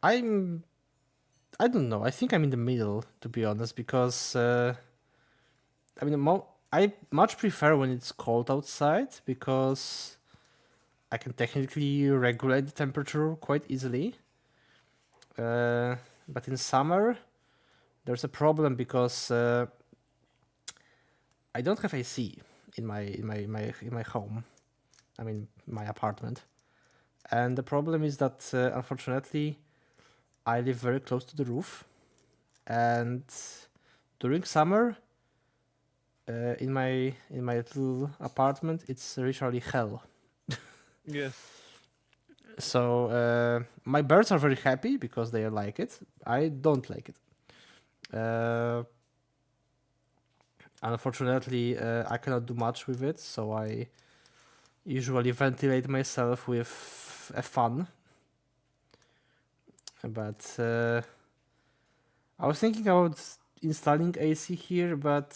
I don't know. I think I'm in the middle, to be honest, because I mean, I much prefer when it's cold outside because I can technically regulate the temperature quite easily. But in summer, there's a problem because I don't have AC in my home. I mean, my apartment. And the problem is that unfortunately, I live very close to the roof, and during summer, in my little apartment, it's literally hell. Yes. So my birds are very happy because they like it. I don't like it. Unfortunately, I cannot do much with it, so I usually ventilate myself with a fan. But I was thinking about installing AC here, but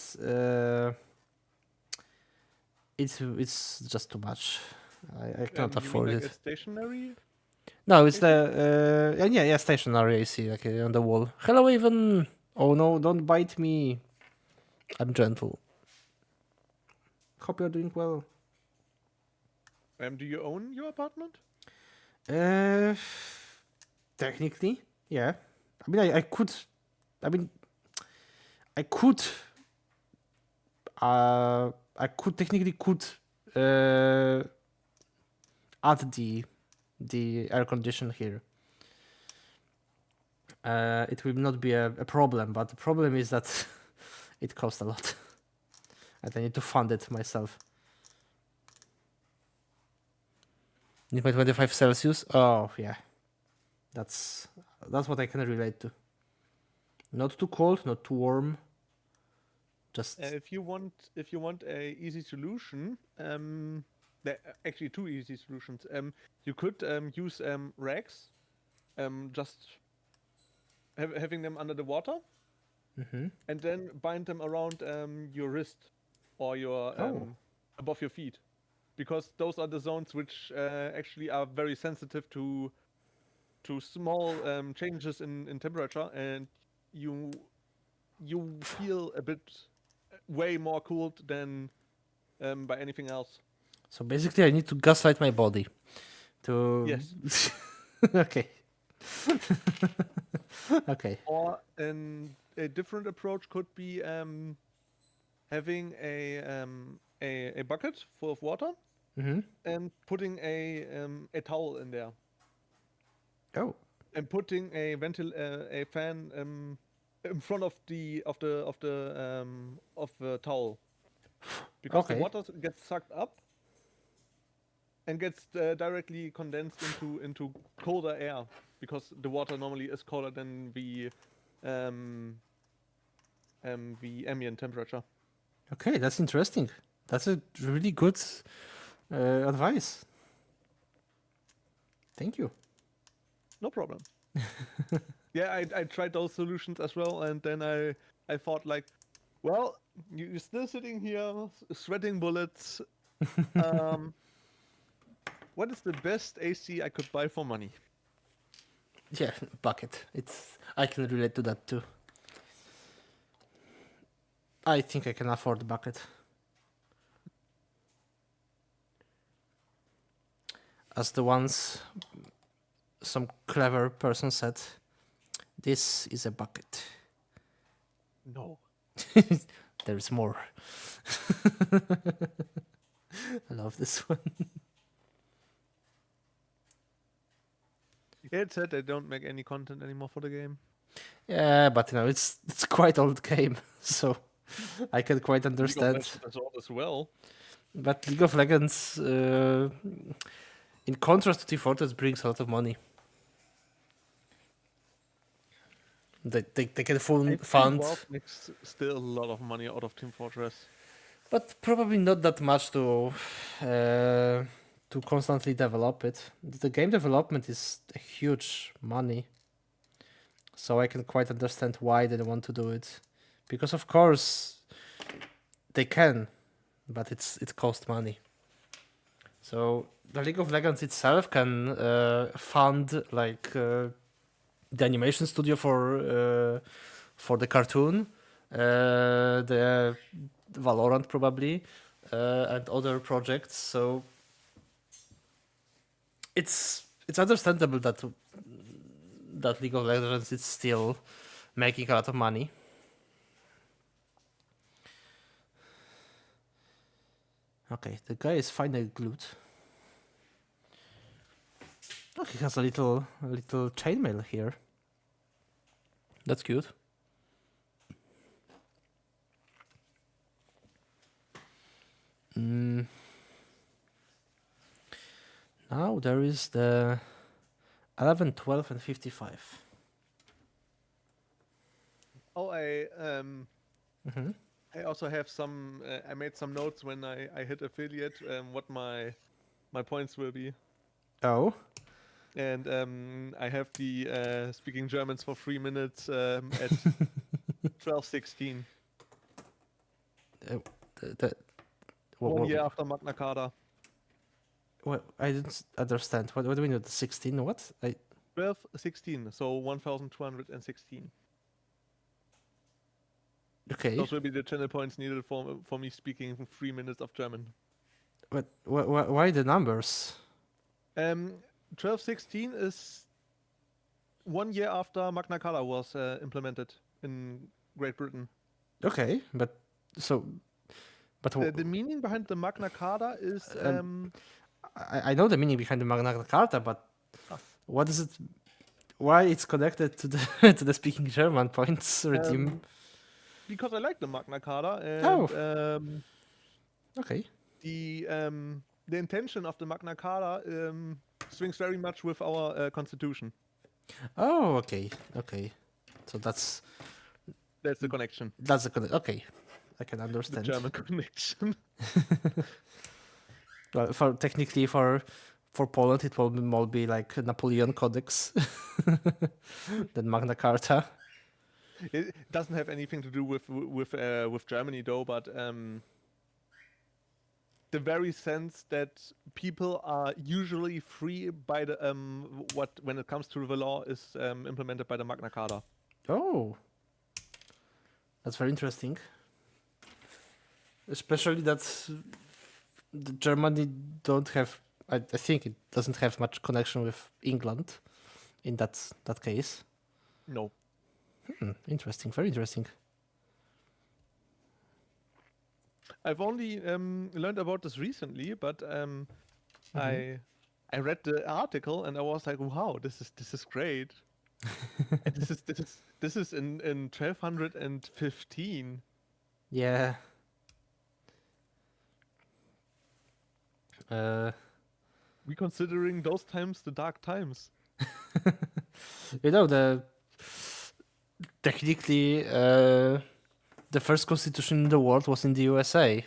it's just too much. I can't You afford mean like it. a stationary? No, it's AC? the yeah, stationary AC, like on the wall. Hello, Even. Oh no, don't bite me. I'm gentle. Hope you're doing well. Do you own your apartment? Uh, Technically, yeah. I mean, I could. I mean, I could technically add the air condition here. It will not be a problem, but the problem is that it costs a lot, and I need to fund it myself. Need my 25 Celsius. Oh yeah, that's what I can relate to. Not too cold, not too warm. Just If you want a easy solution, there are actually two easy solutions. You could use rags, just having them under the water, and then bind them around your wrist or your above your feet, because those are the zones which actually are very sensitive to small changes in temperature, and you feel a bit way more cooled than by anything else. so basically, I need to gaslight my body to. Yes. Okay. Okay. Or a different approach could be having a bucket full of water and putting a towel in there Oh. and putting a fan in front of the towel, because the Okay. water gets sucked up and gets directly condensed into colder air, because the water normally is colder than the ambient temperature. Okay, that's interesting. That's a really good advice. Thank you. No problem. Yeah, I tried those solutions as well, and then I thought like, well, you're still sitting here sweating bullets. What is the best AC I could buy for money? Yeah, bucket. I can relate to that too. I think I can afford the bucket. As the once some clever person said, this is a bucket. No. There's more. I love this one. Yeah, it said they don't make any content anymore for the game. Yeah, but it's quite old game, so I can quite League of understand. Legends as well as well. But League of Legends, in contrast to Team Fortress, brings a lot of money. They can I think fund, Valve makes still a lot of money out of Team Fortress. but probably not that much to constantly develop it. The game development is a huge money, so I can quite understand why they want to do it, because of course they can, but it costs money. So the League of Legends itself can fund like the animation studio for the cartoon, the Valorant probably, and other projects. So it's understandable that League of Legends is still making a lot of money. Okay, the guy is finally glued. Oh, he has a little chainmail here. That's cute. Now there is the 11, 12, and 55. Oh, I also have some. I made some notes when I hit affiliate. What my points will be, Oh, and I have the speaking Germans for 3 minutes at 12:16. the, 1 year after Magna Carta. what, I didn't understand. What do we mean? The 16? What? 12:16. So 1,216. Okay. Those will be the channel points needed for me speaking 3 minutes of German. But why the numbers? 1216 is 1 year after Magna Carta was implemented in Great Britain. Okay, but so, but The meaning behind the Magna Carta is I know the meaning behind the Magna Carta, but Ah. what is it? Why it's connected to the to the speaking German points regime? because I like the Magna Carta Oh, and okay. the intention of the Magna Carta swings very much with our constitution. Oh, okay, okay. So That's the connection, okay. I can the understand. German connection. Well, for technically for Poland, it will more be like Napoleon Codex than Magna Carta. It doesn't have anything to do with Germany though, but the very sense that people are usually free by the what when it comes to the law is implemented by the Magna Carta. Oh, that's very interesting. Especially that Germany don't have. I think it doesn't have much connection with England in that case. No. Interesting, very interesting. I've only learned about this recently, but I read the article and I was like, wow, this is great. And this is in 1215. Yeah. We considering those times the dark times. You know the technically the first constitution in the world was in the USA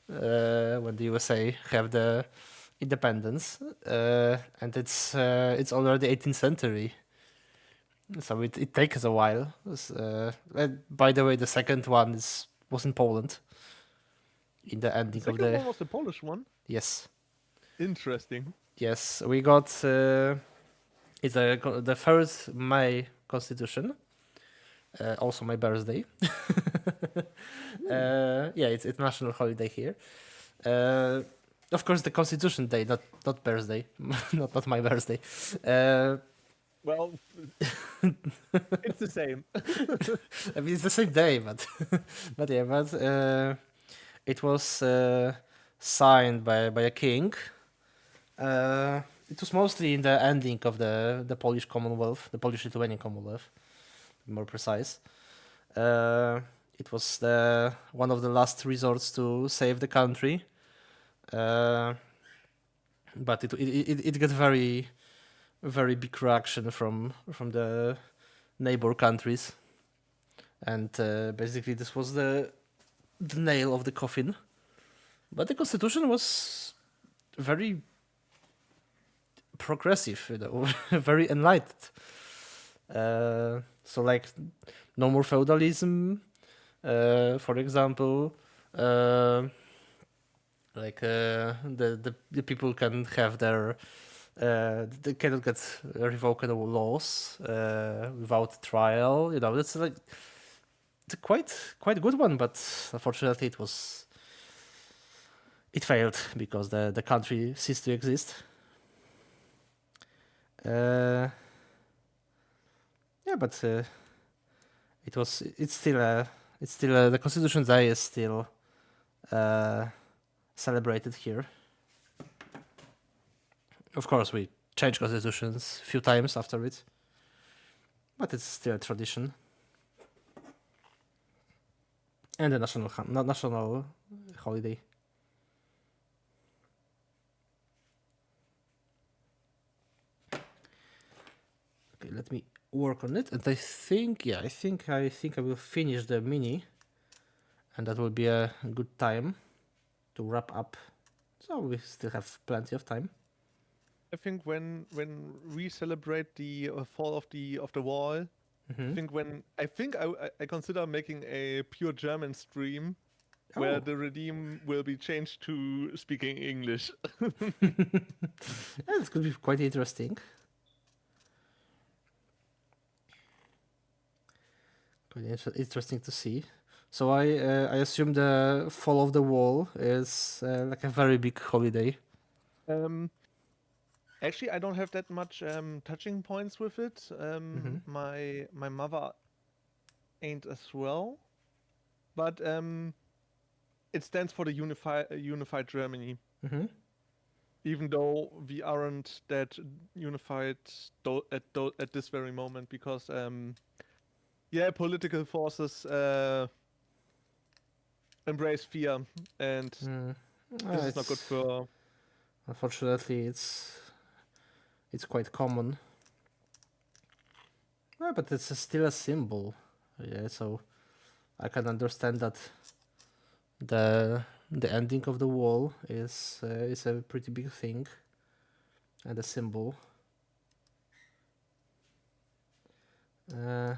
when the USA have the independence, and it's already 18th century, so it takes a while. And by the way, the second one was in Poland in the The ending of second the one was the Polish one. yes. Interesting. Yes, we got the 1st May Constitution, also my birthday. Yeah, it's national holiday here. Of course, the Constitution Day, not birthday, not my birthday. Well, it's the same. I mean, it's the same day, but it was signed by a king. It was mostly in the ending of the Polish Commonwealth, the Polish-Lithuanian Commonwealth, to be more precise. It was one of the last resorts to save the country, but it got very big reaction from the neighbor countries, and basically this was the nail of the coffin. But the constitution was very progressive, very enlightened. So like no more feudalism, for example. The people can have their they cannot get revocable laws without trial. That's like it's a quite good one, but unfortunately it failed because the country ceased to exist. Yeah, but it's still the Constitution Day is still celebrated here. Of course, we changed constitutions a few times after it, but it's still a tradition and a national holiday. Okay, let me work on it, and I think I will finish the mini, and that will be a good time to wrap up. So we still have plenty of time. I think when we celebrate the fall of the wall, I think I consider making a pure German stream where Oh. the redeem will be changed to speaking English. Yeah, this could be quite interesting. Interesting to see. So I assume the fall of the wall is like a very big holiday. Actually, I don't have that much touching points with it. My mother ain't as well. but it stands for the unified Germany. Mm-hmm. Even though we aren't that unified at this very moment, because yeah, political forces embrace fear, and Mm. this is not good It's for. unfortunately it's quite common. Yeah, but it's still a symbol. Yeah, so I can understand that the ending of the wall is a pretty big thing and a symbol. Uh,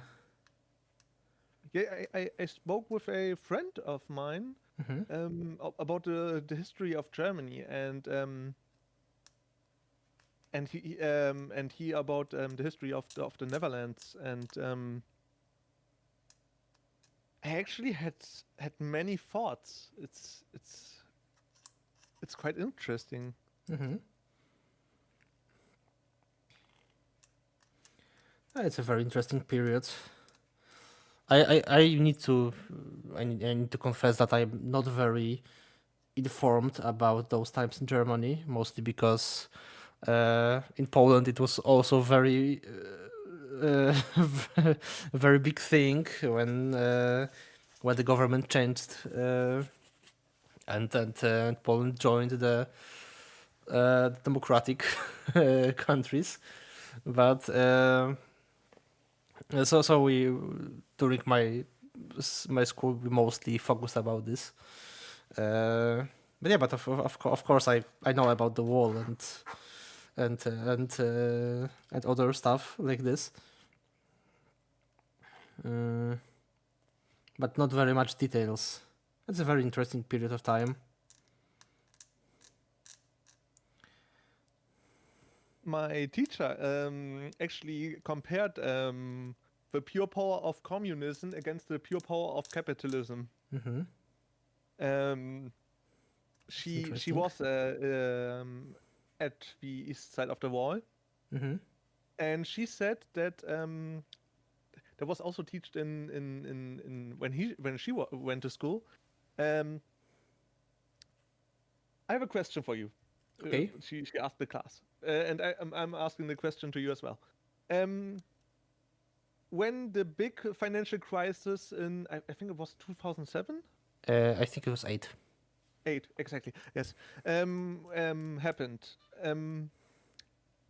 Yeah, I spoke with a friend of mine mhm. about the history of Germany, and he about the history of the Netherlands, and I actually had many thoughts. It's quite interesting. Mm-hmm. It's a very interesting period. I need to I need to confess that I'm not very informed about those times in Germany, mostly because in Poland it was also very a very big thing when the government changed and Poland joined the democratic countries. But so we during my school we mostly focused about this. But yeah, but of course I know about the wall and other stuff like this. Uh, but not very much details. It's a very interesting period of time. My teacher actually compared the pure power of communism against the pure power of capitalism. Mm-hmm. Um, It's she interesting. was at the east side of the wall, Mm-hmm. and she said that that was also taught in when she went to school. Um, I have a question for you. Okay. She asked the class, and I'm asking the question to you as well. Um, when the big financial crisis in I think it was 2007, I think it was 8. 8 exactly, yes, happened. Um,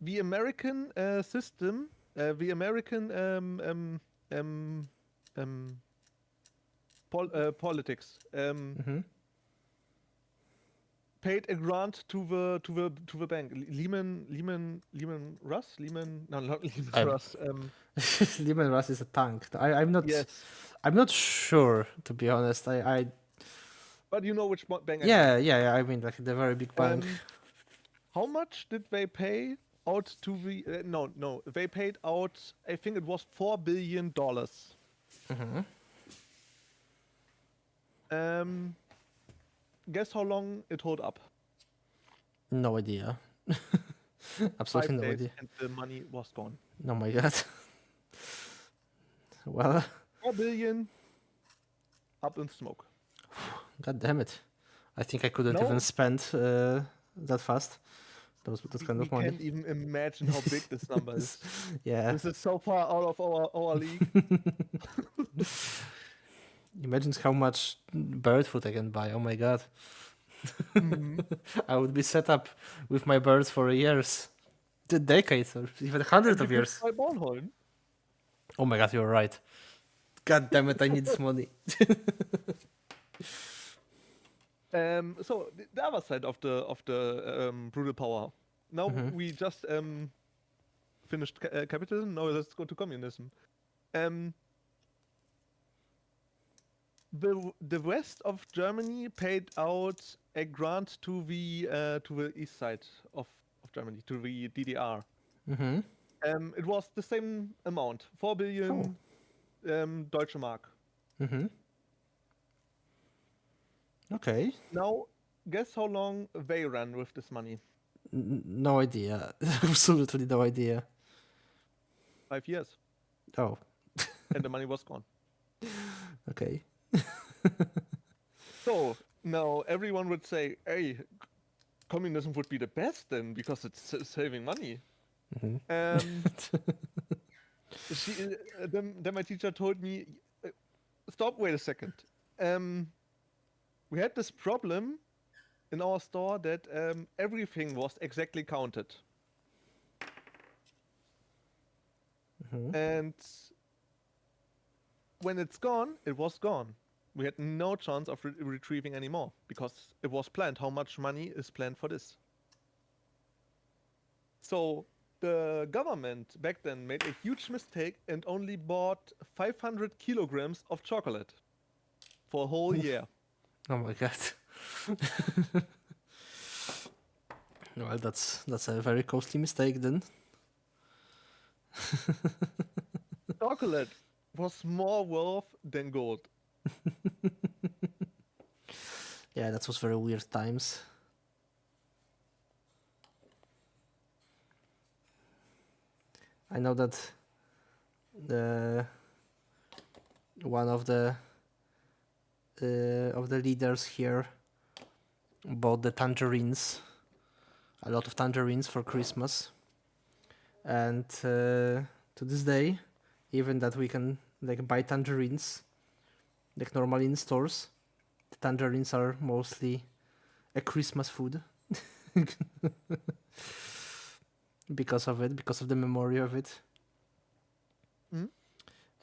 the American system, the American um, politics Mm-hmm. paid a grant to the bank. Lehman Russ, Lehman, no, not Lehman I Russ. Lehman Russ is a tank. Yes, I'm not sure to be honest. I but you know which bank I mean. yeah. I mean like the very big bank. Um, how much did they pay out to the? No, they paid out. I think it was $4 billion. Mm-hmm. Um, guess how long it hold up? No idea. Five Absolutely no days, idea. and the money was gone. Oh my god. Well, 4 billion up in smoke. god damn it. I think I couldn't even No, spend that fast. That kind we of money. can't even imagine how big this number is. Yeah. This is so far out of our league. Imagine how much bird food I can buy. Oh my god. Mhm. I would be set up with my birds for years. The decades or even hundreds And you of could years. buy Bornholm. Oh my god, you're right. God damn it, I need this money. So the other side of the brutal power. Now Mm-hmm. we just finished capitalism. Now let's go to communism. Um, the west of Germany paid out a grant to the east side of Germany, to the DDR. Mm-hmm. It was the same amount, 4 Oh. billion Deutsche Mark. Mm-hmm. Okay. Now, guess how long they ran with this money? No idea. Absolutely no idea. 5 years, Oh, and the money was gone. okay. So now everyone would say, "Hey, communism would be the best then because it's saving money." Mhm. Um, then my teacher told me, "Uh, "Stop, wait a second. Um, we had this problem in our store that everything was exactly counted, Mhm. and when it's gone, it was gone. We had no chance of retrieving anymore because it was planned. How much money is planned for this?" So the government back then made a huge mistake and only bought 500 kilograms of chocolate for a whole year. Oh my god. Well, that's a very costly mistake then. Chocolate was more worth than gold. Yeah, that was very weird times. I know that the one of the leaders here bought the tangerines, a lot of tangerines for Christmas, and to this day, even that we can like buy tangerines like normally in stores, the tangerines are mostly a Christmas food because of it, because of the memory of it. Hmm?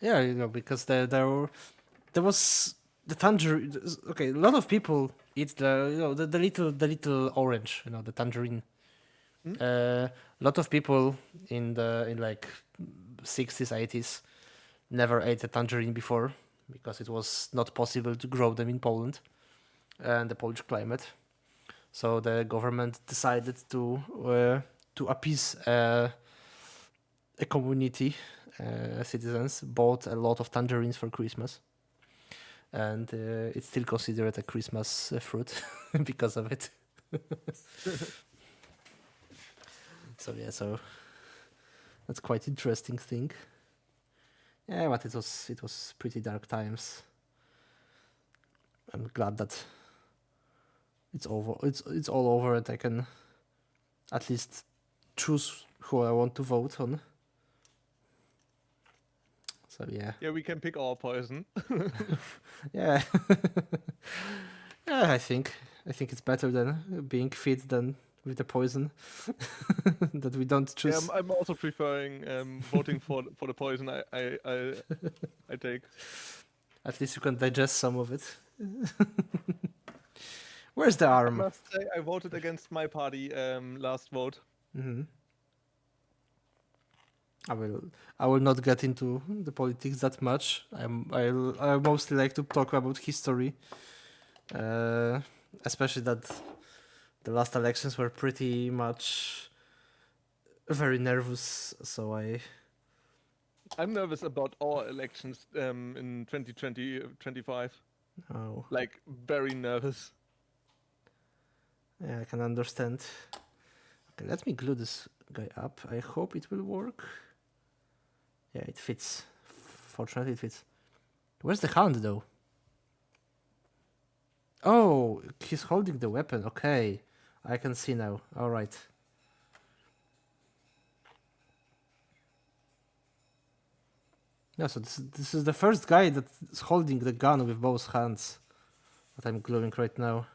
Yeah, because there was the tangerine. Okay, a lot of people eat the little orange, the tangerine. Hmm? A lot of people in like 60s, 80s never ate a tangerine before because it was not possible to grow them in Poland and the Polish climate. So the government decided to appease a community, citizens bought a lot of tangerines for Christmas, and it's still considered a Christmas fruit because of it. So yeah, so that's quite interesting thing. Yeah, but it was pretty dark times. I'm glad that it's over. It's all over, and I can at least choose who I want to vote on. So yeah, Yeah, we can pick our poison. yeah, yeah. I think it's better than being fit than with the poison that we don't Yeah, choose. I'm also preferring voting for the poison I take. At least you can digest some of it. Where's the I arm? must say I voted against my party last vote. Hmm. I will. I will not get into the politics that much. I mostly like to talk about history, uh, especially that the last elections were pretty much very nervous. So I. I'm nervous about our elections in 2020, 25. Oh, Like, very nervous. yeah, I can understand. Okay, let me glue this guy up. I hope it will work. Yeah, it fits. Fortunately, it fits. Where's the hound though? Oh, he's holding the weapon. Okay, I can see now. All right. Yeah, so this is the first guy that's holding the gun with both hands that I'm gluing right now.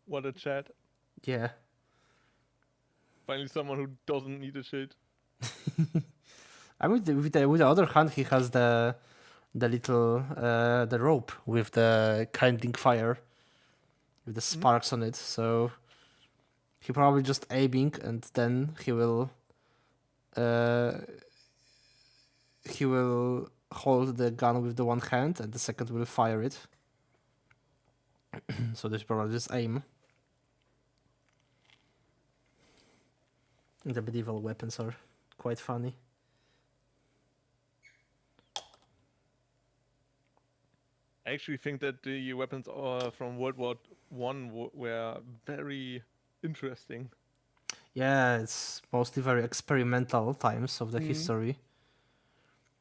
What a chat. Yeah. Finally, someone who doesn't need a shield. I mean, with the other hand, he has the little the rope with the kindling fire with the Hmm? sparks on it. So he probably just aiming, and then uh, he will hold the gun with the one hand, and the second will fire it. So there's probably just aim. The medieval weapons are quite funny. I actually think that the weapons from World War One were very interesting. Yeah, it's mostly very experimental times of the Mm. history.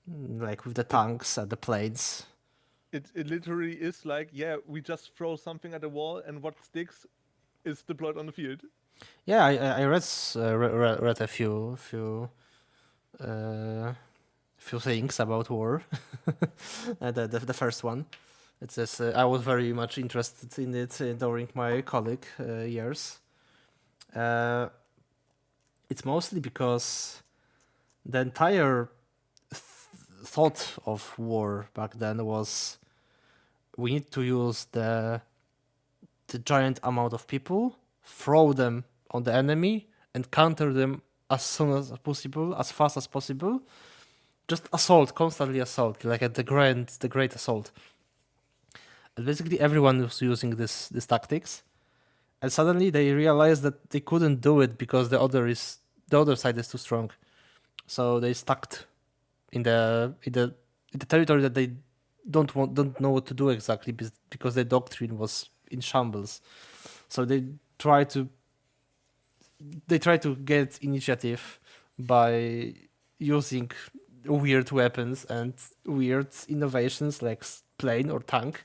like with the It tanks and the planes. it literally is like, yeah, we just throw something at the wall, and what sticks is deployed on the field. Yeah, I read a uh, few things about war. The first one. It says I was very much interested in it during my college years. Uh, it's mostly because the entire thought of war back then was we need to use the giant amount of people, throw them on the enemy, and counter them as soon as possible, as fast as possible. Just assault, constantly assault, like at the great assault. And basically, everyone was using these tactics, and suddenly they realized that they couldn't do it because the other side is too strong. So they stuck in the territory that they don't know what to do exactly because their doctrine was in shambles. So try to they try to get initiative by using weird weapons and weird innovations like plane or tank.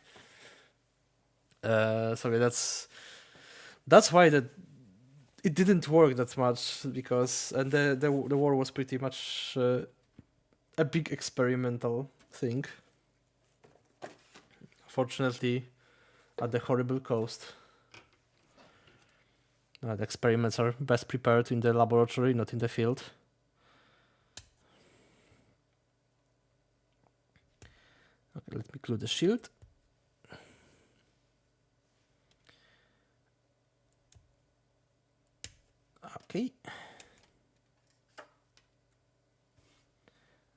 So yeah, that's why it didn't work that much because and the war was pretty much a big experimental thing. Fortunately, at the horrible cost. The experiments are best prepared in the laboratory, not in the field. Okay, let me glue the shield. Okay.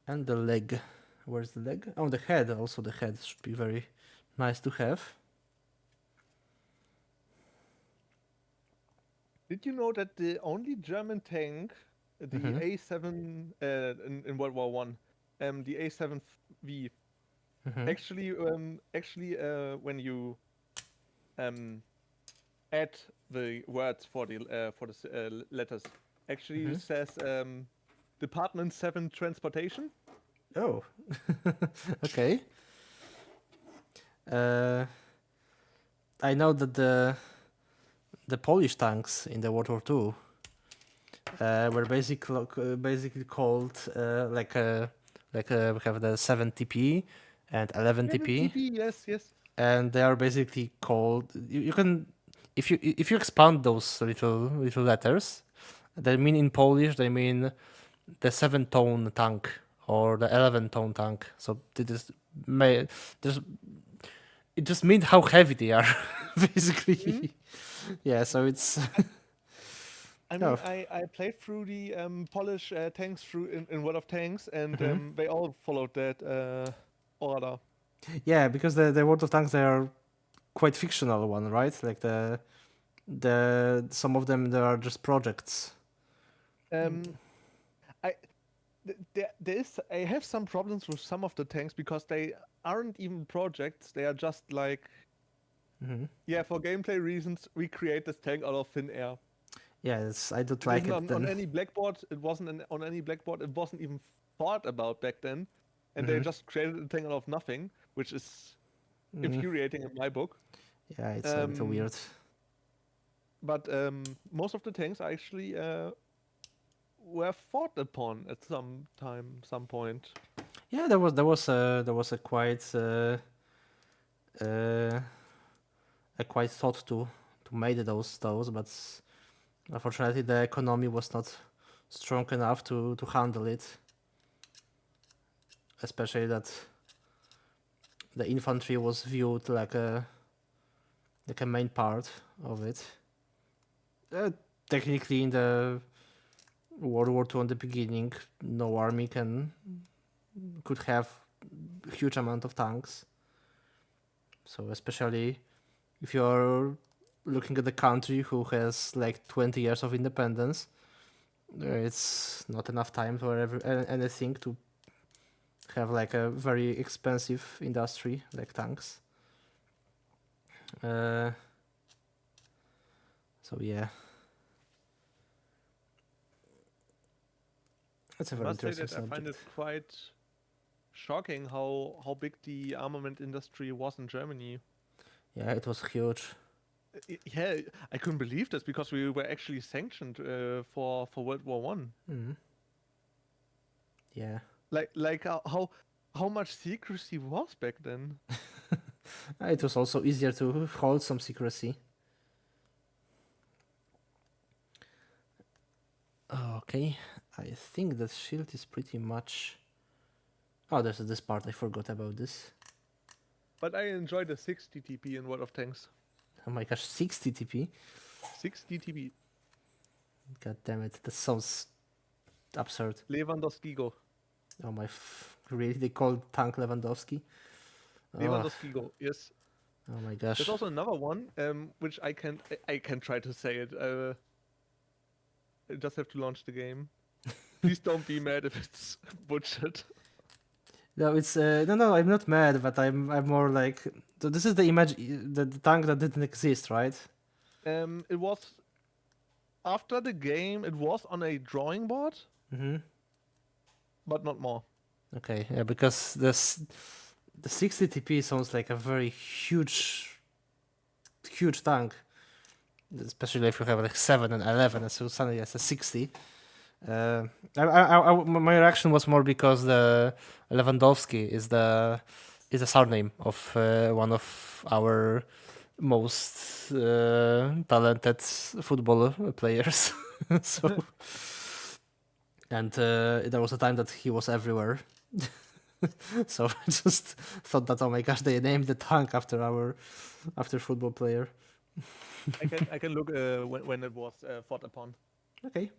And the leg. Where's the leg? Oh, the head. Also, the head should be very nice to have. Did you know that the only German tank, the Mm-hmm. A7 in World War One, the A7V, Mm-hmm. actually, when you um, add the words for the letters, actually Mm-hmm. says Department 7 Transportation. Oh, okay. Uh, I know that the Polish tanks in the World War II were basically called we have the 7TP and 11TP, 7TP, yes, yes. and they are basically called. You can if you expand those little letters, they mean in Polish they mean the 7-tone tank or the 11-tone tank. So may just it just means how heavy they are, Mhm. basically. Yeah, so it's I oh. mean, I played through the Polish tanks through in World of Tanks, and Mhm. they all followed that order. Yeah, because the World of Tanks they are quite fictional one, right? Like the some of them they are just projects. Um, I there is I have some problems with some of the tanks because they aren't even projects. They are just like, Hmm. yeah, for gameplay reasons, we create this tank out of thin air. Yeah, I don't It like isn't it on then. any blackboard. It wasn't on any blackboard. It wasn't even thought about back then, and they Hmm. just created a thing out of nothing, which is Mm. infuriating in my book. Yeah, it's a little Um, weird. but most of the tanks actually were fought upon at some point. Yeah, there was uh, a quite thought to make those, but unfortunately the economy was not strong enough to handle it. Especially that the infantry was viewed like a main part of it. Uh, Technically, in the World War II, in the beginning, no army could have huge amount of tanks. So especially if you're looking at the country who has like 20 years of independence, it's not enough time for anything to have like a very expensive industry like tanks. Uh, so yeah, that's a I very must say interesting that I find it subject. quite shocking how big the armament industry was in Germany. Yeah, it was huge. Yeah, I couldn't believe this because we were actually sanctioned for World War One. Mm. Yeah. Like how much secrecy was back then. It was also easier to hold some secrecy. Okay, I think that shield is pretty much. Oh, there's this part. I forgot about this. But I enjoyed the 60 TP in World of Tanks. Oh my gosh, 60 TP. 60 TP. God damn it, that sounds absurd. Lewandowski go. Oh my, really? They call tank Lewandowski? Oh, Lewandowski go. Yes. oh my gosh. There's also another one, which I can try to say it. I just have to launch the game. Please don't be mad if it's butchered. No, it's no. I'm not mad, but I'm more like. So this is the image, the tank that didn't exist, right? It was after the game. It was on a drawing board, Mm-hmm. but not more. Okay, yeah, because the 60 TP sounds like a very huge tank, especially if you have like 7 and 11, and so suddenly it's a 60. My reaction was more because the Lewandowski is the surname of one of our most talented football players. So, and there was a time that he was everywhere. So I just thought that, oh my gosh, they named the tank after football player. I can look when it was fought upon. Okay.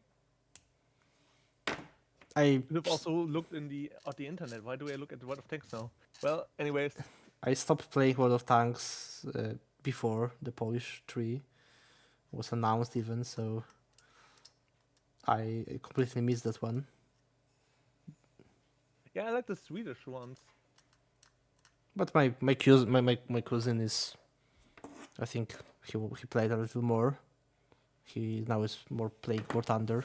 I I've also looked in at the internet. Why do I look at the World of Tanks now? Well, anyways, I stopped playing World of Tanks before the Polish 3 was announced even, so I completely missed that one. yeah, I like the Swedish ones. But my cousin is, I think he played a little more. He now is more playing War Thunder.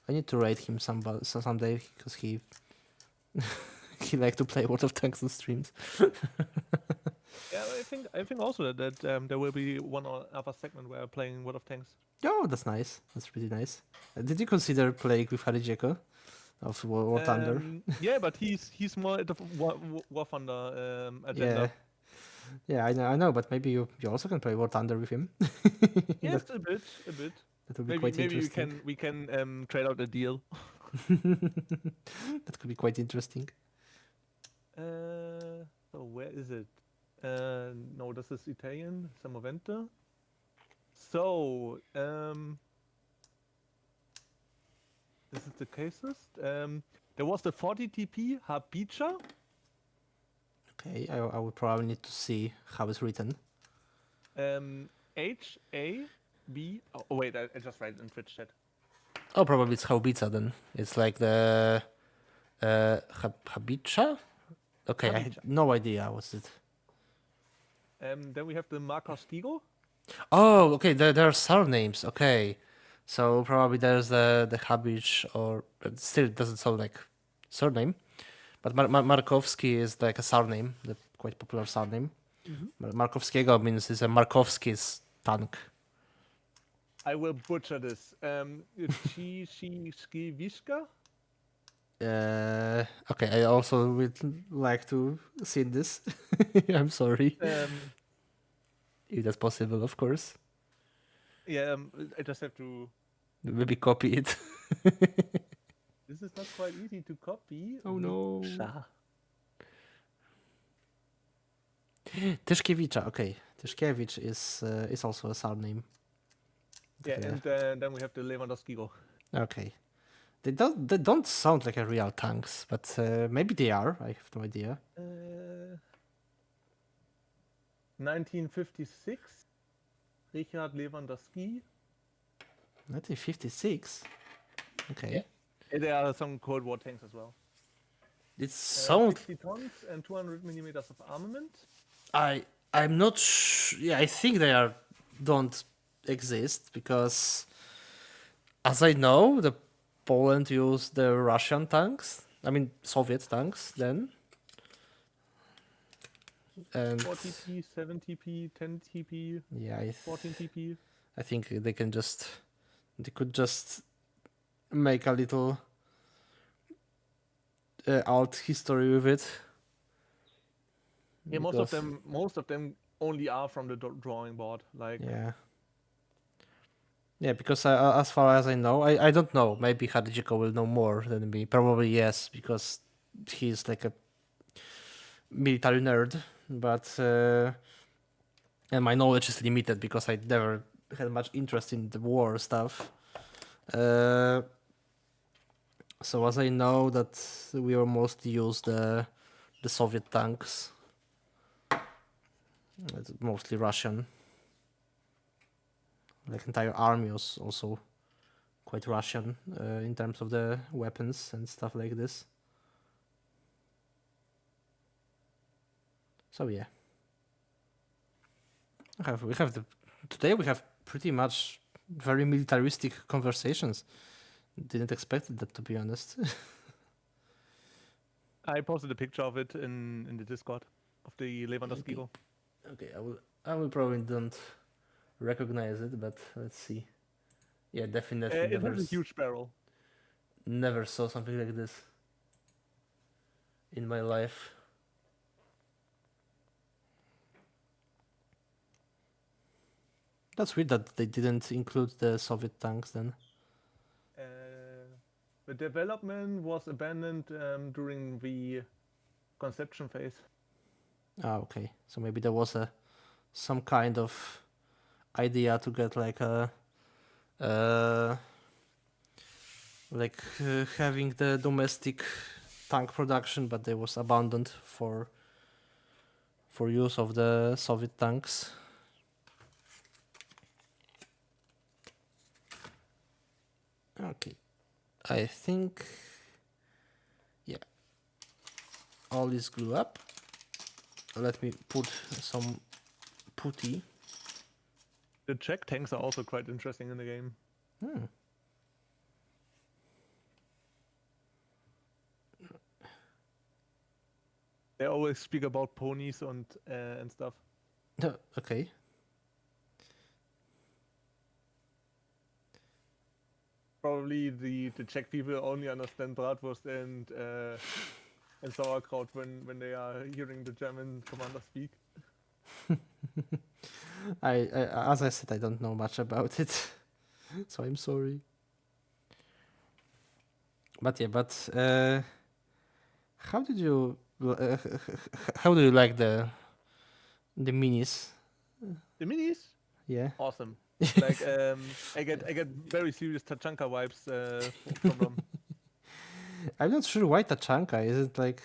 I need to raid him someday because he he liked to play World of Tanks on streams. Yeah, I think also that there will be one or other segment where I'm playing World of Tanks. Oh, that's nice. That's really nice. Did you consider playing with Harry Jekyll of War Thunder? Yeah, but he's more at the War Thunder agenda. Yeah, I know, but maybe you also can play War Thunder with him. Yes, a bit. That would be Maybe quite maybe interesting. we can trade out a deal. That could be quite interesting. So where is it? No, this is Italian. Samovente. So this is the cases. There was the 40 TP Habicha. Okay, I would probably need to see how it's written. HAB. Oh wait, I just write it in Twitch chat. Oh, probably it's Haubica then. It's like the Habicha? Okay, I had Habicha. no idea what's it. Then we have the Marcos Gigo. Oh, okay, there are surnames. Okay, so probably there's the Habich, or it still doesn't sound like surname, but Markowski is like a surname, the quite popular surname. Markowskiego means it's a Markowski's tank. I will butcher this. Chiszkiewicza? Okay, I also would like to see this. I'm sorry. If that's possible, of course. Yeah, I just have to. Maybe copy it. This is not quite easy to copy. Oh no. Wicha. Tyszkiewicza, okay. Tyszkiewicz is also a surname. Yeah, Okay. and then we have the Lewandowski. Okay. They don't sound like a real tanks, but maybe they are. I have no idea. 1956. Richard Lewandowski. 1956. Okay. Yeah. There are some Cold War tanks as well. It sounds. 60 tons and 200 millimeters of armament. I'm not. Yeah, I think they don't exist because, as I know, the Poland used the Russian tanks I mean, Soviet tanks then. And 4 TP, 7 TP, 10 TP, yeah, 14 TP. I think they could just make a little alt history with it. Yeah, Because, most of them only are from the drawing board. Like, yeah. Yeah, because as far as I know, I don't know. Maybe Hajiko will know more than me. Probably yes, because he's like a military nerd. But and my knowledge is limited because I never had much interest in the war stuff. Uh, so as I know that we were mostly use the Soviet tanks. It's mostly Russian. Like entire army was also quite Russian in terms of the weapons and stuff like this. So yeah, today we have pretty much very militaristic conversations. Didn't expect that, to be honest. I posted a picture of it in the Discord of the Lewandowski. Okay. Okay, I will probably don't recognize it, but let's see. Yeah, definitely It has a huge barrel. never saw something like this in my life. That's weird that they didn't include the Soviet tanks then. The development was abandoned during the conception phase. Ah, okay. So maybe there was some kind of idea to get like having the domestic tank production, but they was abandoned for use of the Soviet tanks. Okay, I think yeah, all is glue up. Let me put some putty. The Czech tanks are also quite interesting in the game. They always speak about ponies and stuff. Okay. Probably the Czech people only understand bratwurst and sauerkraut when they are hearing the German commander speak. I as I said, I don't know much about it, so I'm sorry. But yeah, how did you how do you like the minis? The minis, Yeah. awesome. Like I get very serious Tachanka vibes from them. I'm not sure why Tachanka. Is it like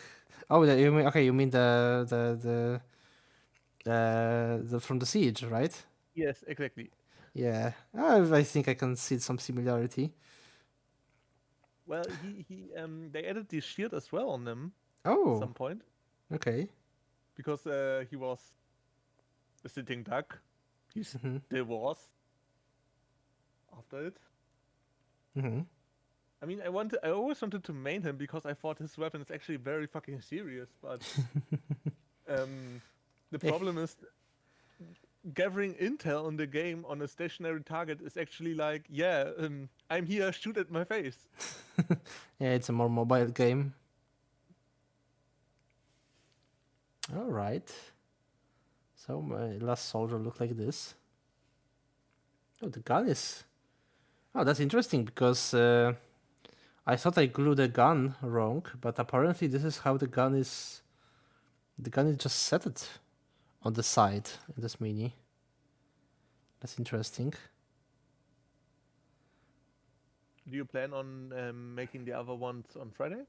you mean okay? You mean the from the siege, right? Yes, exactly. Yeah, I think I can see some similarity. Well, they added the shield as well on them at Oh, some point okay. because he was a sitting duck. He still was after it. Mm-hmm. I mean, I always wanted to main him because I thought his weapon is actually very fucking serious. But the problem is gathering intel on the game on a stationary target is actually like, yeah, I'm here, shoot at my face. Yeah, it's a more mobile game. All right. So my last soldier looked like this. Oh, the gun is. Oh, that's interesting because I thought I glued the gun wrong, but apparently this is how the gun is. The gun is just set it on the side in this mini. That's interesting. Do you plan on making the other ones on Friday?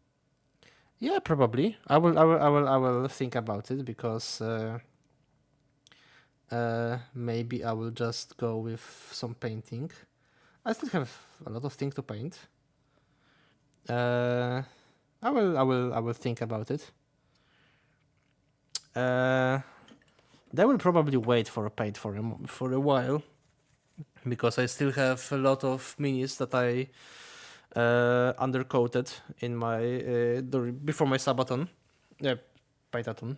Yeah, probably. I will think about it because maybe I will just go with some painting. I still have a lot of things to paint. I will think about it. They will probably wait for a paint for a while because I still have a lot of minis that I undercoated in my before my Sabaton, Paitathon.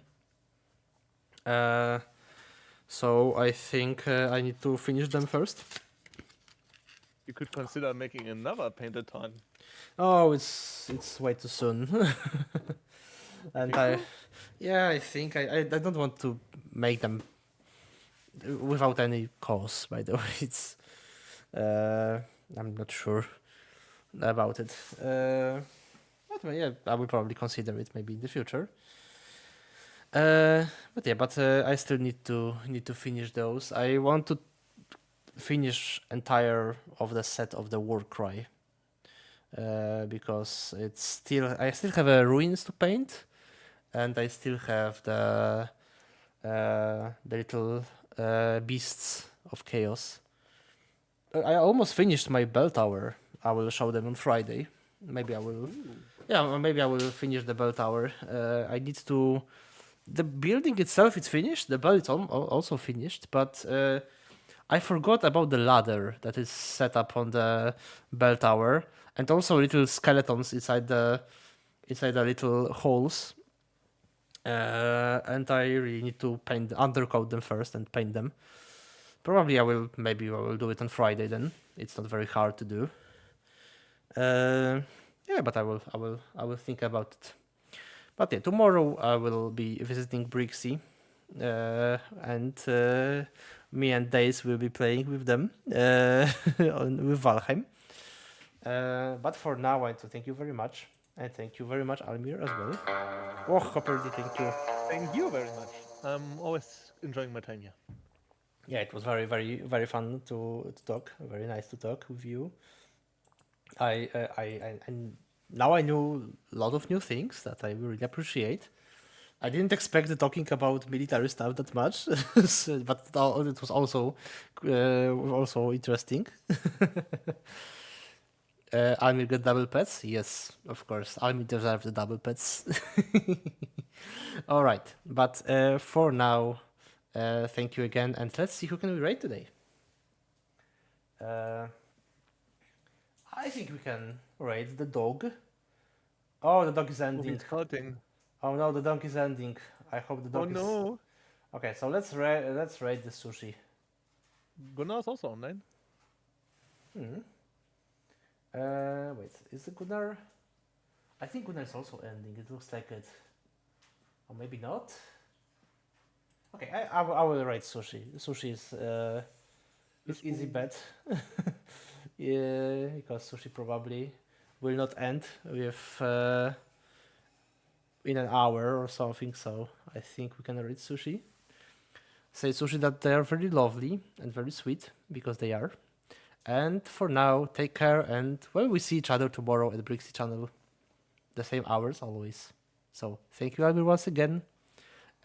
So I think I need to finish them first. You could consider making another painted ton. Oh, it's way too soon. And Think so? I think I don't want to make them without any cause. By the way, it's I'm not sure about it. But yeah, I will probably consider it maybe in the future. But I still need to finish those. I want to finish entire of the set of the Warcry. Because I still have ruins to paint, and I still have the little beasts of chaos. I almost finished my bell tower. I will show them on Friday. Maybe I will. Yeah, maybe I will finish the bell tower. I need to. The building itself is finished. The bell is also finished, but I forgot about the ladder that is set up on the bell tower, and also little skeletons inside the little holes. And I really need to undercoat them first and paint them. Probably maybe I will do it on Friday then. It's not very hard to do. But I will think about it. But yeah, tomorrow I will be visiting Brixie, and me and Days will be playing with them with Valheim. But for now, I want to thank you very much, and thank you very much, Almir, as well. Oh, Hopperly, thank you. Thank you very much. I'm always enjoying my time here. Yeah, it was very, very, very fun to talk. Very nice to talk with you. And now I knew a lot of new things that I really appreciate. I didn't expect the talking about military stuff that much, but it was also interesting. Army get double pets? Yes, of course. Army deserves the double pets. All right, but for now, thank you again, and let's see who can we rate today. I think we can rate the dog. Oh, the dog is Oh, ending. he's hurting. Oh no, the dog is ending. I hope the Oh dog is. no. Okay, so let's rate the sushi. Gunnar is also online. Wait, is it Gunnar? I think Gunnar is also ending. It looks like it. Or maybe not. Okay, I will rate sushi. Sushi is easy bet. Yeah, because sushi probably will not end with in an hour or something. So I think we can rate sushi. Say sushi that they are very lovely and very sweet because they are. And for now, take care, and well, we see each other tomorrow at the Brixie channel. The same hours always. So thank you everyone once again,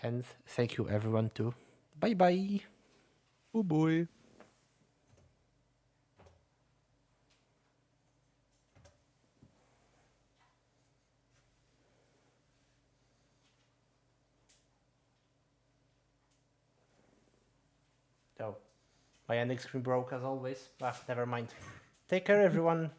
and thank you everyone too. Bye bye. Oh boy. Oh, my ending screen broke as always. Ah, never mind. Take care everyone.